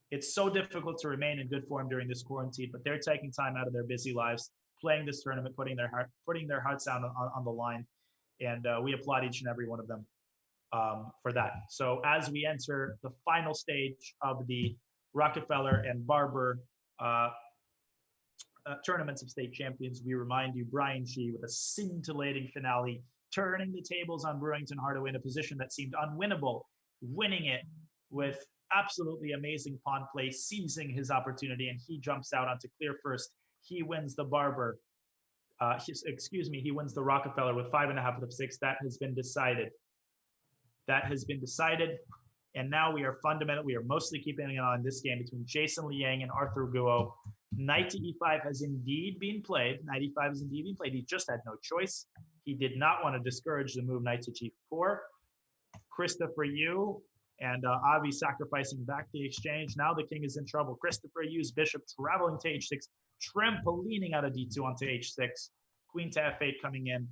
It's so difficult to remain in good form during this quarantine, but they're taking time out of their busy lives, playing this tournament, putting their hearts out on the line. And we applaud each and every one of them for that. So as we enter the final stage of the Rockefeller and Barber Tournaments of State Champions, we remind you, Brian Shee with a scintillating finale, turning the tables on Brewington Hardaway in a position that seemed unwinnable, winning it with absolutely amazing pawn play, seizing his opportunity, and he jumps out onto clear first. He wins the Barber. He wins the Rockefeller with 5.5 out of 6. That has been decided. That has been decided. And now we are mostly keeping an eye on this game between Jason Liang and Arthur Guo. Knight to E5 has indeed been played. Knight E5 has indeed been played. He just had no choice. He did not want to discourage the move Knight to G4. Christopher Yu and Avi sacrificing back the exchange. Now the king is in trouble. Christopher Yu's bishop traveling to H6, trampolining out of D2 onto H6. Queen to F8 coming in.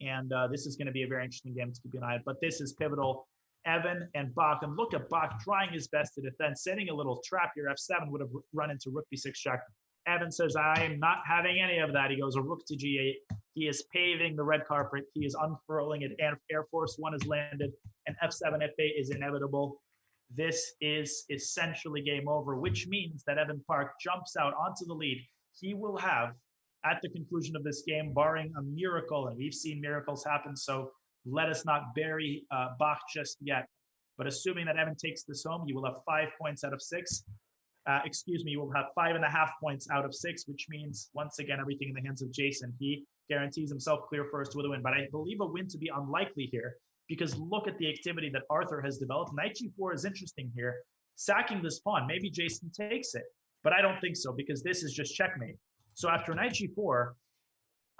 And this is going to be a very interesting game to keep an eye on. But this is pivotal. Evan and Bach. And look at Bach trying his best to defend, setting a little trap here. F7 would have run into Rook B6 check. Evan says, I am not having any of that. He goes a Rook to G8. He is paving the red carpet. He is unfurling it. Air Force One has landed. And F7, F8 is inevitable. This is essentially game over, which means that Evan Park jumps out onto the lead. He will have, at the conclusion of this game, barring a miracle, and we've seen miracles happen, so let us not bury Bach just yet. But assuming that Evan takes this home, you will have 5 points out of 6. You will have 5.5 points out of 6, which means, once again, everything in the hands of Jason. He guarantees himself clear first with a win. But I believe a win to be unlikely here because look at the activity that Arthur has developed. Knight g4 is interesting here. Sacking this pawn, maybe Jason takes it, but I don't think so because this is just checkmate. So after knight g4,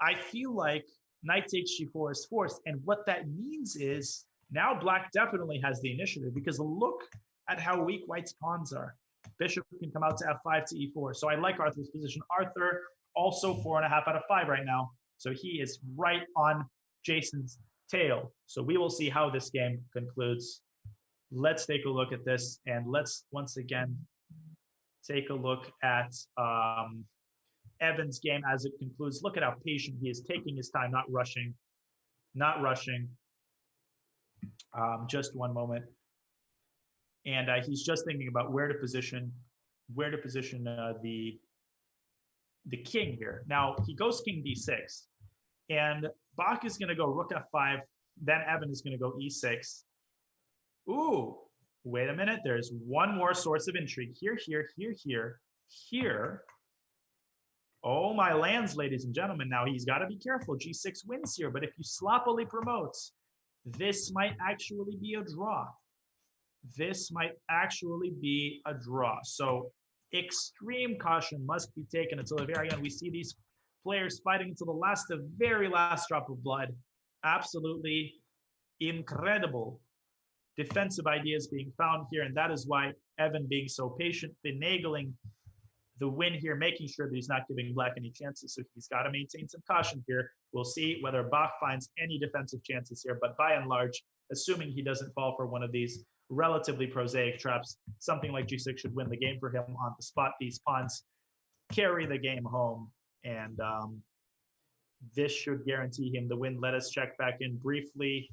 I feel like knight takes g4 is forced. And what that means is now black definitely has the initiative because look at how weak white's pawns are. Bishop can come out to f5 to e4. So I like Arthur's position. Arthur also 4.5 out of 5 right now. So he is right on Jason's tail. So we will see how this game concludes. Let's take a look at this, and let's once again take a look at Evan's game as it concludes. Look at how patient he is, taking his time, not rushing, not rushing. Just one moment. And he's just thinking about where to position the king here. Now he goes king d6, and Bach is going to go rook f5. Then Evan is going to go e6. Ooh, wait a minute. There's one more source of intrigue here, here, here, here, here. Oh, my lands, ladies and gentlemen. Now he's got to be careful. G6 wins here, but if you sloppily promote, this might actually be a draw. This might actually be a draw. So extreme caution must be taken until the very end. We see these players fighting until the very last drop of blood. Absolutely incredible defensive ideas being found here. And that is why Evan being so patient, finagling the win here, making sure that he's not giving black any chances. So he's got to maintain some caution here. We'll see whether Bach finds any defensive chances here. But by and large, assuming he doesn't fall for one of these relatively prosaic traps, something like G6 should win the game for him on the spot. These pawns carry the game home, and this should guarantee him the win. Let us check back in briefly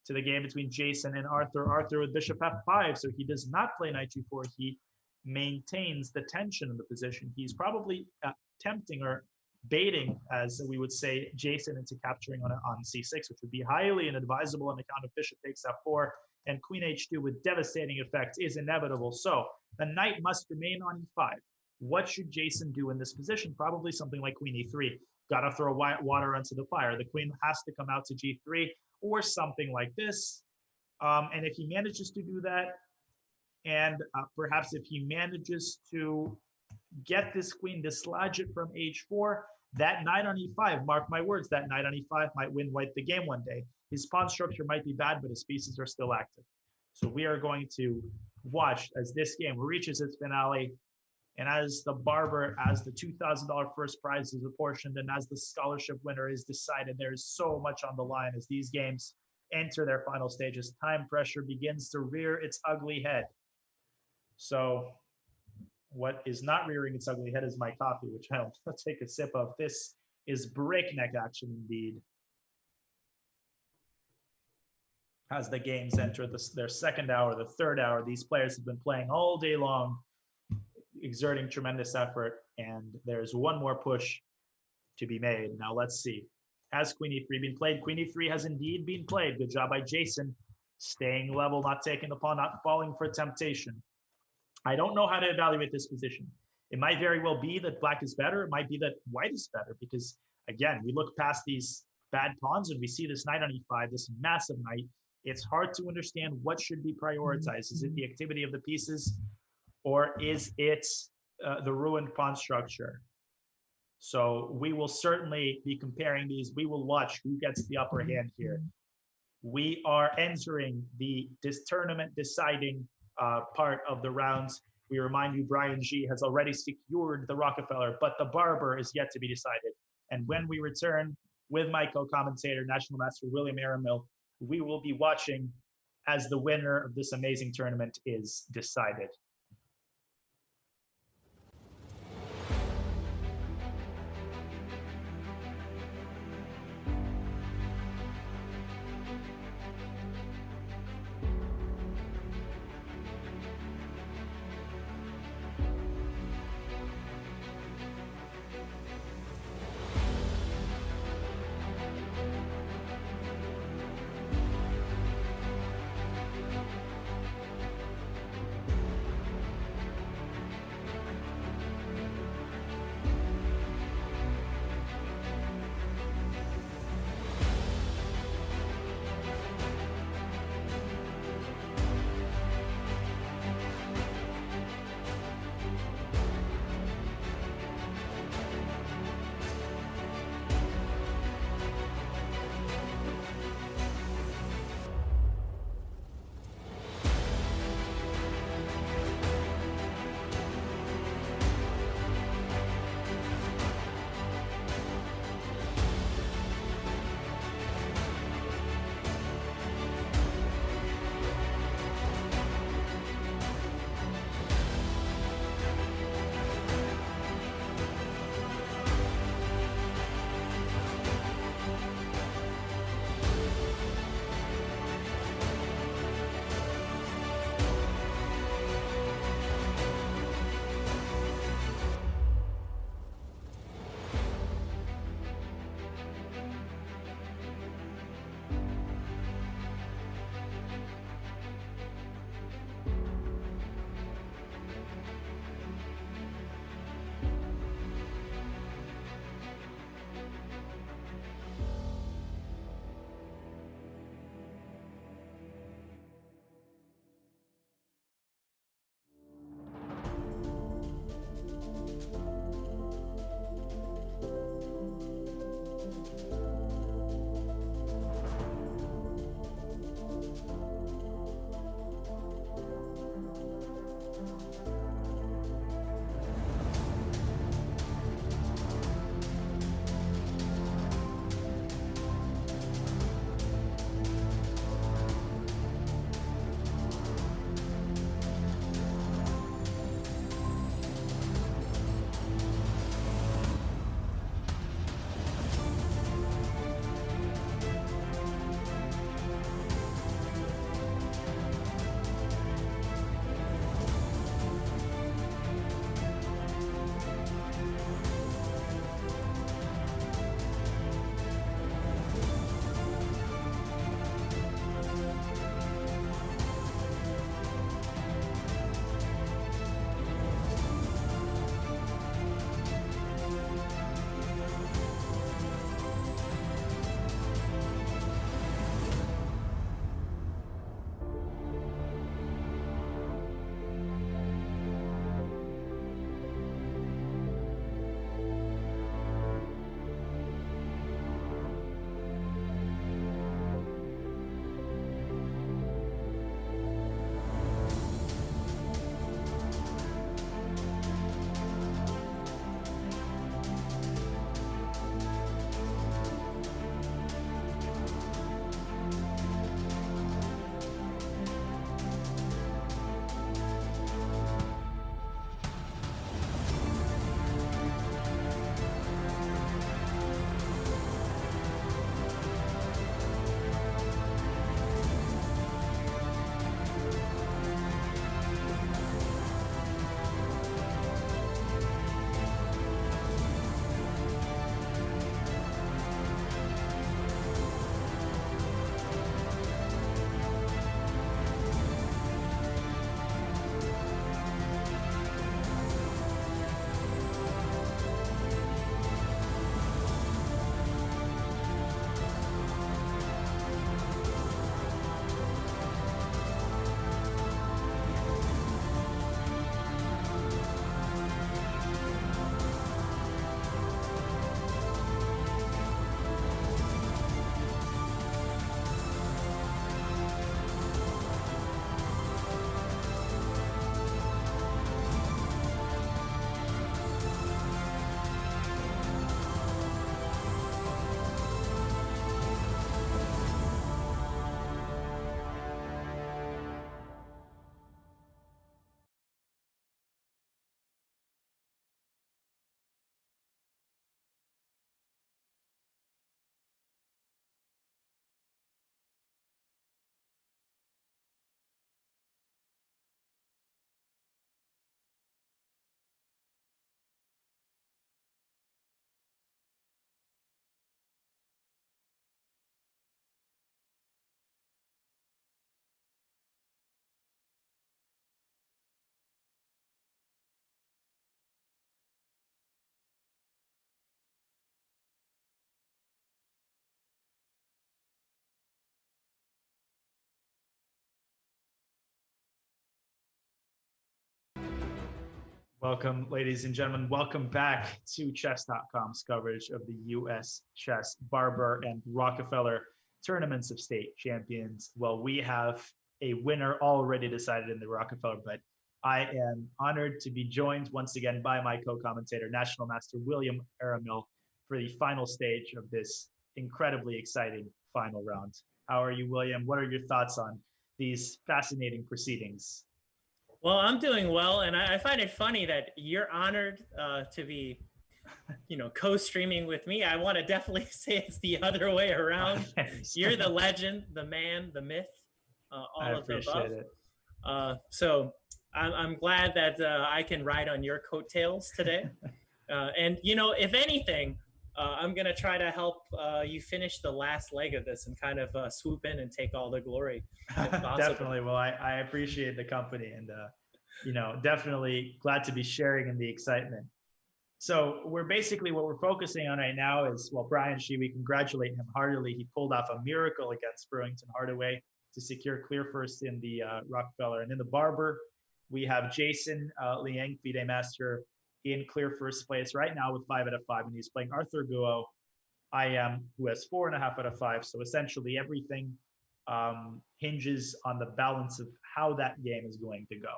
to the game between Jason and Arthur. Arthur with bishop f5, so he does not play knight g4. He maintains the tension in the position. He's probably tempting or baiting, as we would say, Jason into capturing on c6, which would be highly inadvisable on account of bishop takes f4, and queen h2 with devastating effects is inevitable. So the knight must remain on e5. What should Jason do in this position? Probably something like queen e3. Got to throw water onto the fire. The queen has to come out to g3 or something like this. And if he manages to do that, and perhaps if he manages to get this queen, dislodge it from h4, that knight on e5, mark my words, that knight on e5 might win white the game one day. His pawn structure might be bad, but his pieces are still active. So we are going to watch as this game reaches its finale, and as the Barber, as the $2,000 first prize is apportioned, and as the scholarship winner is decided. There is so much on the line as these games enter their final stages. Time pressure begins to rear its ugly head. So what is not rearing its ugly head is my coffee, which I'll take a sip of. This is breakneck action indeed. As the games enter their second hour, the third hour, these players have been playing all day long, exerting tremendous effort, and there's one more push to be made. Now let's see. Has queen e3 been played? Queen e3 has indeed been played. Good job by Jason. Staying level, not taking the pawn, not falling for temptation. I don't know how to evaluate this position. It might very well be that black is better. It might be that white is better because, again, we look past these bad pawns and we see this knight on e5, this massive knight. It's hard to understand what should be prioritized. Is it the activity of the pieces, or is it the ruined pawn structure? So we will certainly be comparing these. We will watch who gets the upper hand here. We are entering this tournament deciding part of the rounds. We remind you, Brian G has already secured the Rockefeller, but the Barber is yet to be decided. And when we return with my co-commentator, National Master William Aramil, we will be watching as the winner of this amazing tournament is decided. Welcome, ladies and gentlemen. Welcome back to chess.com's coverage of the U.S. Chess Barber and Rockefeller Tournaments of State Champions. Well, we have a winner already decided in the Rockefeller, but I am honored to be joined once again by my co-commentator, National Master William Aramil, for the final stage of this incredibly exciting final round. How are you, William? What are your thoughts on these fascinating proceedings? Well, I'm doing well, and I find it funny that you're honored to be, co-streaming with me. I want to definitely say it's the other way around. You're the legend, the man, the myth, all of the above. I appreciate it. So I'm glad that I can ride on your coattails today. And, if anything, I'm going to try to help you finish the last leg of this and kind of swoop in and take all the glory. Definitely. Well, I appreciate the company and, definitely glad to be sharing in the excitement. So what we're focusing on right now is, well, Brian Shee, we congratulate him heartily. He pulled off a miracle against Brewington Hardaway to secure clear first in the Rockefeller. And in the Barber, we have Jason Liang, FIDE Master, in clear first place right now with 5 out of 5, and he's playing Arthur Guo, who has 4.5 out of 5. So essentially everything hinges on the balance of how that game is going to go.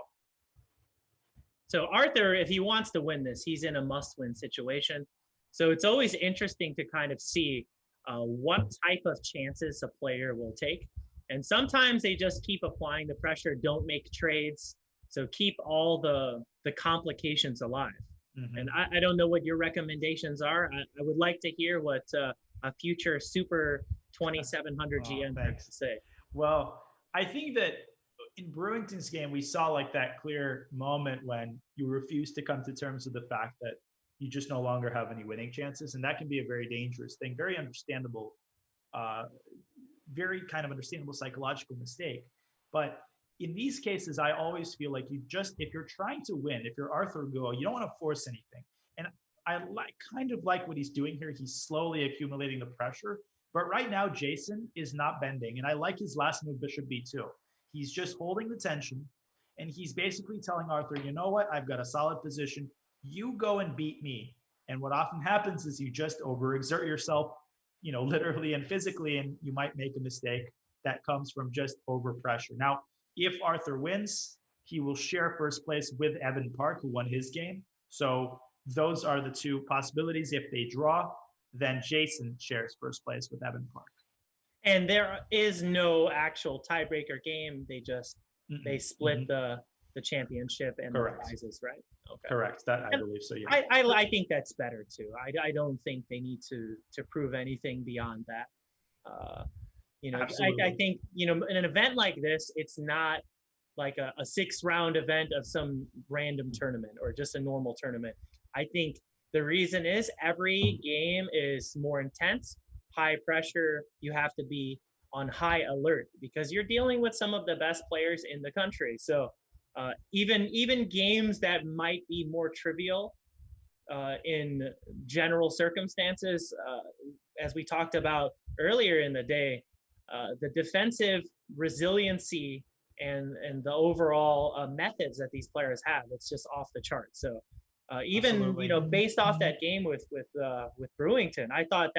So Arthur, if he wants to win this, he's in a must-win situation. So it's always interesting to kind of see what type of chances a player will take. And sometimes they just keep applying the pressure, don't make trades. So keep all the complications alive. Mm-hmm. And I don't know what your recommendations are. I would like to hear what a future Super 2700 GM has to say. Well, I think that in Brewington's game, we saw like that clear moment when you refuse to come to terms with the fact that you just no longer have any winning chances. And that can be a very dangerous thing, very understandable, very kind of understandable psychological mistake. But in these cases, I always feel like if you're trying to win, if you're Arthur Guo, you don't want to force anything. And I kind of like what he's doing here. He's slowly accumulating the pressure. But right now, Jason is not bending. And I like his last move, Bishop B2. He's just holding the tension. And he's basically telling Arthur, you know what? I've got a solid position. You go and beat me. And what often happens is you just overexert yourself, literally and physically, and you might make a mistake that comes from just overpressure. Now, if Arthur wins, he will share first place with Evan Park, who won his game. So those are the two possibilities. If they draw, then Jason shares first place with Evan Park. And there is no actual tiebreaker game. They split the championship and the prizes, right? Okay. Correct. That I believe so. Yeah. I think that's better too. I don't think they need to prove anything beyond that. I think, in an event like this, it's not like a 6-round event of some random tournament or just a normal tournament. I think the reason is every game is more intense, high pressure. You have to be on high alert because you're dealing with some of the best players in the country. So even games that might be more trivial in general circumstances, as we talked about earlier in the day, the defensive resiliency and the overall methods that these players have, it's just off the chart. So even based off that game with Brewington, I thought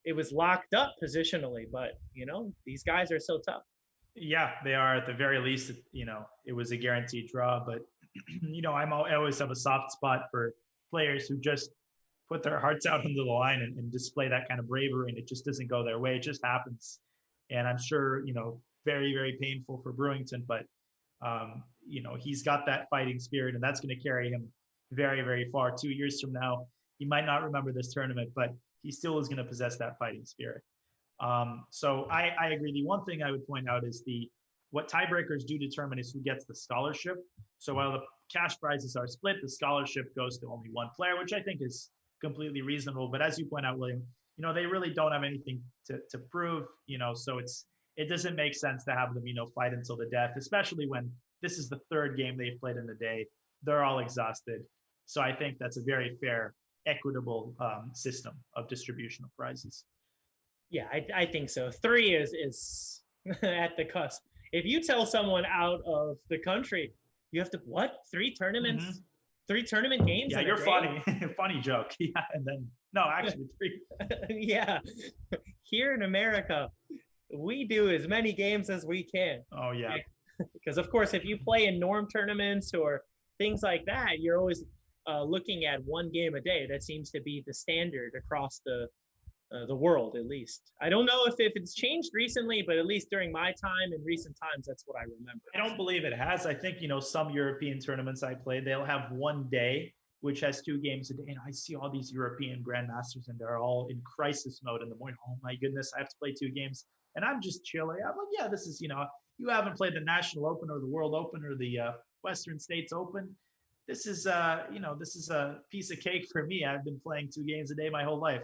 it was locked up positionally, but these guys are so tough. Yeah, they are. At the very least, it was a guaranteed draw. But I always have a soft spot for players who just put their hearts out into the line and display that kind of bravery, and it just doesn't go their way. It just happens. And I'm sure, very, very painful for Brewington, but, he's got that fighting spirit, and that's going to carry him very, very far. 2 years from now, he might not remember this tournament, but he still is going to possess that fighting spirit. So I agree. The one thing I would point out is what tiebreakers do determine is who gets the scholarship. So while the cash prizes are split, the scholarship goes to only one player, which I think is completely reasonable. But as you point out, William, they really don't have anything to prove, so it doesn't make sense to have them, fight until the death, especially when this is the third game they've played in the day. They're all exhausted. So I think that's a very fair, equitable system of distribution of prizes. Yeah, I think so. 3 is at the cusp. If you tell someone out of the country, you have to, 3 tournaments? Mm-hmm. 3 tournament games. Yeah, you're funny. Funny joke. Yeah, and then no, actually 3. Yeah, here in America, we do as many games as we can. Oh yeah. Because of course, if you play in norm tournaments or things like that, you're always looking at 1 game a day. That seems to be the standard across the world, at least. I don't know if it's changed recently, but at least during my time in recent times, that's what I remember. I don't believe it has. I think, some European tournaments I played, they'll have 1 day, which has 2 games a day. And I see all these European grandmasters and they're all in crisis mode in the morning. Oh my goodness, I have to play 2 games. And I'm just chilling. I'm like, yeah, this is, you haven't played the National Open or the World Open or the Western States Open. This is, this is a piece of cake for me. I've been playing 2 games a day my whole life.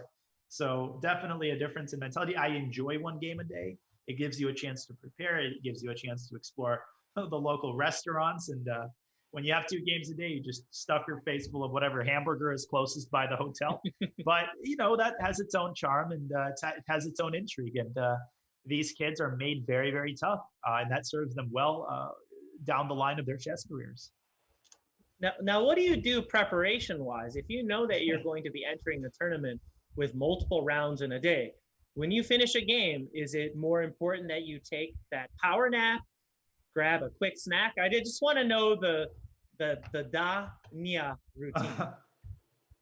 So definitely a difference in mentality. I enjoy 1 game a day. It gives you a chance to prepare. It gives you a chance to explore the local restaurants. And when you have 2 games a day, you just stuff your face full of whatever hamburger is closest by the hotel. But, that has its own charm and it has its own intrigue. And these kids are made very, very tough. And that serves them well down the line of their chess careers. Now, what do you do preparation-wise? If you know that you're going to be entering the tournament with multiple rounds in a day, when you finish a game, is it more important that you take that power nap, grab a quick snack? I just want to know the da-nia routine.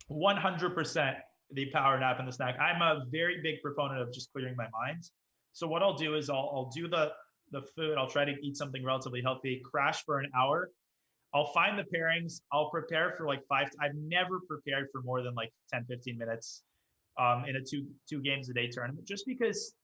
100% the power nap and the snack. I'm a very big proponent of just clearing my mind. So what I'll do is I'll do the food. I'll try to eat something relatively healthy, crash for an hour. I'll find the pairings. I'll prepare for like 5. I've never prepared for more than like 10, 15 minutes in a two games a day tournament, just because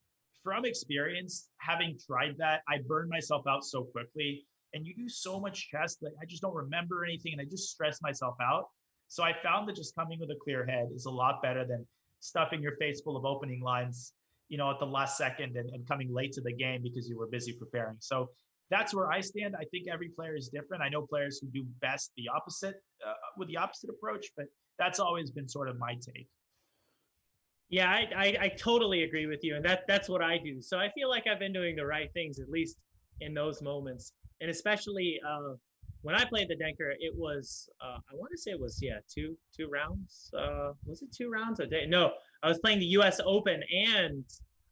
from experience, having tried that, I burn myself out so quickly. And you do so much chess that I just don't remember anything and I just stress myself out. So I found that just coming with a clear head is a lot better than stuffing your face full of opening lines, at the last second and coming late to the game because you were busy preparing. So that's where I stand. I think every player is different. I know players who do best the opposite with the opposite approach, but that's always been sort of my take. Yeah, I totally agree with you. And that's what I do. So I feel like I've been doing the right things, at least in those moments. And especially when I played the Denker, it was, I want to say it was, 2 rounds. Was it 2 rounds a day? No, I was playing the US Open and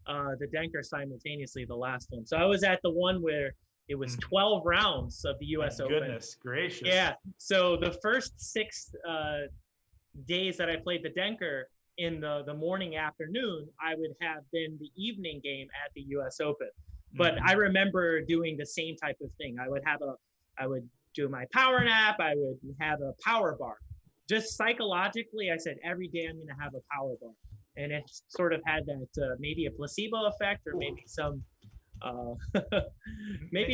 the Denker simultaneously, the last one. So I was at the one where it was 12 rounds of the US Open. Goodness gracious. Yeah. So the first 6 days that I played the Denker, in the morning afternoon, I would have been the evening game at the US Open. But I remember doing the same type of thing. I would do my power nap. I would have a power bar. Just psychologically, I said, every day I'm going to have a power bar. And it sort of had that maybe a placebo effect or maybe some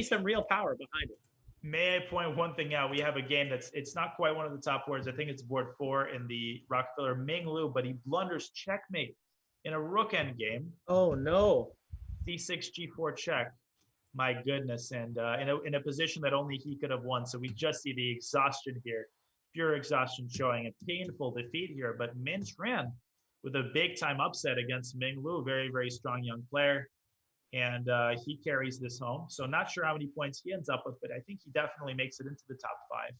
some real power behind it. May I point one thing out? We have a game it's not quite one of the top boards. I think it's board 4 in the Rockefeller Ming Lu, but he blunders checkmate in a rook end game. Oh no. C6 G4 check. My goodness. And in a position that only he could have won. So we just see the exhaustion here. Pure exhaustion showing a painful defeat here. But Min Tran with a big time upset against Ming Lu. Very, very strong young player. And he carries this home. So not sure how many points he ends up with, but I think he definitely makes it into the top 5.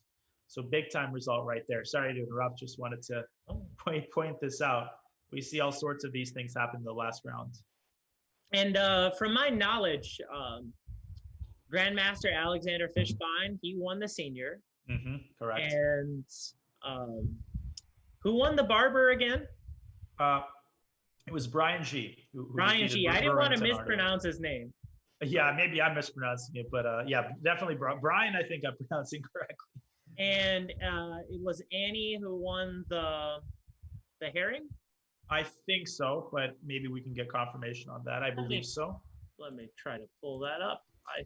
So big time result right there. Sorry to interrupt. Just wanted to point this out. We see all sorts of these things happen in the last round. And from my knowledge, Grandmaster Alexander Fishbein, he won the senior. Correct. And who won the Barber again? It was Brian G. Brian G. I didn't want to mispronounce his name. Yeah, maybe I'm mispronouncing it, but yeah, definitely Brian. I think I'm pronouncing correctly. And it was Annie who won the herring. I think so, but maybe we can get confirmation on that. I believe so. Let me try to pull that up.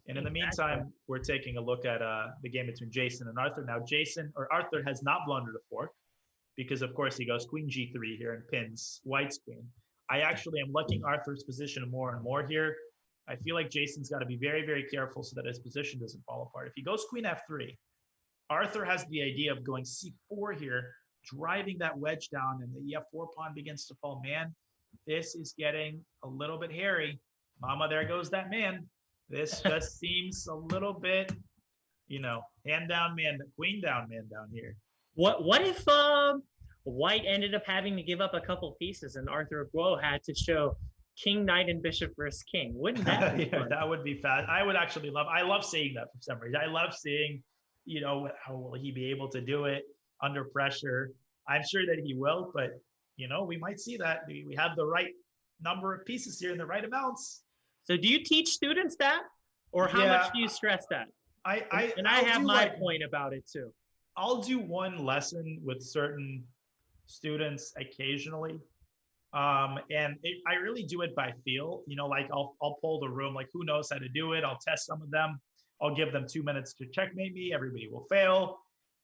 And in the meantime, we're taking a look at the game between Jason and Arthur. Now, Arthur has not blundered a fork because, of course, he goes Queen G3 here and pins White's queen. I actually am liking Arthur's position more and more here. I feel like Jason's got to be very, very careful so that his position doesn't fall apart. If he goes Queen F3, Arthur has the idea of going C4 here, driving that wedge down, and the F4 pawn begins to fall. Man, this is getting a little bit hairy. Mama, there goes that man. This just seems a little bit, hand down, man, queen down, man down here. What if White ended up having to give up a couple pieces, and Arthur Guo had to show King, Knight, and Bishop versus King? Wouldn't that be fun? That would be fast. I would actually I love seeing that for some reason. I love seeing, how will he be able to do it under pressure? I'm sure that he will, but we might see that. We have the right number of pieces here in the right amounts. So do you teach students that? Or how much do you stress that? I have my point about it too. I'll do one lesson with certain students occasionally. I really do it by feel, like I'll poll the room, like who knows how to do it. I'll test some of them. I'll give them 2 minutes to checkmate me. Everybody will fail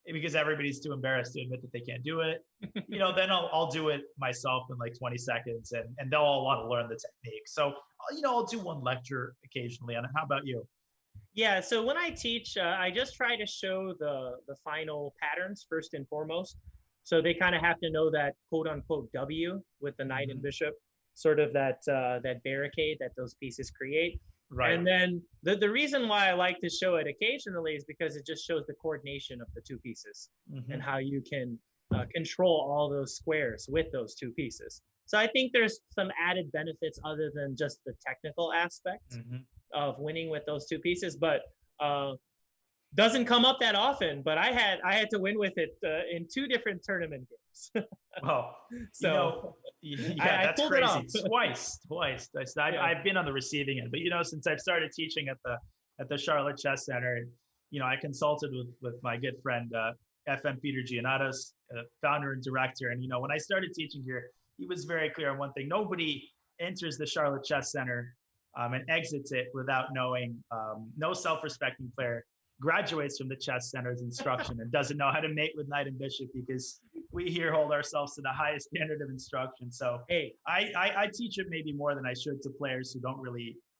because everybody's too embarrassed to admit that they can't do it. Then I'll do it myself in like 20 seconds and they'll all want to learn the technique. So, I'll do one lecture occasionally on it. How about you? Yeah, so when I teach, I just try to show the final patterns first and foremost. So they kind of have to know that quote unquote W with the knight and bishop, sort of that barricade that those pieces create. Right. And then the reason why I like to show it occasionally is because it just shows the coordination of the two pieces and how you can control all those squares with those two pieces. So I think there's some added benefits other than just the technical aspect of winning with those two pieces, but doesn't come up that often. But I had to win with it in 2 different tournament games. Well, so that's crazy. Twice. I've been on the receiving end, but since I've started teaching at the Charlotte Chess Center, I consulted with my good friend FM Peter Giannatos, founder and director, and when I started teaching here, he was very clear on one thing: nobody enters the Charlotte Chess Center and exits it without knowing. No self-respecting player graduates from the chess center's instruction and doesn't know how to mate with knight and bishop, because we here hold ourselves to the highest standard of instruction. So hey, I teach it maybe more than I should to players who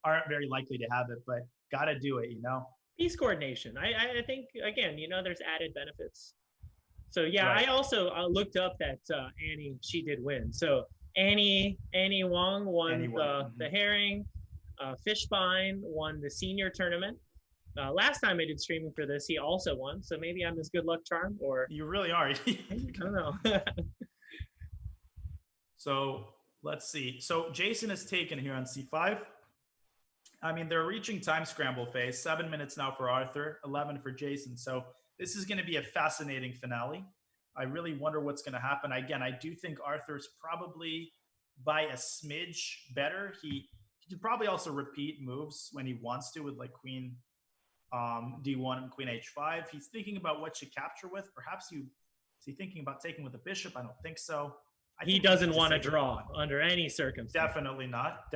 aren't very likely to have it, but gotta do it, Piece coordination. I think again, there's added benefits. So yeah, right. I also looked up that Annie, she did win. So Annie Wong won the herring. Fishbein won the senior tournament. Last time I did streaming for this, he also won. So maybe I'm his good luck charm, or you really are. I don't know. So let's see. So Jason is taken here on C5. I mean, they're reaching time scramble phase. 7 minutes now for Arthur, 11 for Jason. So this is going to be a fascinating finale. I really wonder what's going to happen. Again, I do think Arthur's probably by a smidge better. He could probably also repeat moves when he wants to with like Queen D1 and Queen H5. He's thinking about what to capture with. Perhaps is he thinking about taking with the bishop? I don't think so. He doesn't want to draw under any circumstance. Definitely not.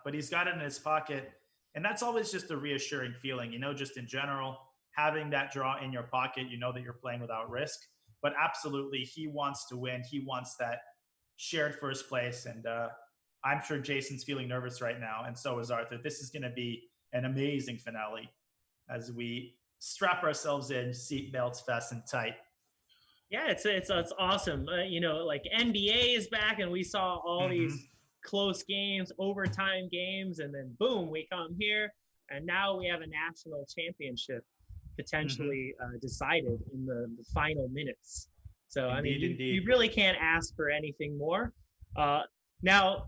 But he's got it in his pocket. And that's always just a reassuring feeling, just in general, having that draw in your pocket, that you're playing without risk. But absolutely, he wants to win. He wants that shared first place. And I'm sure Jason's feeling nervous right now. And so is Arthur. This is going to be an amazing finale as we strap ourselves in, seat belts fastened tight. Yeah, it's awesome. Like NBA is back, and we saw all these close games, overtime games, and then boom, we come here, and now we have a national championship potentially decided in the final minutes. So indeed, you really can't ask for anything more. Now,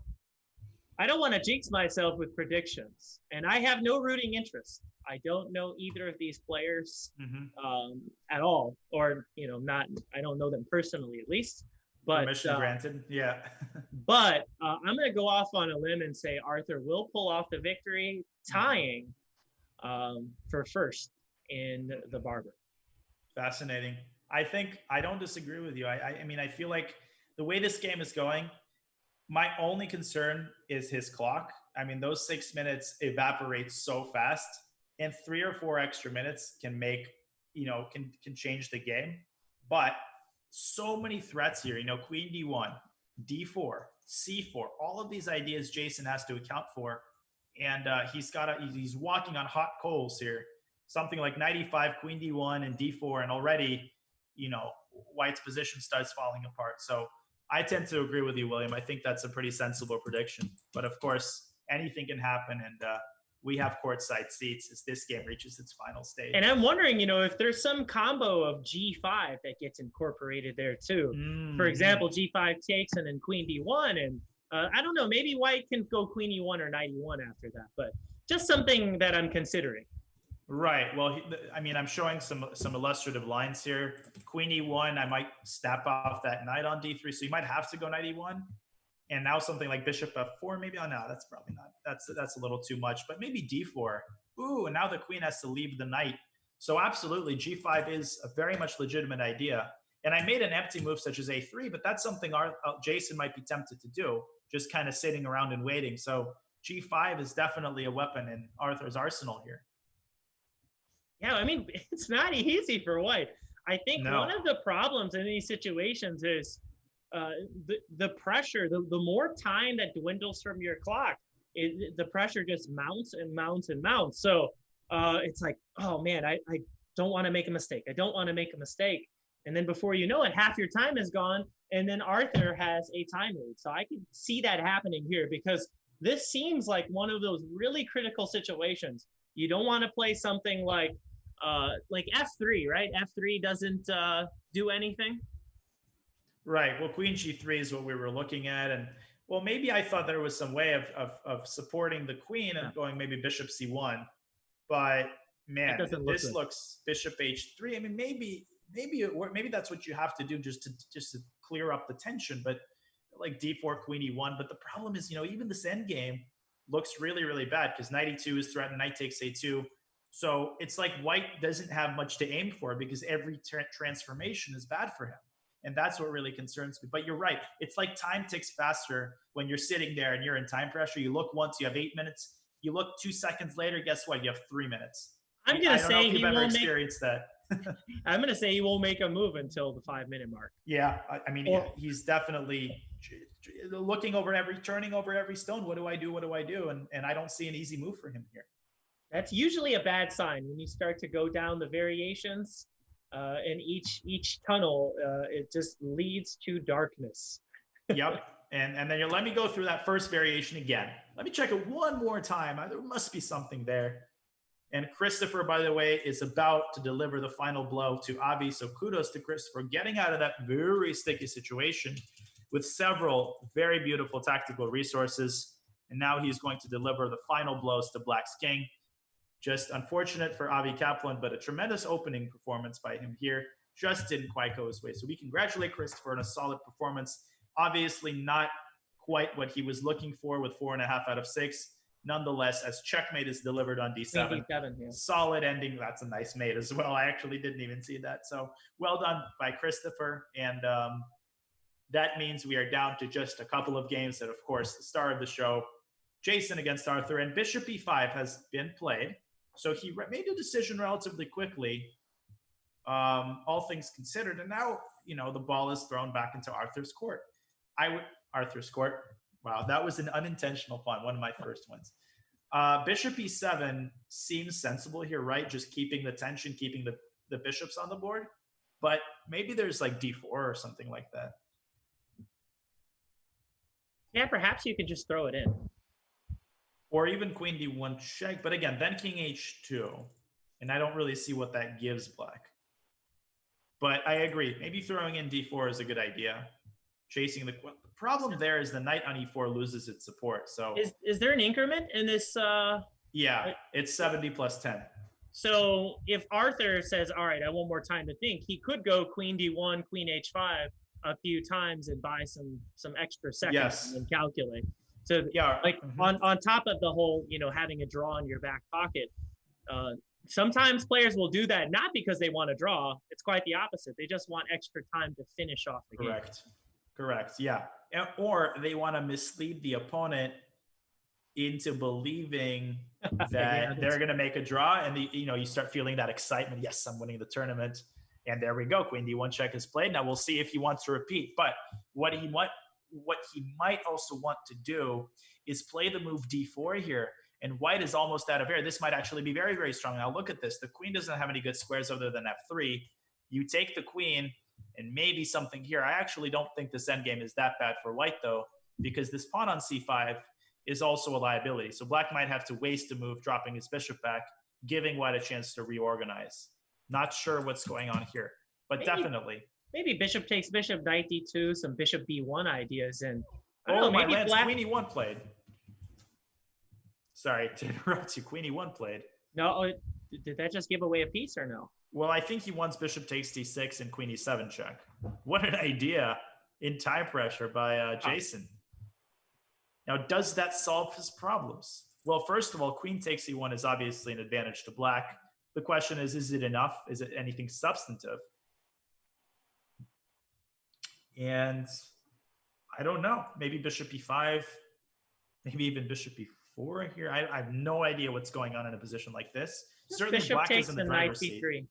I don't want to jinx myself with predictions, and I have no rooting interest. I don't know either of these players at all, or I don't know them personally, at least. But permission granted, yeah. But I'm going to go off on a limb and say Arthur will pull off the victory, tying for first in the Barber. Fascinating. I don't disagree with you. I mean, I feel like the way this game is going, my only concern is his clock. I mean, those 6 minutes evaporate so fast. And 3 or 4 extra minutes can make, can change the game. But so many threats here, Queen D1, D4, C4, all of these ideas Jason has to account for. And he's walking on hot coals here. Something like 95, Queen D1 and D4. And already, White's position starts falling apart. So I tend to agree with you, William. I think that's a pretty sensible prediction. But of course, anything can happen. And we have courtside seats as this game reaches its final stage. And I'm wondering, if there's some combo of G5 that gets incorporated there too. For example, G5 takes and then Queen D1, and I don't know, maybe White can go Queen E1 or Knight E1 after that, but just something that I'm considering. Right. Well, I'm showing some illustrative lines here. Queen E1, I might snap off that knight on D3, so you might have to go Knight E1. And now something like Bishop F4, maybe. Oh no, that's probably not. That's a little too much. But maybe D4. Ooh, and now the queen has to leave the knight. So absolutely, G5 is a very much legitimate idea. And I made an empty move such as A3, but that's something Jason might be tempted to do, just kind of sitting around and waiting. So G5 is definitely a weapon in Arthur's arsenal here. Yeah, it's not easy for White. I think one of the problems in these situations is the pressure. The more time that dwindles from your clock, the pressure just mounts and mounts and mounts. So it's like, oh man, I don't want to make a mistake. I don't want to make a mistake. And then before you know it, half your time is gone, and then Arthur has a time lead. So I can see that happening here, because this seems like one of those really critical situations. You don't want to play something like F3, right? F3 doesn't do anything. Right. Well, Queen G3 is what we were looking at. And well, maybe I thought there was some way of supporting the queen and going maybe Bishop C1. But man, this looks Bishop H3. Maybe that's what you have to do just to clear up the tension. But like D4, Queen E1. But the problem is, even this endgame looks really, really bad, because Knight E2 is threatened, Knight takes A2. So it's like White doesn't have much to aim for, because every transformation is bad for him. And that's what really concerns me. But you're right. It's like time ticks faster when you're sitting there and you're in time pressure. You look once, you have 8 minutes. You look 2 seconds later, guess what? You have 3 minutes. I'm going to say he won't experienced that. I'm going to say he won't make a move until the 5-minute mark. Yeah. He's definitely turning over every stone. What do I do? What do I do? And I don't see an easy move for him here. That's usually a bad sign when you start to go down the variations. And each tunnel, it just leads to darkness. Yep. And then let me go through that first variation again. Let me check it one more time. There must be something there. And Christopher, by the way, is about to deliver the final blow to Avi. So kudos to Christopher getting out of that very sticky situation with several very beautiful tactical resources. And now he's going to deliver the final blows to Black's King. Just unfortunate for Avi Kaplan, but a tremendous opening performance by him here. Just didn't quite go his way. So we congratulate Christopher on a solid performance. Obviously not quite what he was looking for with 4.5 out of 6. Nonetheless, as checkmate is delivered on D7, yeah. Solid ending. That's a nice mate as well. I actually didn't even see that. So well done by Christopher. And that means we are down to just a couple of games. And of course, the star of the show, Jason against Arthur. And Bishop E5 has been played. So he made a decision relatively quickly, all things considered. And now, the ball is thrown back into Arthur's court. Arthur's court. Wow, that was an unintentional pun, one of my first ones. Bishop E7 seems sensible here, right? Just keeping the tension, keeping the bishops on the board. But maybe there's like D4 or something like that. Yeah, perhaps you could just throw it in. Or even Queen D1 check. But again, then King H2. And I don't really see what that gives Black. But I agree. Maybe throwing in D4 is a good idea. Chasing the problem there is the knight on E4 loses its support. So is there an increment in this? Yeah, it's 70 plus 10. So if Arthur says, all right, I want more time to think, he could go Queen D1, Queen H5 a few times and buy some extra seconds and calculate. So on top of the whole, having a draw in your back pocket, sometimes players will do that not because they want to draw. It's quite the opposite. They just want extra time to finish off the game. Correct. Yeah. Or they want to mislead the opponent into believing that they're going to make a draw, and you start feeling that excitement. Yes, I'm winning the tournament, and there we go. Queen D1 check is played. Now we'll see if he wants to repeat. But what he might also want to do is play the move D4 here. And White is almost out of air. This might actually be very, very strong. Now look at this. The queen doesn't have any good squares other than F3. You take the queen and maybe something here. I actually don't think this endgame is that bad for White, though, because this pawn on C5 is also a liability. So black might have to waste a move, dropping his bishop back, giving white a chance to reorganize. Not sure what's going on here, but definitely. Maybe bishop takes bishop, knight d2, some bishop b1 ideas, and I don't oh, know, my maybe land's black. queen e1 played. Sorry to interrupt you. Queen e1 played. No, did that just give away a piece or no? Well, I think he wants bishop takes d6 and queen e7 check. What an idea in time pressure by Jason. Now, does that solve his problems? Well, first of all, queen takes e1 is obviously an advantage to black. The question is it enough? Is it anything substantive? And I don't know. Maybe bishop e5, maybe even bishop e4 here. I have no idea what's going on in a position like this. Certainly bishop black takes is in the knight driver's seat. b3,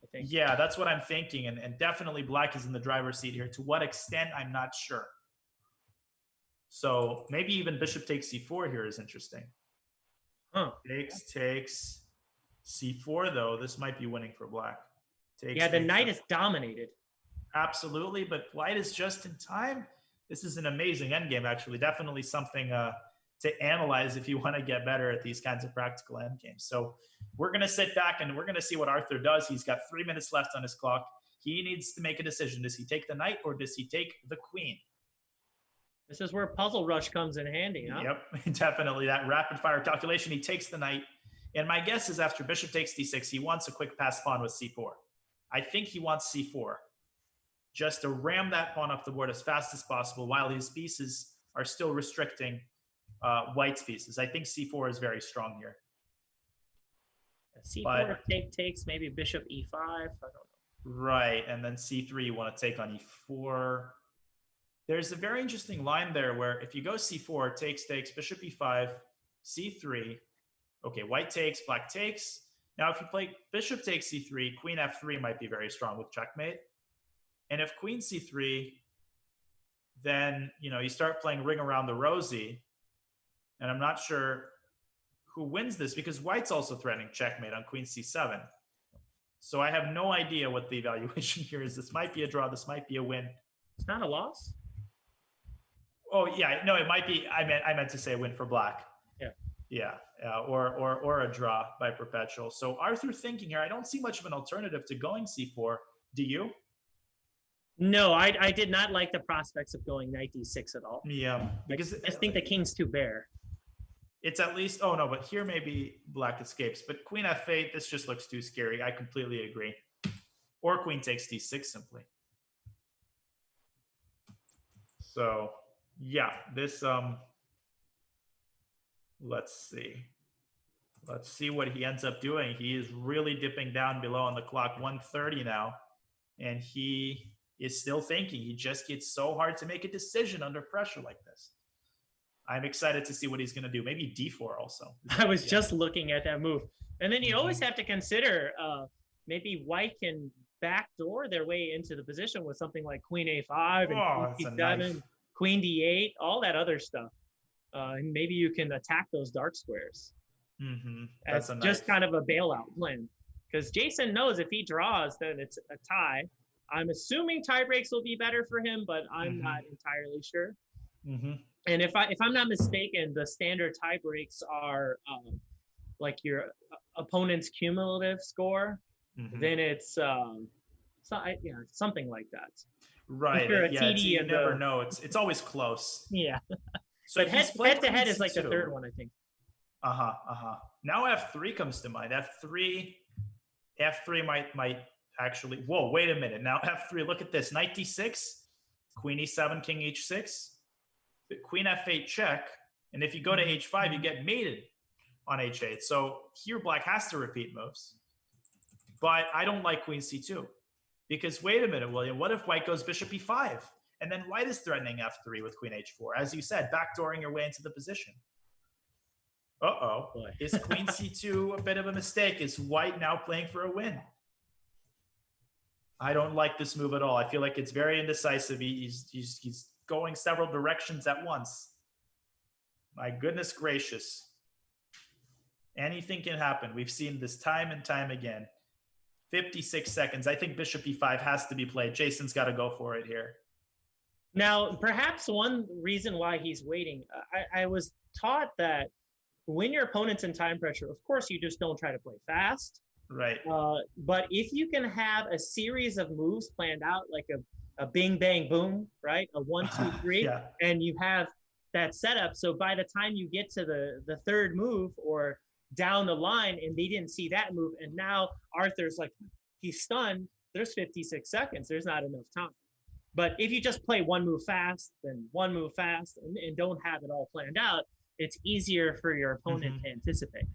I think. Yeah, that's what I'm thinking. And definitely black is in the driver's seat here. To what extent, I'm not sure. So maybe even bishop takes c4 here is interesting. Huh. Takes c4, though. This might be winning for black. Yeah, the knight is dominated. Absolutely, but white is just in time. This is an amazing endgame, actually. Definitely something to analyze if you want to get better at these kinds of practical endgames. So we're going to sit back and we're going to see what Arthur does. He's got 3 minutes left on his clock. He needs to make a decision. Does he take the knight or does he take the queen? This is where Puzzle Rush comes in handy, huh? Yep, definitely. That rapid fire calculation. He takes the knight. And my guess is after bishop takes d6, he wants a quick pass pawn with c4. I think he wants c4. Just to ram that pawn up the board as fast as possible while his pieces are still restricting white's pieces. I think c4 is very strong here. c4 takes maybe bishop e5. I don't know. Right, and then c3 you want to take on e4. There's a very interesting line there where if you go c4, takes, bishop e5, c3. Okay, white takes, black takes. Now if you play bishop takes c3, queen f3 might be very strong with checkmate. And if queen c3, then you start playing ring around the rosy. And I'm not sure who wins this because white's also threatening checkmate on queen c7. So I have no idea what the evaluation here is. This might be a draw. This might be a win. It's not a loss? Oh, yeah. No, it might be. I meant to say a win for black. Yeah. Yeah. Or a draw by perpetual. So Arthur thinking here, I don't see much of an alternative to going c4. Do you? No, I did not like the prospects of going knight d6 at all. Yeah. Because I just think the king's too bare. It's at least, oh no, but here maybe black escapes. But queen f8, this just looks too scary. I completely agree. Or queen takes d6 simply. So yeah, this let's see what he ends up doing. He is really dipping down below on the clock, 1:30 now, and he is still thinking. He just gets so hard to make a decision under pressure like this. I'm excited to see what he's going to do. Maybe d4 also. I was just looking at that move. And then you always have to consider maybe white can backdoor their way into the position with something like queen a5 and queen d7, queen d8, all that other stuff. And maybe you can attack those dark squares. That's as just kind of a bailout plan. Because Jason knows if he draws, then it's a tie. I'm assuming tie breaks will be better for him, but I'm not entirely sure. And if I'm not mistaken, the standard tie breaks are like your opponent's cumulative score. Then it's something like that. Right. You never know. It's always close. Yeah. So but head to head is like the third one, I think. Now f3 comes to mind. F3 might actually. Whoa! Wait a minute. Now f3. Look at this. Knight d6, queen e7, king h6. Queen f8 check, and if you go to h5, you get mated on h8. So here black has to repeat moves. But I don't like queen c2 because wait a minute, William, what if white goes bishop e5? And then white is threatening f3 with queen h4, as you said, backdooring your way into the position. Is queen c2 a bit of a mistake? Is white now playing for a win? I don't like this move at all. I feel like it's very indecisive. He's going several directions at once. My goodness gracious. Anything can happen. We've seen this time and time again. 56 seconds. I think bishop e5 has to be played. Jason's got to go for it here. Now, perhaps one reason why he's waiting, I was taught that when your opponent's in time pressure, of course, you just don't try to play fast. Right. But if you can have a series of moves planned out, like a bing, bang, boom, right? A 1, 2, 3, Yeah. and you have that setup. So by the time you get to the third move or down the line and they didn't see that move, and now Arthur's like, he's stunned, there's 56 seconds. There's not enough time. But if you just play one move fast, then one move fast, and don't have it all planned out, it's easier for your opponent to anticipate.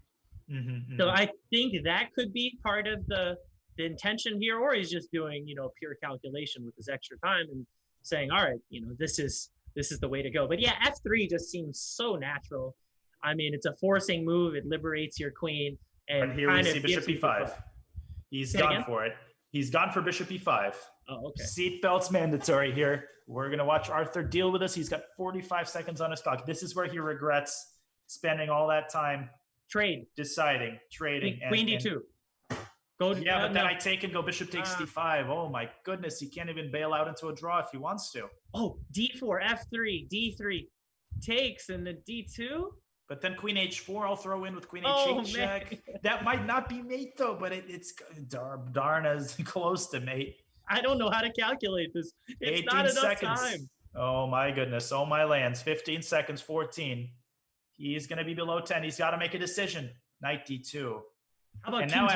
So I think that could be part of the intention here, or he's just doing, pure calculation with his extra time and saying, all right, this is the way to go. But yeah, F3 just seems so natural. I mean, it's a forcing move. It liberates your queen. And here we see Bishop E5. He's gone for it. He's gone for Bishop E5. Oh, okay. Seatbelts mandatory here. We're going to watch Arthur deal with this. He's got 45 seconds on his clock. This is where he regrets spending all that time trading. Queen D2. Go to, but then I take and go Bishop takes D5. Oh my goodness, he can't even bail out into a draw if he wants to. Oh, D4, F3, D3 takes, and the D2. But then Queen H4, I'll throw in with Queen H8 check. That might not be mate though, but it's darn as close to mate. I don't know how to calculate this. It's not enough seconds. Time. Oh my goodness. Oh my lands. 15 seconds, 14. He's going to be below 10. He's got to make a decision. Knight D2. How about and King now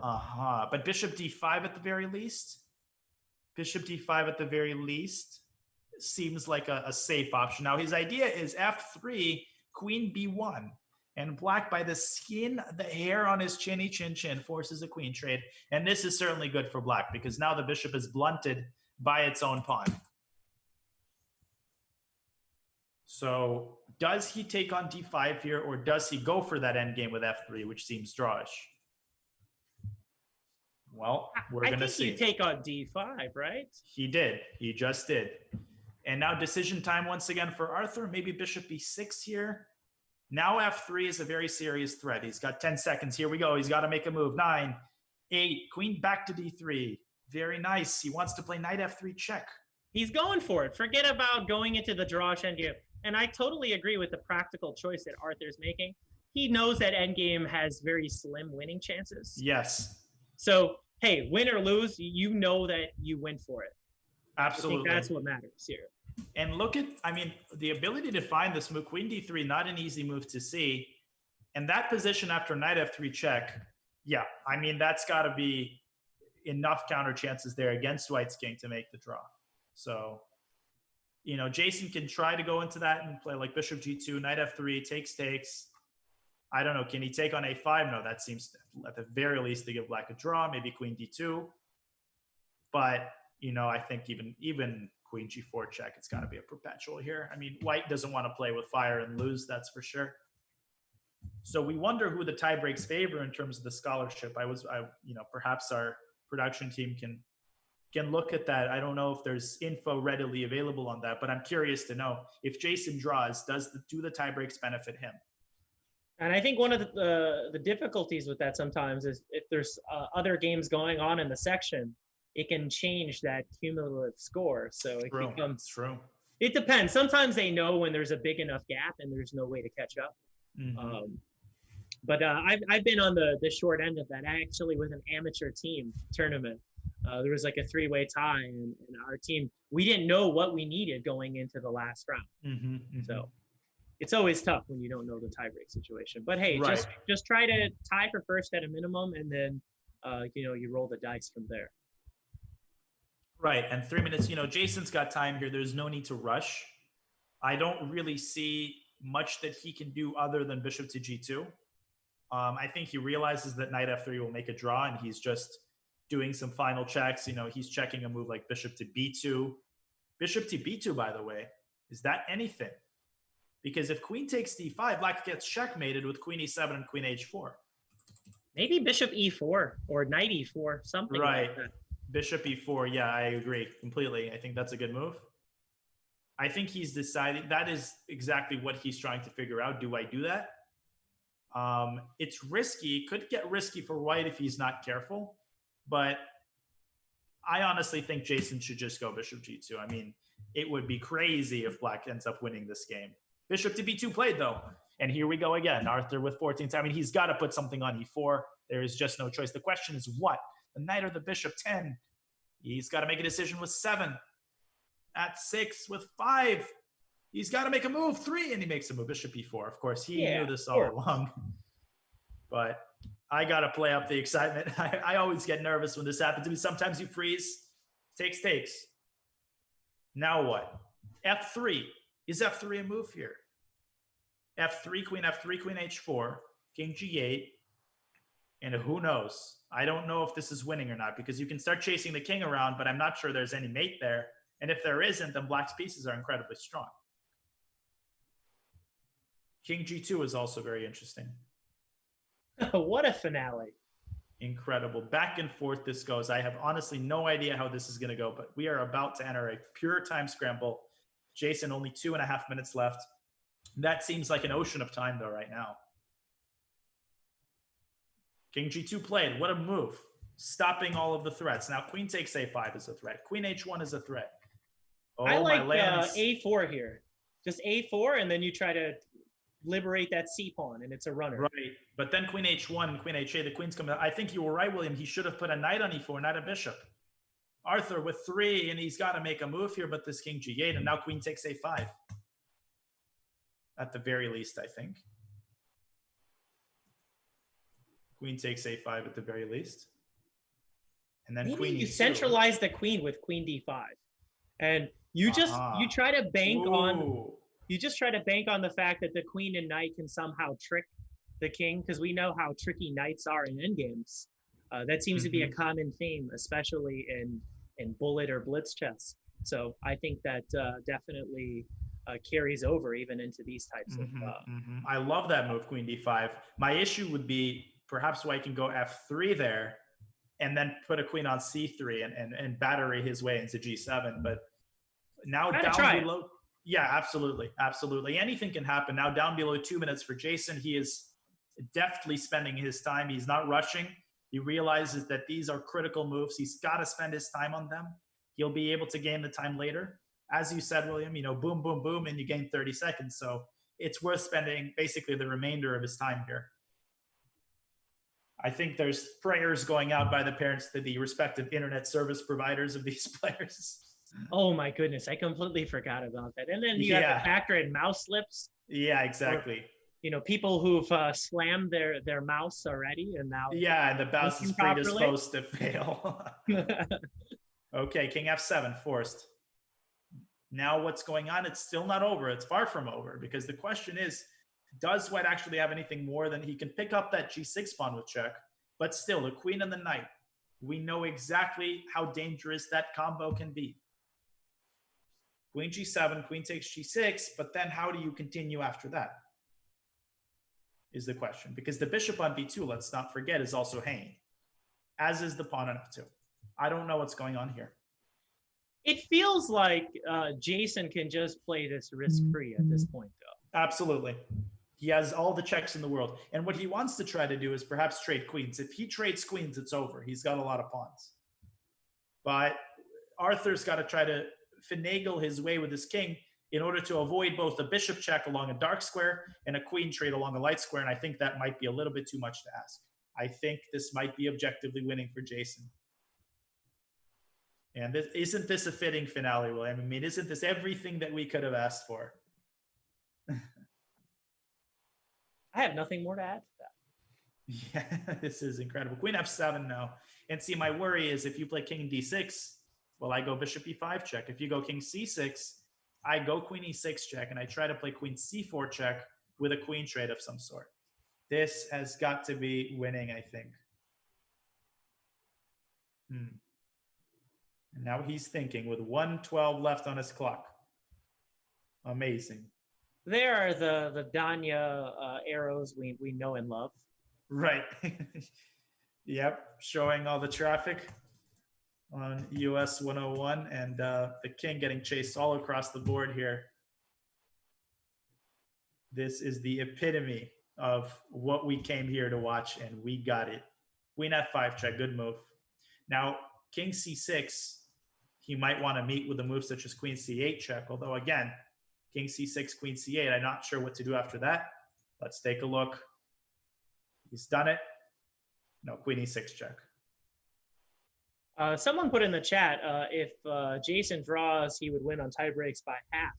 G8? But Bishop D5 at the very least. Bishop D5 at the very least seems like a safe option. Now his idea is F3, Queen B1. And Black, by the skin, the hair on his chin, forces a queen trade. And this is certainly good for Black because now the bishop is blunted by its own pawn. So does he take on D5 here, or does he go for that endgame with F3, which seems drawish? Well, we're going to see. I think you take on D5, right? He did. He just did. And now decision time once again for Arthur. Maybe Bishop B6 here. Now F3 is a very serious threat. He's got 10 seconds. Here we go. He's got to make a move. 9, 8, Queen back to D3. Very nice. He wants to play Knight F3 check. He's going for it. Forget about going into the drawish endgame. And I totally agree with the practical choice that Arthur's making. He knows that endgame has very slim winning chances. Yes. So, hey, win or lose, you know that you went for it. Absolutely. I think that's what matters here. And look at, the ability to find this move, Queen D3, not an easy move to see. And that position after Knight F3 check, that's got to be enough counter chances there against White's king to make the draw. So, Jason can try to go into that and play like Bishop G2, Knight F3, takes. I don't know. Can he take on A5? No, that seems at the very least to give Black a draw, maybe Queen D2. But, I think even Queen G4 check, it's got to be a perpetual here. White doesn't want to play with fire and lose, that's for sure. So we wonder who the tie breaks favor in terms of the scholarship. Perhaps our production team can look at that. I don't know if there's info readily available on that, but I'm curious to know if Jason draws, do the tie breaks benefit him? And I think one of the difficulties with that sometimes is if there's other games going on in the section, it can change that cumulative score. So it becomes true. It depends. Sometimes they know when there's a big enough gap and there's no way to catch up. But I've been on the short end of that. Actually, with an amateur team tournament, there was like a 3-way tie, and our team, we didn't know what we needed going into the last round. So it's always tough when you don't know the tiebreak situation. But hey, just try to tie for first at a minimum, and then you roll the dice from there. Right, and 3 minutes. Jason's got time here. There's no need to rush. I don't really see much that he can do other than Bishop to G2. I think he realizes that Knight F3 will make a draw, and he's just doing some final checks. He's checking a move like Bishop to B2. Bishop to B2, by the way, is that anything? Because if Queen takes D5, Black gets checkmated with Queen E7 and Queen H4. Maybe Bishop E4 or Knight E4, something like that. Bishop E4, yeah, I agree completely. I think that's a good move. I think he's deciding that is exactly what he's trying to figure out. Do I do that? It's risky. Could get risky for White if he's not careful. But I honestly think Jason should just go Bishop G2. It would be crazy if Black ends up winning this game. Bishop to b2 played, though. And here we go again. Arthur with 14. I mean, he's got to put something on e4. There is just no choice. The question is what? The knight or the bishop? 10. He's got to make a decision with 7. At 6 with 5. He's got to make a move. 3, and he makes a move. Bishop e4. Of course, he knew this all along. But I got to play up the excitement. I always get nervous when this happens to me. Sometimes you freeze. Takes. Now what? f3. Is f3 a move here? f3, queen h4, king g8. And who knows? I don't know if this is winning or not, because you can start chasing the king around, but I'm not sure there's any mate there. And if there isn't, then black's pieces are incredibly strong. King g2 is also very interesting. What a finale. Incredible. Back and forth this goes. I have honestly no idea how this is going to go, but we are about to enter a pure time scramble. Jason, only 2.5 minutes left. That seems like an ocean of time, though, right now. King g2 played. What a move. Stopping all of the threats. Now, queen takes a5 is a threat. Queen h1 is a threat. Oh, I like a4 here. Just a4, and then you try to liberate that c-pawn, and it's a runner. Right. But then queen h1 and queen h8, the queen's coming out. I think you were right, William. He should have put a knight on e4, not a bishop. Arthur with 3, and he's got to make a move here, but this king g8, and now queen takes a5. At the very least, I think. Queen takes a5 at the very least. And then maybe queen you e2. centralize the queen with queen d5. And you just you try to bank on you just try to bank on the fact that the queen and knight can somehow trick the king, because we know how tricky knights are in endgames. That seems to be a common theme, especially in bullet or blitz chess. So I think that definitely carries over even into these types of. I love that move, queen d5. My issue would be perhaps White can go f3 there, and then put a queen on c3 and battery his way into g7. But now down below, yeah, absolutely. Anything can happen. Now down below 2 minutes for Jason. He is deftly spending his time. He's not rushing. He realizes that these are critical moves. He's got to spend his time on them. He'll be able to gain the time later. As you said, William, boom, boom, boom, and you gain 30 seconds. So it's worth spending basically the remainder of his time here. I think there's prayers going out by the parents to the respective internet service providers of these players. Oh my goodness, I completely forgot about that. And then you have to factor in mouse slips. Yeah, exactly. Or, people who've slammed their mouse already, and now and the mouse is predisposed to fail. Okay, king f7 forced. Now what's going on? It's still not over. It's far from over, because the question is, does White actually have anything more than he can pick up that g6 pawn with check? But still, the queen and the knight, we know exactly how dangerous that combo can be. Queen g7, queen takes g6, but then how do you continue after that? Is the question. Because the bishop on b2, let's not forget, is also hanging, as is the pawn on f2. I don't know what's going on here. It feels like Jason can just play this risk-free at this point, though. Absolutely. He has all the checks in the world. And what he wants to try to do is perhaps trade queens. If he trades queens, it's over. He's got a lot of pawns. But Arthur's got to try to finagle his way with his king in order to avoid both a bishop check along a dark square and a queen trade along a light square. And I think that might be a little bit too much to ask. I think this might be objectively winning for Jason. And isn't this a fitting finale, William? I mean, isn't this everything that we could have asked for? I have nothing more to add to that. Yeah, this is incredible. Queen f7 now. And see, my worry is if you play king d6, well, I go bishop e5 check. If you go king c6, I go queen e6 check, and I try to play queen c4 check with a queen trade of some sort. This has got to be winning, I think. And now he's thinking with 1:12 left on his clock. Amazing. There are the Danya arrows we know and love. Right. Yep. Showing all the traffic on US 101, and the king getting chased all across the board here. This is the epitome of what we came here to watch, and we got it. Queen f5 check. Good move. Now, king c6, he might want to meet with a move such as queen c8 check, although again, king c6, queen c8. I'm not sure what to do after that. Let's take a look. He's done it. No, queen e6 check. Someone put in the chat, if Jason draws, he would win on tie breaks by half.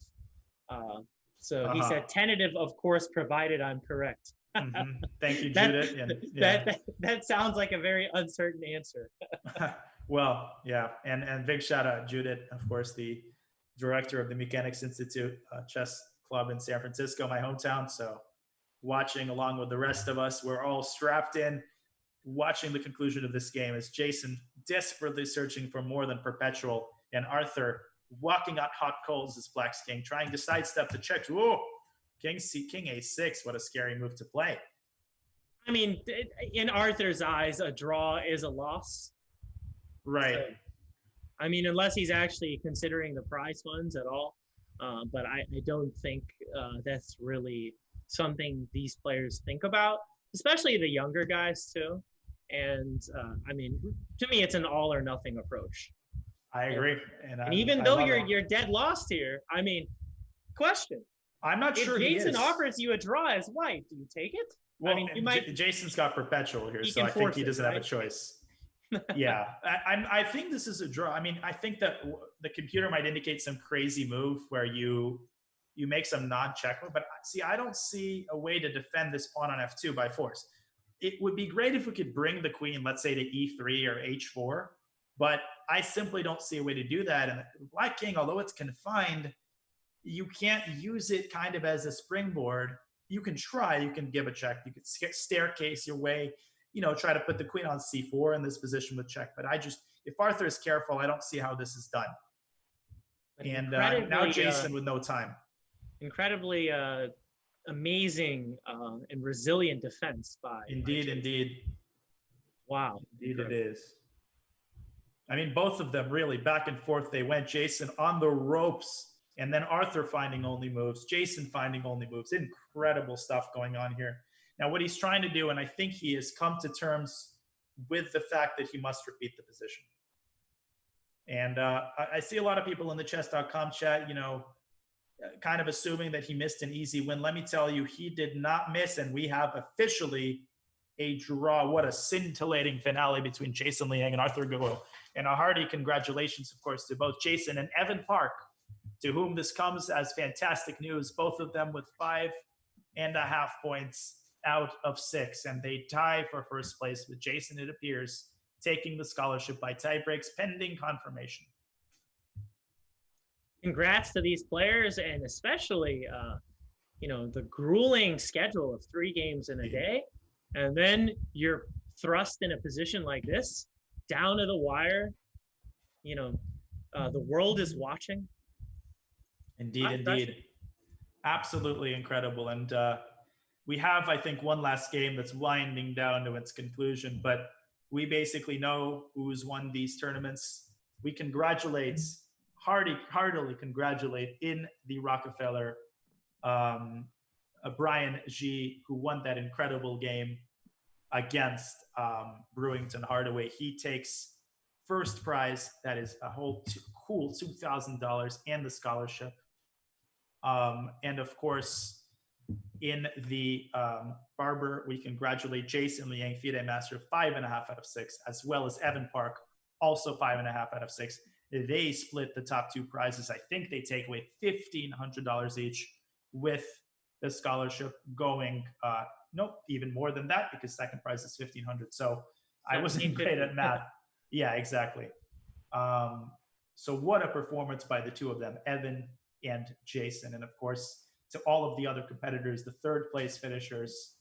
So he said tentative, of course, provided I'm correct. Thank you, Judith. That sounds like a very uncertain answer. Well, yeah, and big shout out Judith, of course, the director of the Mechanics Institute Chess Club in San Francisco, my hometown. So watching along with the rest of us, we're all strapped in, watching the conclusion of this game as Jason desperately searching for more than perpetual, and Arthur walking on hot coals as Black's king, trying to sidestep the check. Whoa, king a6, what a scary move to play. I mean, in Arthur's eyes, a draw is a loss. Right. So, I mean, unless he's actually considering the prize funds at all. But I don't think that's really something these players think about, especially the younger guys too. And I mean, to me, it's an all or nothing approach. I agree. And even though you're dead lost here, I mean, question. I'm not sure he is. If Jason offers you a draw as white, do you take it? Well, I mean, you might. Jason's got perpetual here, so I think he doesn't have a choice. Yeah, I think this is a draw. I mean, I think that the computer might indicate some crazy move where you make some non-check move, but see, I don't see a way to defend this pawn on f2 by force. It would be great if we could bring the queen, let's say, to e3 or h4, but I simply don't see a way to do that. And Black king, although it's confined, you can't use it kind of as a springboard. You can try, you can give a check, you could staircase your way, try to put the queen on c4 in this position with check. But if Arthur is careful, I don't see how this is done. And now Jason with no time. Incredibly amazing and resilient defense by Indeed. Wow. Indeed it is. I mean, both of them really back and forth they went. Jason on the ropes, and then Arthur finding only moves, Jason finding only moves. Incredible stuff going on here. Now, what he's trying to do, and I think he has come to terms with the fact that he must repeat the position. And I see a lot of people in the chess.com chat, kind of assuming that he missed an easy win. Let me tell you, he did not miss, and we have officially a draw. What a scintillating finale between Jason Liang and Arthur Guo. And a hearty congratulations, of course, to both Jason and Evan Park, to whom this comes as fantastic news, both of them with 5.5 points out of 6. And they tie for first place with Jason, it appears, taking the scholarship by tie breaks pending confirmation. Congrats to these players, and especially, the grueling schedule of 3 games in a day. And then you're thrust in a position like this, down to the wire. The world is watching. Indeed. Absolutely incredible. And we have, I think, one last game that's winding down to its conclusion, but we basically know who's won these tournaments. We heartily congratulate in the Rockefeller, Brian G, who won that incredible game against Brewington Hardaway. He takes first prize, that is a whole cool $2,000 and the scholarship. And of course, in the Barber, we congratulate Jason Liang, FIDE Master, 5.5 out of 6, as well as Evan Park, also 5.5 out of 6. They split the top 2 prizes. I think they take away $1,500 each, with the scholarship going, nope, even more than that, because second prize is $1,500. So I wasn't great at math. Yeah, exactly. So what a performance by the two of them, Evan and Jason. And of course, to all of the other competitors, the third place finishers,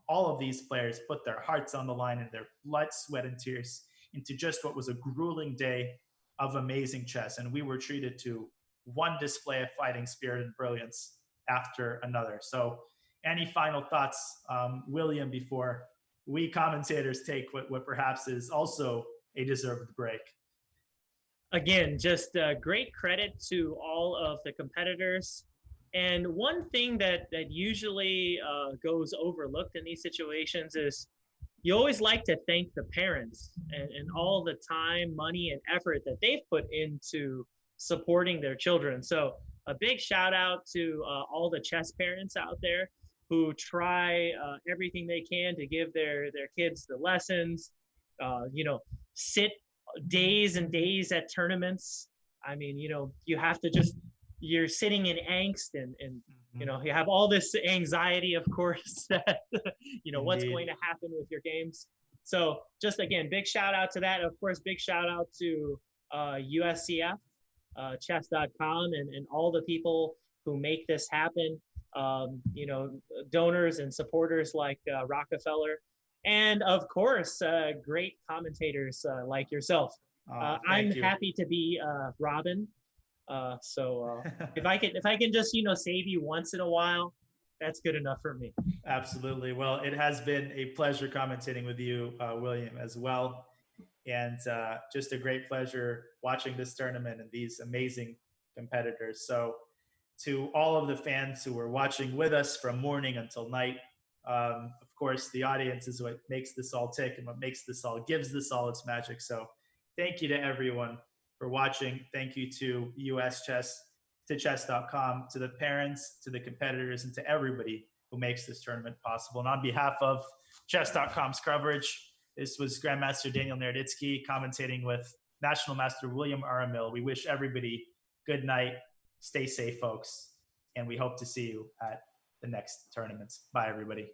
all of these players put their hearts on the line and their blood, sweat, and tears into just what was a grueling day of amazing chess. And we were treated to one display of fighting spirit and brilliance after another. So any final thoughts, William, before we commentators take what perhaps is also a deserved break? Again, just great credit to all of the competitors. And one thing that usually goes overlooked in these situations is you always like to thank the parents and all the time, money, and effort that they've put into supporting their children. So a big shout out to all the chess parents out there who try everything they can to give their kids the lessons. Sit days and days at tournaments. I mean, you have to you're sitting in angst and you have all this anxiety, of course, that what's going to happen with your games. So just again, big shout out to that. Of course, big shout out to USCF, chess.com, and all the people who make this happen. Donors and supporters like Rockefeller, and of course, great commentators like yourself. I'm happy to be Robin. So if I can just save you once in a while, that's good enough for me. Absolutely. Well, it has been a pleasure commentating with you, William, as well, and just a great pleasure watching this tournament and these amazing competitors. So, to all of the fans who were watching with us from morning until night, of course, the audience is what makes this all tick and what gives this all its magic. So, thank you to everyone for watching. Thank you to US Chess, to chess.com, to the parents, to the competitors, and to everybody who makes this tournament possible. And on behalf of chess.com's coverage, this was Grandmaster Daniel Naroditsky commentating with National Master William Aramil. We wish everybody good night. Stay safe, folks. And we hope to see you at the next tournaments. Bye, everybody.